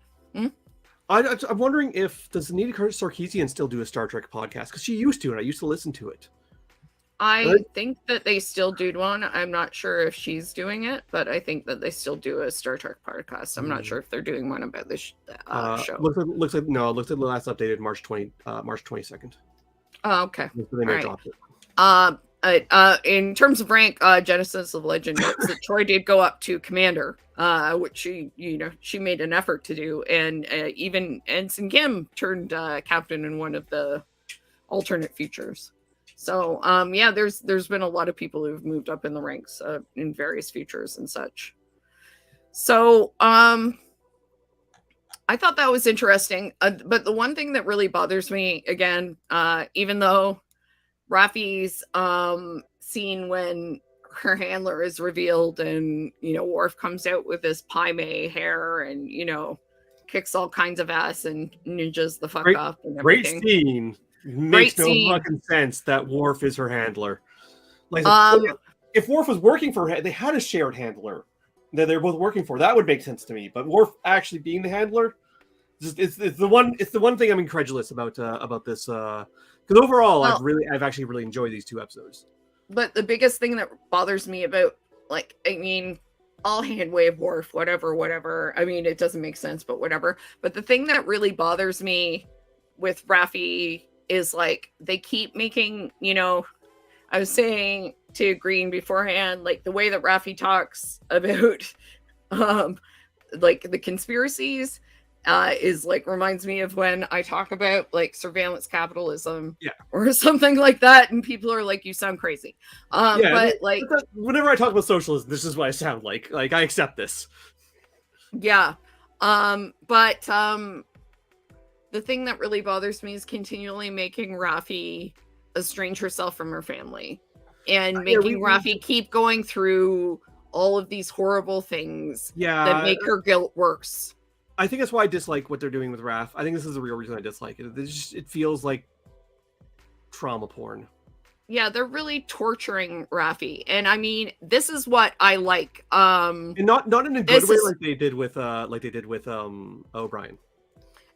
I'm wondering does Anita Sarkeesian still do a Star Trek podcast? Because she used to, and I used to listen to it. I think that they still do one. I'm not sure if she's doing it, but I think that they still do a Star Trek podcast. I'm not sure if they're doing one about this show. Looks like the last updated March 22nd. Oh, okay. They may drop it. In terms of rank, Genesis of Legend notes that Troy did go up to Commander, which she made an effort to do, and even Ensign Kim turned captain in one of the alternate futures. So there's been a lot of people who've moved up in the ranks in various futures and such. So I thought that was interesting, but the one thing that really bothers me, again, even though Raffi's scene when her handler is revealed and Worf comes out with his Pai Mei hair and kicks all kinds of ass and ninjas the fuck up and everything. Great scene. Makes no fucking sense that Worf is her handler. Like, if Worf was working for her, they had a shared handler that they're both working for. That would make sense to me. But Worf actually being the handler, it's the one thing I'm incredulous about this. Because overall, I've actually really enjoyed these two episodes. But the biggest thing that bothers me about, I'll hand wave Worf, whatever. I mean, it doesn't make sense, but whatever. But the thing that really bothers me with Raffi is they keep making, I was saying to Green beforehand, the way that Raffi talks about the conspiracies is reminds me of when I talk about surveillance capitalism or something like that, and people are like, you sound crazy. But whenever I talk about socialism, this is what I sound like. I accept this. Yeah. The thing that really bothers me is continually making Raffi estrange herself from her family and making Raffi keep going through all of these horrible things that make her guilt worse. I think that's why I dislike what they're doing with Raph. I think this is the real reason I dislike it. It feels like trauma porn. Yeah, they're really torturing Raffi, and I mean, this is what I like. And not in a good way, like they did with O'Brien.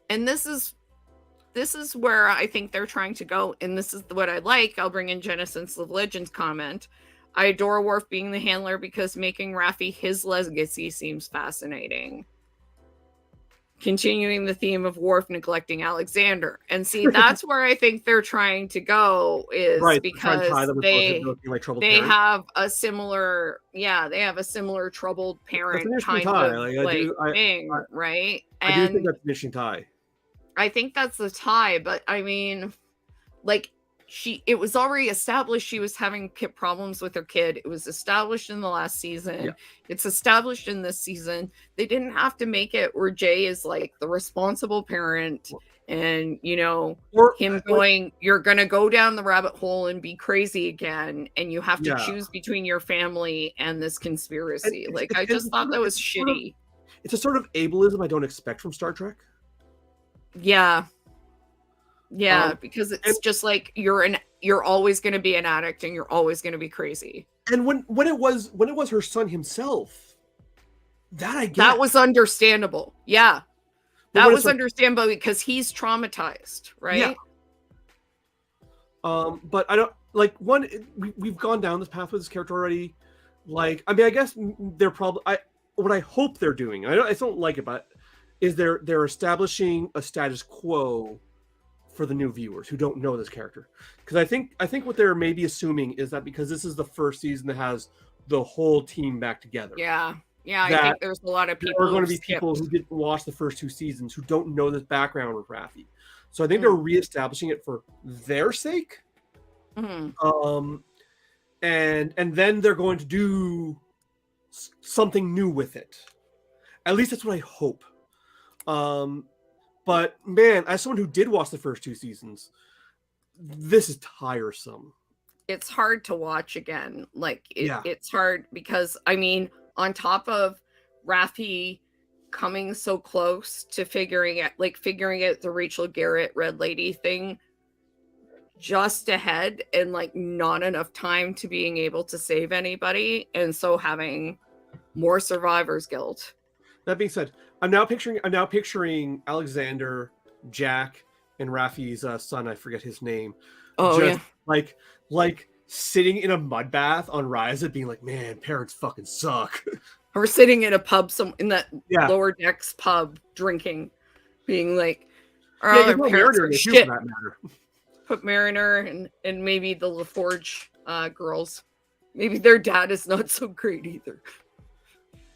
And this is where I think they're trying to go, and this is what I like. I'll bring in Genesis of Legends comment. I adore Worf being the handler because making Raffi his legacy seems fascinating. Continuing the theme of Worf neglecting Alexander. And see, that's where I think they're trying to go, is right, because they have a similar, they have a similar troubled parent kind of thing, right? I do think that's an interesting tie. I think that's the tie, but I mean, like, it was already established she was having problems with her kid. It was established in the last season. Yeah. It's established in this season. They didn't have to make it where Jay is like the responsible parent and, you know, you're going to go down the rabbit hole and be crazy again. And you have to choose between your family and this conspiracy. I just thought that was shitty. It's a sort of ableism I don't expect from Star Trek. Yeah. Yeah, because it's just like you're always going to be an addict and you're always going to be crazy. And when it was her son himself, that I get. That was understandable. Yeah. That was understandable because he's traumatized, right? Yeah. But I don't like we've gone down this path with this character already. Like, I mean, I guess they're probably what I hope they're doing. I don't like it, but is they're establishing a status quo for the new viewers who don't know this character, because I think what they're maybe assuming is that because this is the first season that has the whole team back together. Yeah, I think there's a lot of people. There are going to be people who didn't watch the first two seasons who don't know this background with Raffi. So I think they're reestablishing it for their sake. Mm-hmm. And then they're going to do something new with it. At least that's what I hope. But man, as someone who did watch the first two seasons, this is tiresome. It's hard to watch again. It's hard because, I mean, on top of Raffi coming so close to figuring out the Rachel Garrett Red Lady thing just ahead and not enough time to being able to save anybody, and so having more survivor's guilt. That being said, I'm now picturing Alexander, Jack, and Raffi's son. I forget his name. Oh, just, yeah. Like sitting in a mud bath on Ryza, being like, "Man, parents fucking suck." Or sitting in a pub, in that lower decks pub, drinking, being like, "Our other parents are shit." For that matter. Put Mariner and maybe the LaForge girls. Maybe their dad is not so great either.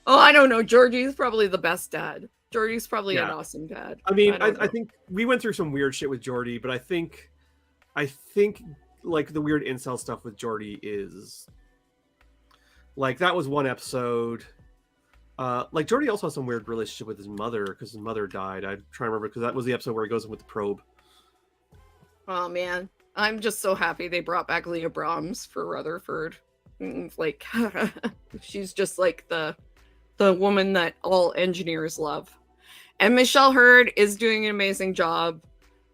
Oh, I don't know. Georgie's probably the best dad. Georgie's probably an awesome dad. I mean, I think we went through some weird shit with Geordi, but I think like the weird incel stuff with Geordi is like, that was one episode. Like Geordi also has some weird relationship with his mother because his mother died. I'm trying to remember because that was the episode where he goes in with the probe. Oh man, I'm just so happy they brought back Leah Brahms for Rutherford. Like, she's just like the woman that all engineers love. And Michelle Hurd is doing an amazing job.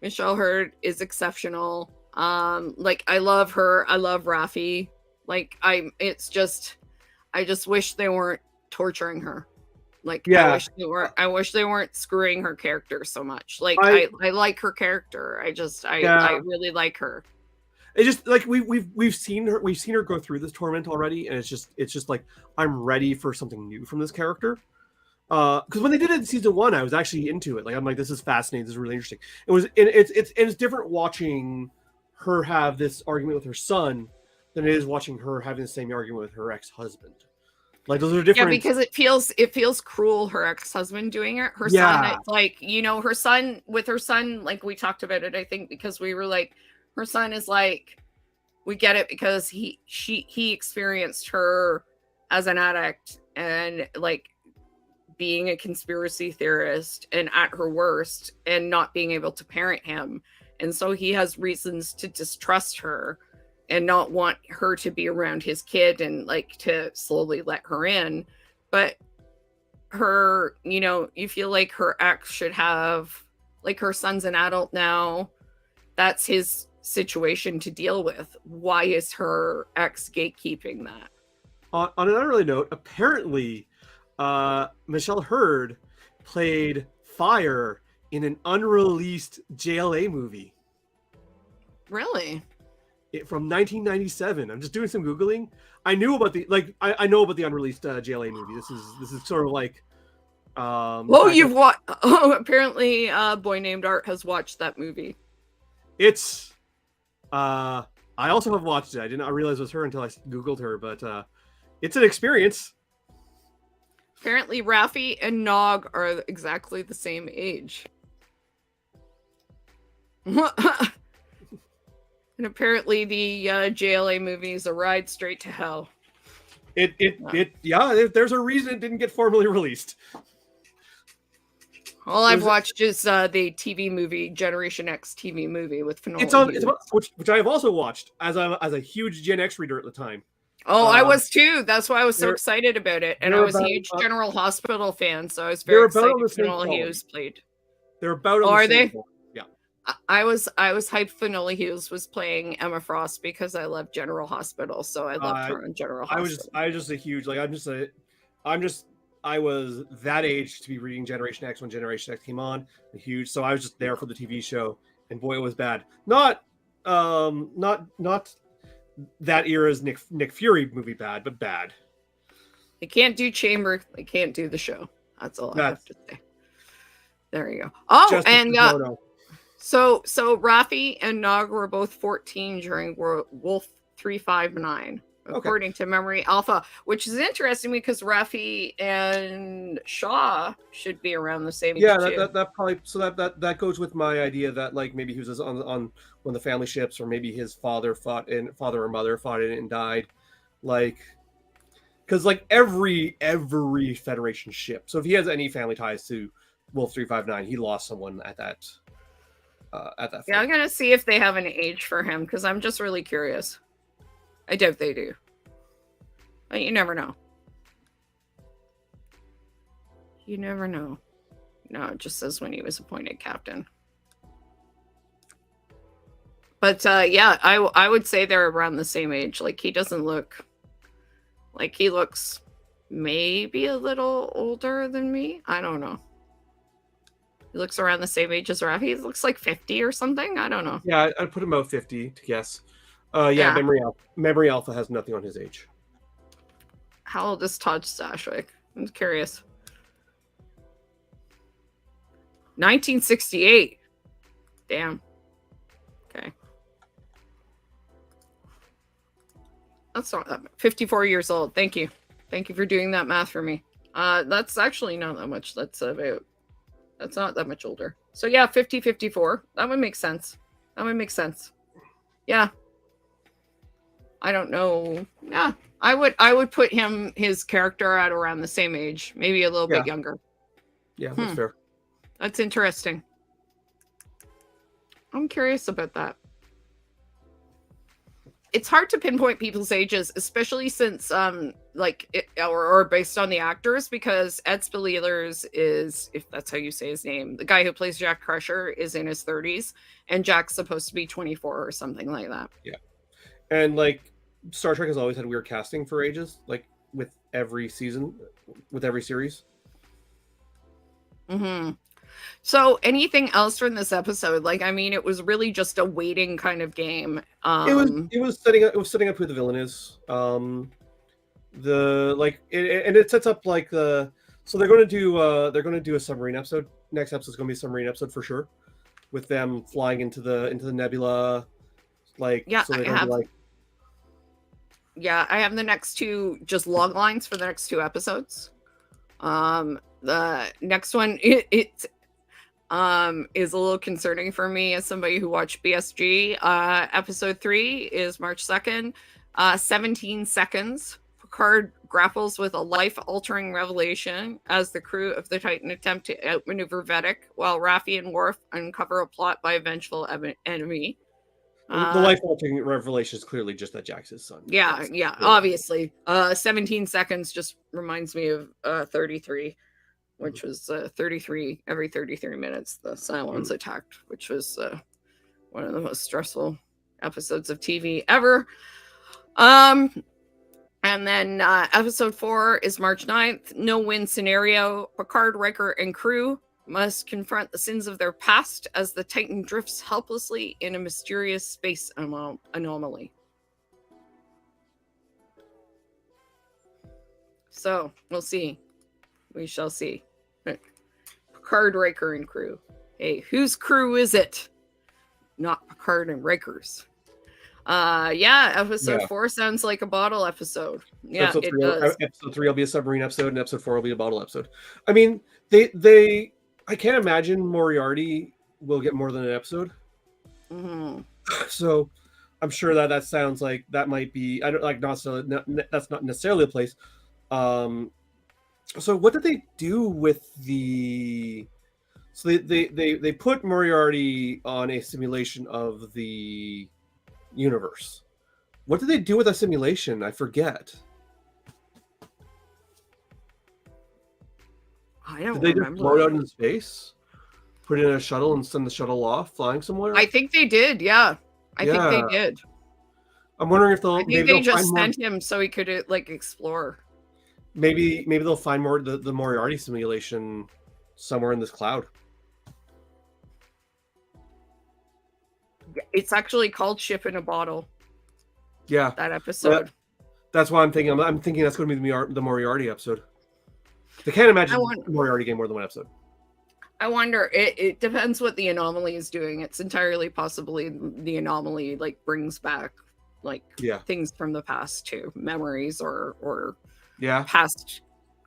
Michelle Hurd is exceptional. I love her. I love Raffi. I just wish they weren't torturing her. I wish they weren't screwing her character so much. I like her character. I really like her. It's just like we've seen her go through this torment already, and it's just like, I'm ready for something new from this character. Because when they did it in season 1, I was actually into it. Like, I'm like, this is fascinating. This is really interesting. It's different watching her have this argument with her son than it is watching her having the same argument with her ex-husband. Like, those are different. Yeah, because it feels cruel, her ex-husband doing it. Her son, it's like, her son, like we talked about it, I think, because we were like, her son is like, we get it because he experienced her as an addict and like being a conspiracy theorist and at her worst and not being able to parent him. And so he has reasons to distrust her and not want her to be around his kid and like to slowly let her in. But her, you feel like her ex should have, like, her son's an adult now. That's his situation to deal with. Why is her ex gatekeeping that? On an unrelated note, apparently, Michelle Hurd played Fire in an unreleased JLA movie. Really? From 1997. I'm just doing some Googling. I knew about I know about the unreleased JLA movie. This is sort of like. You've watched. Oh, apparently, Boy Named Art has watched that movie. It's. I also have watched it. I did not realize it was her until I Googled her, but it's an experience. Apparently, Raffi and Nog are exactly the same age. And apparently the JLA movie is a ride straight to hell. There's a reason it didn't get formally released. All I've watched is the TV movie, Generation X TV movie with Finola Hughes. Which I have also watched as a huge Gen X reader at the time. Oh, I was too. That's why I was so excited about it. And I was a huge General Hospital fan, so I was very excited Finola Hughes played. They're about on the same they? Yeah. I was hyped Finola Hughes was playing Emma Frost because I love General Hospital, so I loved her in General Hospital. I was just a huge I was that age to be reading Generation X when Generation X came on. Huge, so I was just there for the TV show, and boy, it was bad. Not that era's Nick Fury movie bad, but bad. They can't do Chamber. They can't do the show. That's all I have to say. There you go. Oh, Justice and so Raffi and Nog were both 14 during Wolf 359. According to Memory Alpha, which is interesting because Raffi and Shaw should be around the same age. Yeah, that probably that goes with my idea that like maybe he was on one of the family ships, or maybe his father or mother fought in it and died, like because like every Federation ship. So if he has any family ties to Wolf 359, he lost someone at that. Yeah, I'm gonna see if they have an age for him because I'm just really curious. I doubt they do. But you never know. You never know. No, it just says when he was appointed captain. But yeah, I would say they're around the same age. Like he doesn't look like he looks maybe a little older than me. I don't know. He looks around the same age as Raffi. He looks like 50 or something. I don't know. Yeah, I'd put him about 50 to guess. Yeah. Memory Alpha has nothing on his age. How old is Todd Stashwick? I'm curious. 1968. Damn. Okay. That's not that 54 years old. Thank you. Thank you for doing that math for me. That's actually not that much. That's not that much older. So yeah, 50, 54. That would make sense. Yeah. I don't know. Yeah, I would put his character at around the same age, maybe a little bit younger. Yeah, that's fair. That's interesting. I'm curious about that. It's hard to pinpoint people's ages, especially since or based on the actors, because Ed Speleelers is, if that's how you say his name, the guy who plays Jack Crusher is in his 30s, and Jack's supposed to be 24 or something like that. Yeah, and like Star Trek has always had weird casting for ages, like with every season, with every series. Mm-hmm. So anything else from this episode? Like, I mean, it was really just a waiting kind of game. It was setting up who the villain is. It sets up like so they're going to do a submarine episode. Next episode is going to be a submarine episode for sure, with them flying into the nebula. Like, yeah, so I have the next two just log lines for the next two episodes. The next one it is a little concerning for me as somebody who watched BSG. Episode 3 is March 2nd. 17 seconds. Picard grapples with a life-altering revelation as the crew of the Titan attempt to outmaneuver Vedic, while Raffi and Worf uncover a plot by a vengeful enemy. The life-altering revelation is clearly just that Jack's his son. Yeah, obviously. 17 seconds just reminds me of 33. which was 33 every 33 minutes. The Cylons attacked, which was one of the most stressful episodes of TV ever. And then episode 4 is March 9th. No-win scenario. Picard, Riker, and crew must confront the sins of their past as the Titan drifts helplessly in a mysterious space anomaly. So, we'll see. We shall see. Picard, Riker, and crew. Hey, whose crew is it? Not Picard and Riker's. Episode 4 sounds like a bottle episode. Yeah, episode it 3, does. Episode 3 will be a submarine episode, and episode 4 will be a bottle episode. I mean, I can't imagine Moriarty will get more than an episode. Mm-hmm. So I'm sure that sounds like that might be, I don't like, that's not necessarily a place. So what did they do with the? So they put Moriarty on a simulation of the universe. What did they do with that simulation? I forget. I don't Did they remember. just blow it out into space? Put it in a shuttle and send the shuttle off, flying somewhere? I think they did. Yeah, I think they did. I'm wondering if I think they just sent him so he could explore. Maybe they'll find more the Moriarty simulation somewhere in this cloud. It's actually called Ship in a Bottle. Yeah, that episode. That's why I'm thinking. I'm thinking that's going to be the Moriarty episode. I can't imagine Moriarty getting more than one episode. I wonder. It depends what the anomaly is doing. It's entirely possibly the anomaly brings back things from the past too, memories or past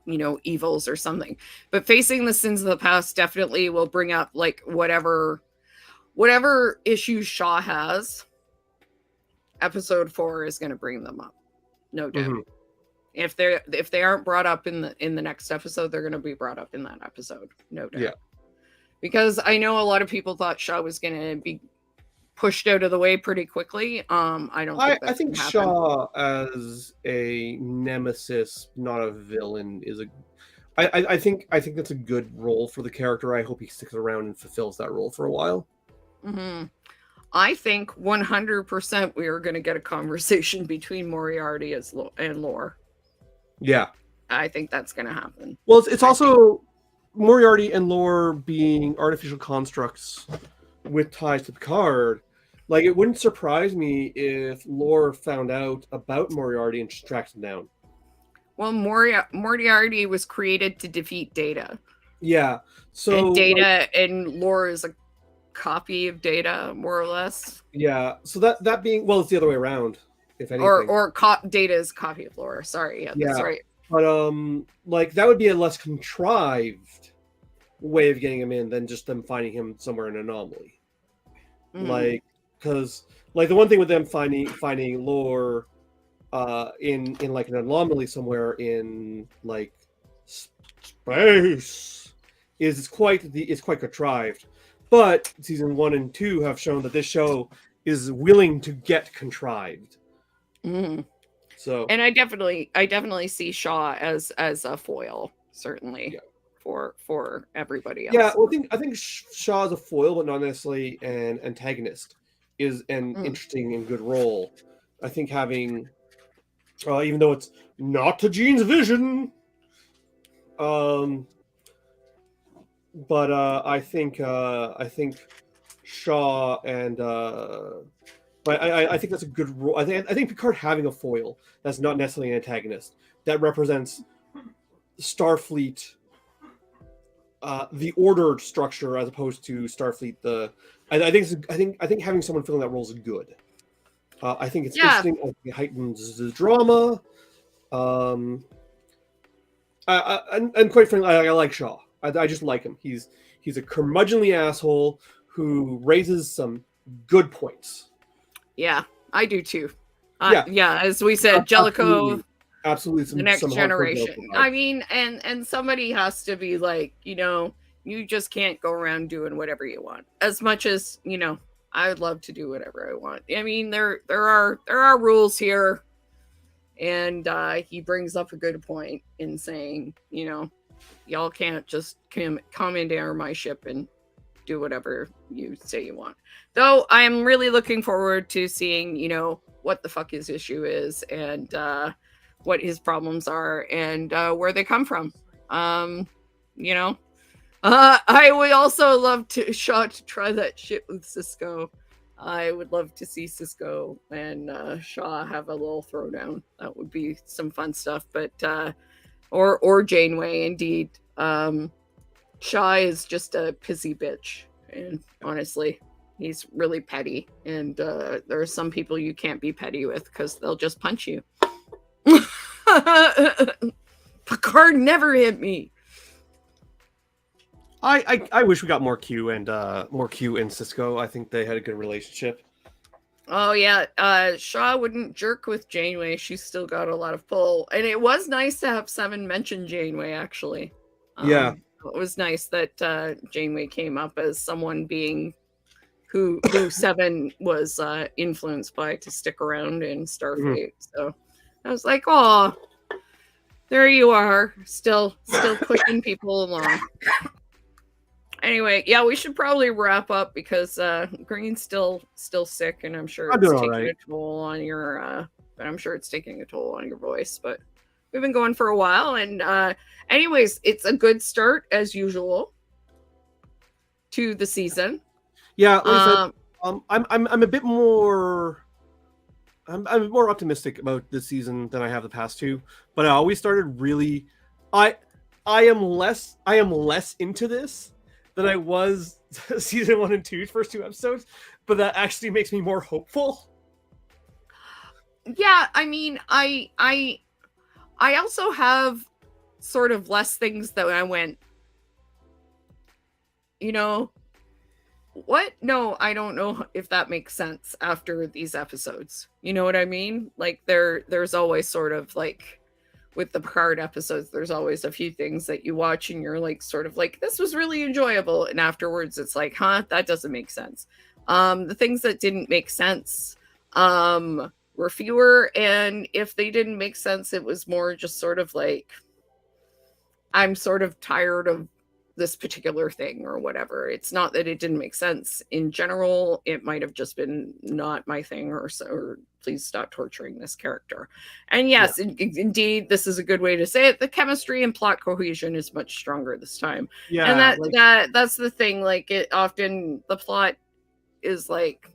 evils or something. But facing the sins of the past definitely will bring up whatever issues Shaw has. Episode 4 is going to bring them up, no doubt. Mm-hmm. If they aren't brought up in the next episode, they're going to be brought up in that episode, no doubt. Yeah. Because I know a lot of people thought Shaw was going to be pushed out of the way pretty quickly. I think Shaw as a nemesis, not a villain, is I think that's a good role for the character. I hope he sticks around and fulfills that role for a while. Mm-hmm. I think 100% we are going to get a conversation between Moriarty and Lore. Yeah. I think that's going to happen. Well, it's also Moriarty and Lore being artificial constructs with ties to Picard. It wouldn't surprise me if Lore found out about Moriarty and tracked him down. Well, Moriarty was created to defeat Data. Yeah. So and Data and Lore is a copy of Data, more or less. Yeah. So that being, well, it's the other way around, if anything. Or Data is a copy of Lore. Sorry. Yeah, that's right. But that would be a less contrived way of getting him in than just them finding him somewhere in an anomaly. Mm. Because the one thing with them finding Lore in an anomaly somewhere in space is quite contrived. But season 1 and 2 have shown that this show is willing to get contrived. Mm. So, and I definitely see Shaw as a foil, certainly for everybody else. Yeah, well, I think Shaw is a foil, but not necessarily an antagonist. Is an interesting and good role. I think having, even though it's not to Gene's vision, but I think Shaw and I think that's a good role. I think Picard having a foil that's not necessarily an antagonist that represents Starfleet, the ordered structure as opposed to Starfleet. I think having someone filling that role is good. I think it's interesting. It heightens the drama. And quite frankly, I like Shaw. I just like him. He's a curmudgeonly asshole who raises some good points. Yeah, I do too. As we said, Jellicoe, absolutely the next generation. I mean, and somebody has to be you just can't go around doing whatever you want. As much as I would love to do whatever I want. I mean, there are rules here, and he brings up a good point in saying, y'all can't just commandeer my ship and do whatever you say you want. Though I'm really looking forward to seeing, what the fuck his issue is and what his problems are and where they come from. I would also love Shaw to try that shit with Cisco. I would love to see Cisco and Shaw have a little throwdown. That would be some fun stuff. But or Janeway, indeed. Shaw is just a pissy bitch, and honestly, he's really petty. And there are some people you can't be petty with because they'll just punch you. Picard never hit me. I wish we got more Q and Cisco. I think they had a good relationship. Oh yeah, Shaw wouldn't jerk with Janeway. She's still got a lot of pull, and it was nice to have Seven mention Janeway. Actually, Yeah. it was nice that Janeway came up as someone being who Seven was influenced by to stick around in Starfleet. So I was like, oh, there you are, still pushing people along. Anyway, yeah, we should probably wrap up because Green's still sick, and I'm sure it's taking a toll on your. I'm sure it's taking a toll on your voice, but we've been going for a while, and anyways, it's a good start as usual to the season. Yeah, like I said, I'm a bit more. I'm more optimistic about this season than I have the past two, but I always started really. I am less into this than I was season 1 and 2, first 2 episodes, but that actually makes me more hopeful. Yeah, I mean, I also have sort of less things that I went, what? No, I don't know if that makes sense after these episodes. You know what I mean? Like there's always sort of like with the Picard episodes, there's always a few things that you watch and you're like sort of like, this was really enjoyable, and afterwards it's like, that doesn't make sense. The things that didn't make sense were fewer, and if they didn't make sense, it was more just sort of like, I'm sort of tired of this particular thing or whatever. It's not that it didn't make sense in general. It might have just been not my thing, or please stop torturing this character. And yes, indeed, this is a good way to say it. The chemistry and plot cohesion is much stronger this time. Yeah, and that's the thing. Like, it often, the plot is like,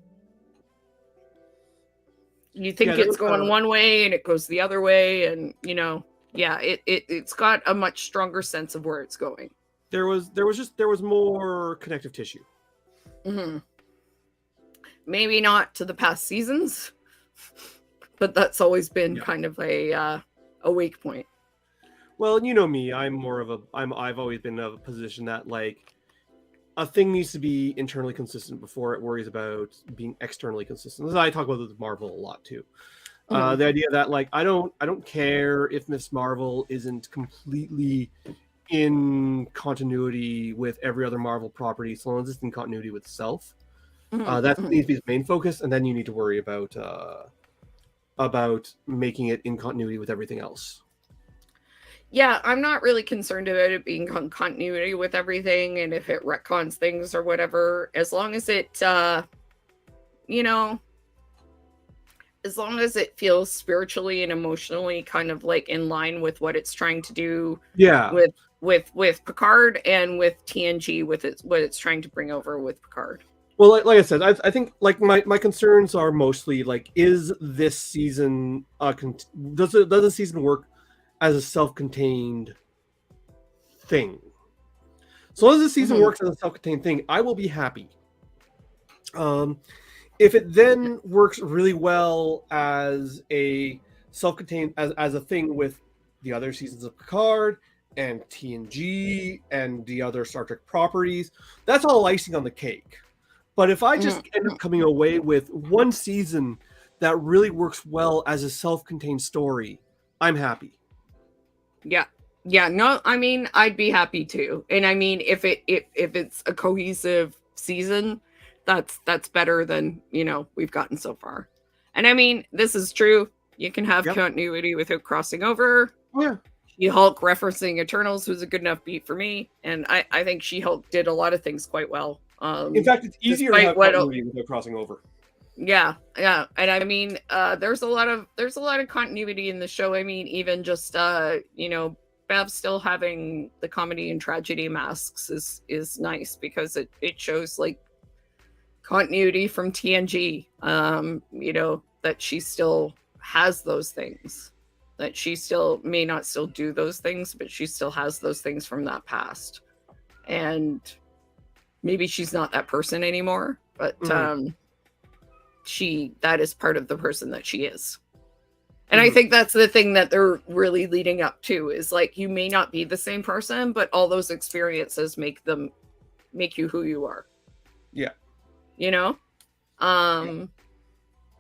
you think it's going one way and it goes the other way, and it's got a much stronger sense of where it's going. There was more connective tissue. Mm-hmm. Maybe not to the past seasons, but that's always been kind of a weak point. Well, you know me, I've always been of a position that like a thing needs to be internally consistent before it worries about being externally consistent. This is, I talk about this with Marvel a lot too. The idea that like I don't care if Miss Marvel isn't completely in continuity with every other Marvel property, so long as it's in continuity with itself. That needs to be the main focus, and then you need to worry about making it in continuity with everything else. Yeah, I'm not really concerned about it being continuity with everything, and if it retcons things or whatever, as long as it, as long as it feels spiritually and emotionally kind of like in line with what it's trying to do. Yeah. With Picard and with TNG, with what it's trying to bring over with Picard. Well, like I said, I think like my concerns are mostly like, is this season does the season work as a self-contained thing? So long as the season works as a self-contained thing, I will be happy. If it then works really well as a self-contained as a thing with the other seasons of Picard and TNG and the other Star Trek properties, that's all icing on the cake. But if I just end up coming away with one season that really works well as a self-contained story, I'm happy. Yeah. No, I mean, I'd be happy too. And I mean, if it's a cohesive season, that's better than we've gotten so far. And I mean, this is true. You can have continuity without crossing over. Yeah. She-Hulk referencing Eternals was a good enough beat for me, and I think She-Hulk did a lot of things quite well. In fact, it's easier to despite have what continuity without crossing over. Yeah, yeah, and I mean, there's a lot of continuity in the show. I mean, even just you know, Bev still having the comedy and tragedy masks is nice because it shows like continuity from TNG. You know, that she still has those things, that she still may not still do those things, but she still has those things from that past, and maybe she's not that person anymore, but that is part of the person that she is. And I think that's the thing that they're really leading up to, is like, you may not be the same person, but all those experiences make you who you are. Yeah. You know?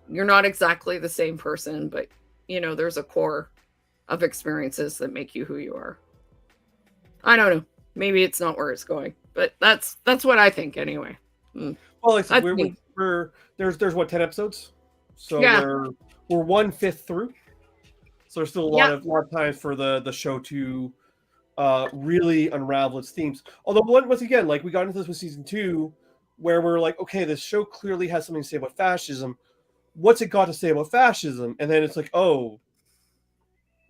You're not exactly the same person, but you know, there's a core of experiences that make you who you are. I don't know. Maybe it's not where it's going, but that's what I think anyway. Well, like I said, there's what, 10 episodes, so we're 1/5 through, so there's still a lot of time for the show to really unravel its themes. Although once again, like, we got into this with season 2, where we're like, okay, this show clearly has something to say about fascism. What's it got to say about fascism? And then it's like, oh,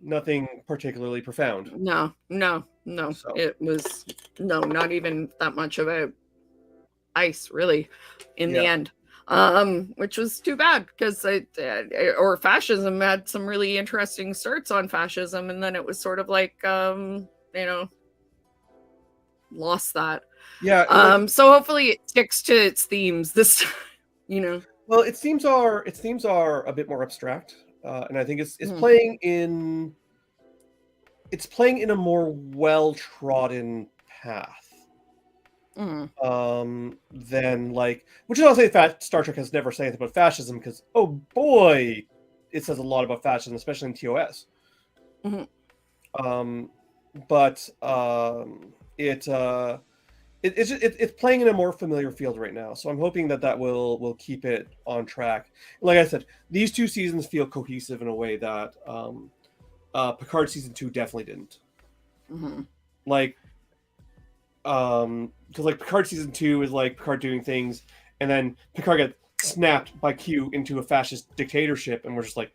nothing particularly profound. No. So. It was not even that much of a ice, really, in the end. Which was too bad, because or fascism had some really interesting starts on fascism, and then it was sort of like you know, lost that. Yeah. So hopefully it sticks to its themes this time, you know. Well, its themes are a bit more abstract, and I think it's playing in a more well-trodden path. Than, like, which is not to say that Star Trek has never said anything about fascism, because oh boy, it says a lot about fascism, especially in TOS. But it's playing in a more familiar field right now, so I'm hoping that will keep it on track. Like I said, these 2 seasons feel cohesive in a way that Picard season 2 definitely didn't. Like, because like Picard season 2 is like Picard doing things, and then Picard gets snapped by Q into a fascist dictatorship, and we're just like,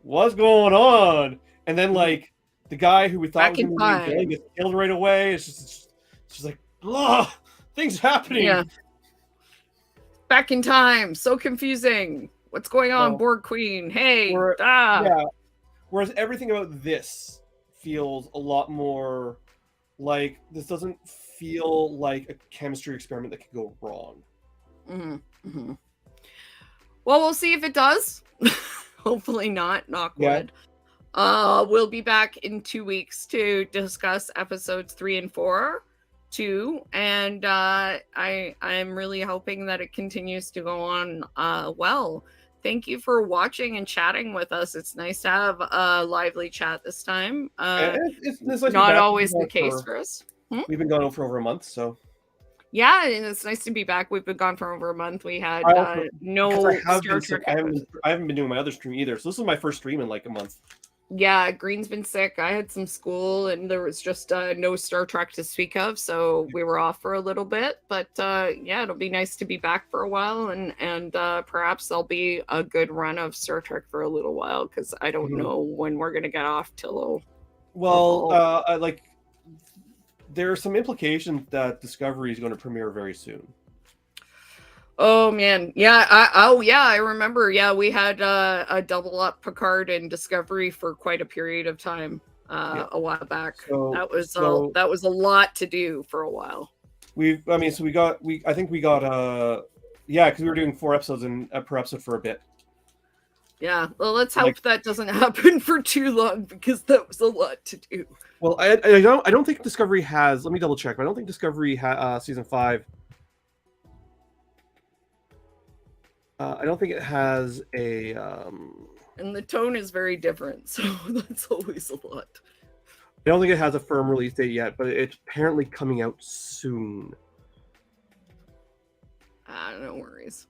what's going on? And then like the guy who we thought was going to be gets killed right away. It's just like, ugh, things happening. Yeah. Back in time, so confusing. What's going on, Borg Queen? Hey, yeah. Whereas everything about this feels a lot more like, this doesn't feel like a chemistry experiment that could go wrong. Well, we'll see if it does. Hopefully not. Knock wood. We'll be back in 2 weeks to discuss episodes 3 and 4 too, and I'm really hoping that it continues to go on well. Thank you for watching and chatting with us. It's nice to have a lively chat this time. It's not always the case for us. We've been gone for over a month, so yeah, and it's nice to be back. We've been gone for over a month. We had no Star Trek. I haven't been doing my other stream either, so this is my first stream in like a month. Yeah, Green's been sick. I had some school, and there was just no Star Trek to speak of, so we were off for a little bit. But yeah, it'll be nice to be back for a while, and perhaps there'll be a good run of Star Trek for a little while, because I don't know when we're gonna get off till. Like, there are some implications that Discovery is going to premiere very soon. Oh man, yeah. I remember. Yeah, we had a double up Picard and Discovery for quite a period of time a while back. So, that was a lot to do for a while. I think we got because we were doing 4 episodes per episode for a bit. Yeah, well, let's hope that doesn't happen for too long, because that was a lot to do. Well, I don't think Discovery has. Let me double check. But I don't think Discovery season 5. I don't think it has a. And the tone is very different, so that's always a lot. I don't think it has a firm release date yet, but it's apparently coming out soon. No worries.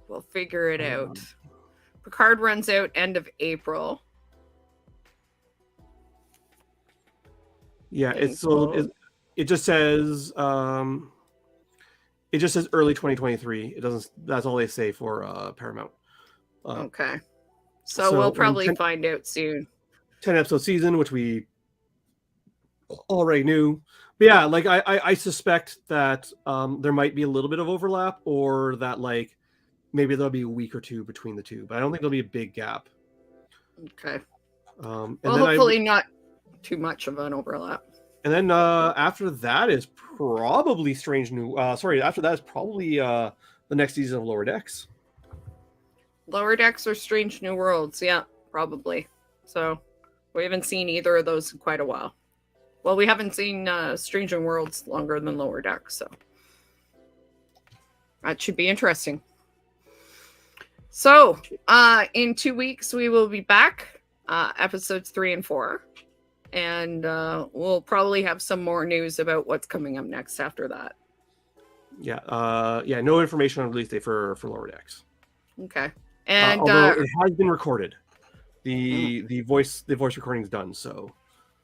We'll figure it out. Picard runs out end of April. Yeah, And it's so it just says early 2023. It doesn't. That's all they say for Paramount. okay. So we'll probably 10, find out soon. 10-episode season, which we already knew. But yeah, like I suspect that there might be a little bit of overlap, or that like maybe there'll be a week or two between the two, but I don't think there'll be a big gap. Okay. And well, then hopefully not too much of an overlap. And then after that is probably after that is probably the next season of Lower Decks. Lower Decks or Strange New Worlds, yeah, probably. So we haven't seen either of those in quite a while. Well, we haven't seen Strange New Worlds longer than Lower Decks, so that should be interesting. So in 2 weeks we will be back, episodes 3 and 4. And we'll probably have some more news about what's coming up next after that. Yeah. No information on release date for Lower Decks. Okay. And although it has been recorded, the voice recording is done. So.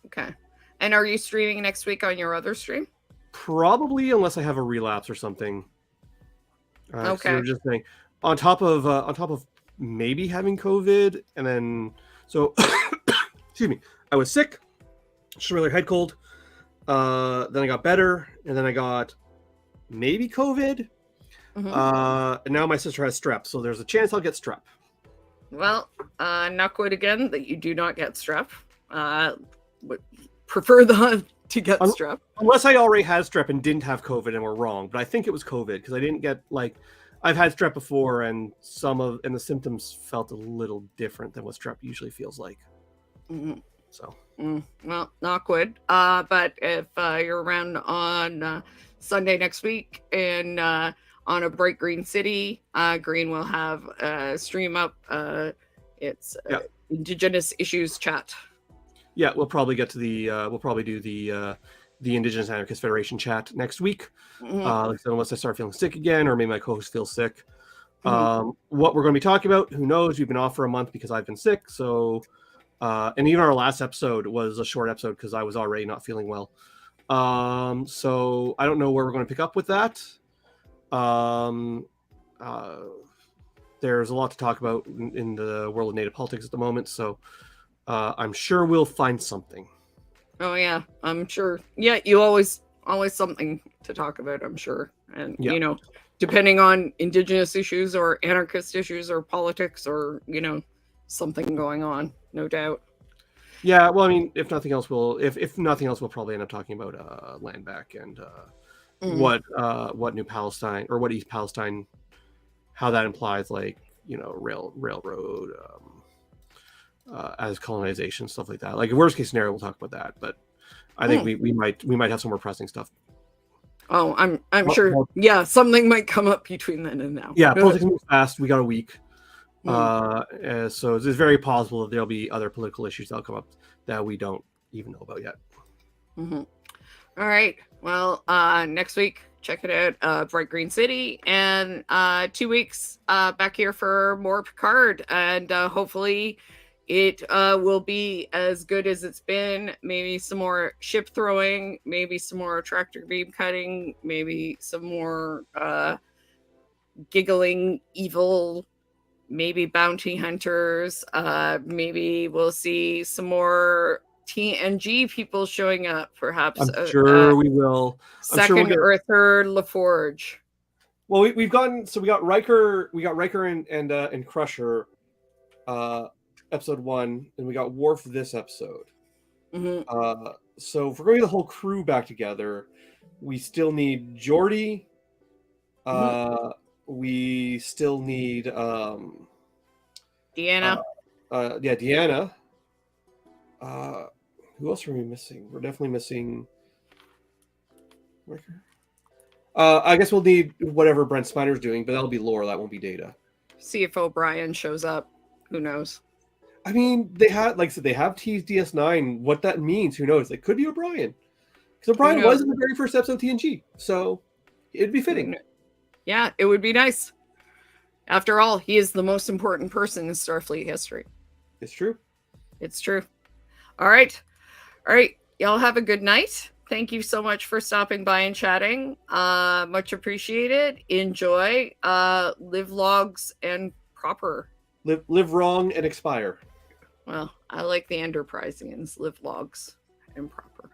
Okay. And are you streaming next week on your other stream? Probably, unless I have a relapse or something. Okay. So we're just saying, on top of maybe having COVID, and then excuse me, I was sick. Just a regular head cold. Then I got better, and then I got maybe COVID. And now my sister has strep, so there's a chance I'll get strep. Well, knock wood again that you do not get strep. Would prefer to get strep. Unless I already had strep and didn't have COVID and were wrong, but I think it was COVID because I didn't get I've had strep before, and the symptoms felt a little different than what strep usually feels like. So. Well, knock wood. But if you're around on Sunday next week and on a Bright Green City, Green will have a stream up. It's Indigenous Issues Chat. Yeah, we'll probably get to we'll probably do the Indigenous Anarchist Federation chat next week. Like I said, unless I start feeling sick again, or maybe my co-host feels sick. What we're going to be talking about, who knows? We've been off for a month because I've been sick, so. And even our last episode was a short episode because I was already not feeling well. So I don't know where we're going to pick up with that. There's a lot to talk about in the world of Native politics at the moment. So I'm sure we'll find something. Oh yeah, I'm sure. Yeah, you always something to talk about, I'm sure. And you know, depending on Indigenous issues or anarchist issues or politics or something going on, no doubt. Yeah, well, I mean, if nothing else, we'll probably end up talking about land back and what New Palestine or what East Palestine, how that implies railroad as colonization, stuff like that. Like worst case scenario, we'll talk about that. But I think we might have some more pressing stuff. Oh, I'm sure. Yeah, something might come up between then and now. Yeah, politics moves fast. We got a week. So it's very possible that there'll be other political issues that'll come up that we don't even know about yet. All right. Well, next week, check it out, Bright Green City, and 2 weeks back here for more Picard, and hopefully it will be as good as it's been. Maybe some more ship throwing, maybe some more tractor beam cutting, maybe some more giggling evil. Maybe bounty hunters. Maybe we'll see some more TNG people showing up. Perhaps I'm sure we will. Second or third LaForge. Well, we got Riker. We got Riker and Crusher, episode 1, and we got Worf this episode. So if we're going to get the whole crew back together, we still need Geordi. We still need Deanna. Deanna. Who else are we missing? We're definitely missing Riker. I guess we'll need whatever Brent Spiner's doing, but that'll be lore. That won't be Data. See if O'Brien shows up. Who knows? I mean, they have, like I said, they have teased DS9. What that means, who knows? It could be O'Brien, because O'Brien was in the very first episode of TNG, so it'd be fitting. Yeah, it would be nice. After all, he is the most important person in Starfleet history. It's true. It's true. All right. y'all have a good night. Thank you so much for stopping by and chatting. Much appreciated. Enjoy. Live logs and proper. Live wrong and expire. Well, I like the Enterpriseians. Live logs and proper.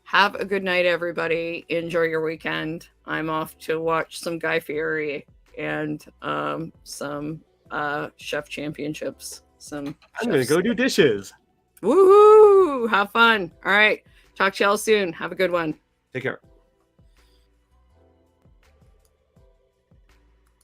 Have a good night, everybody. Enjoy your weekend. I'm off to watch some Guy Fieri and some chef championships. I'm gonna go do dishes. Woohoo! Have fun. All right. Talk to y'all soon. Have a good one. Take care.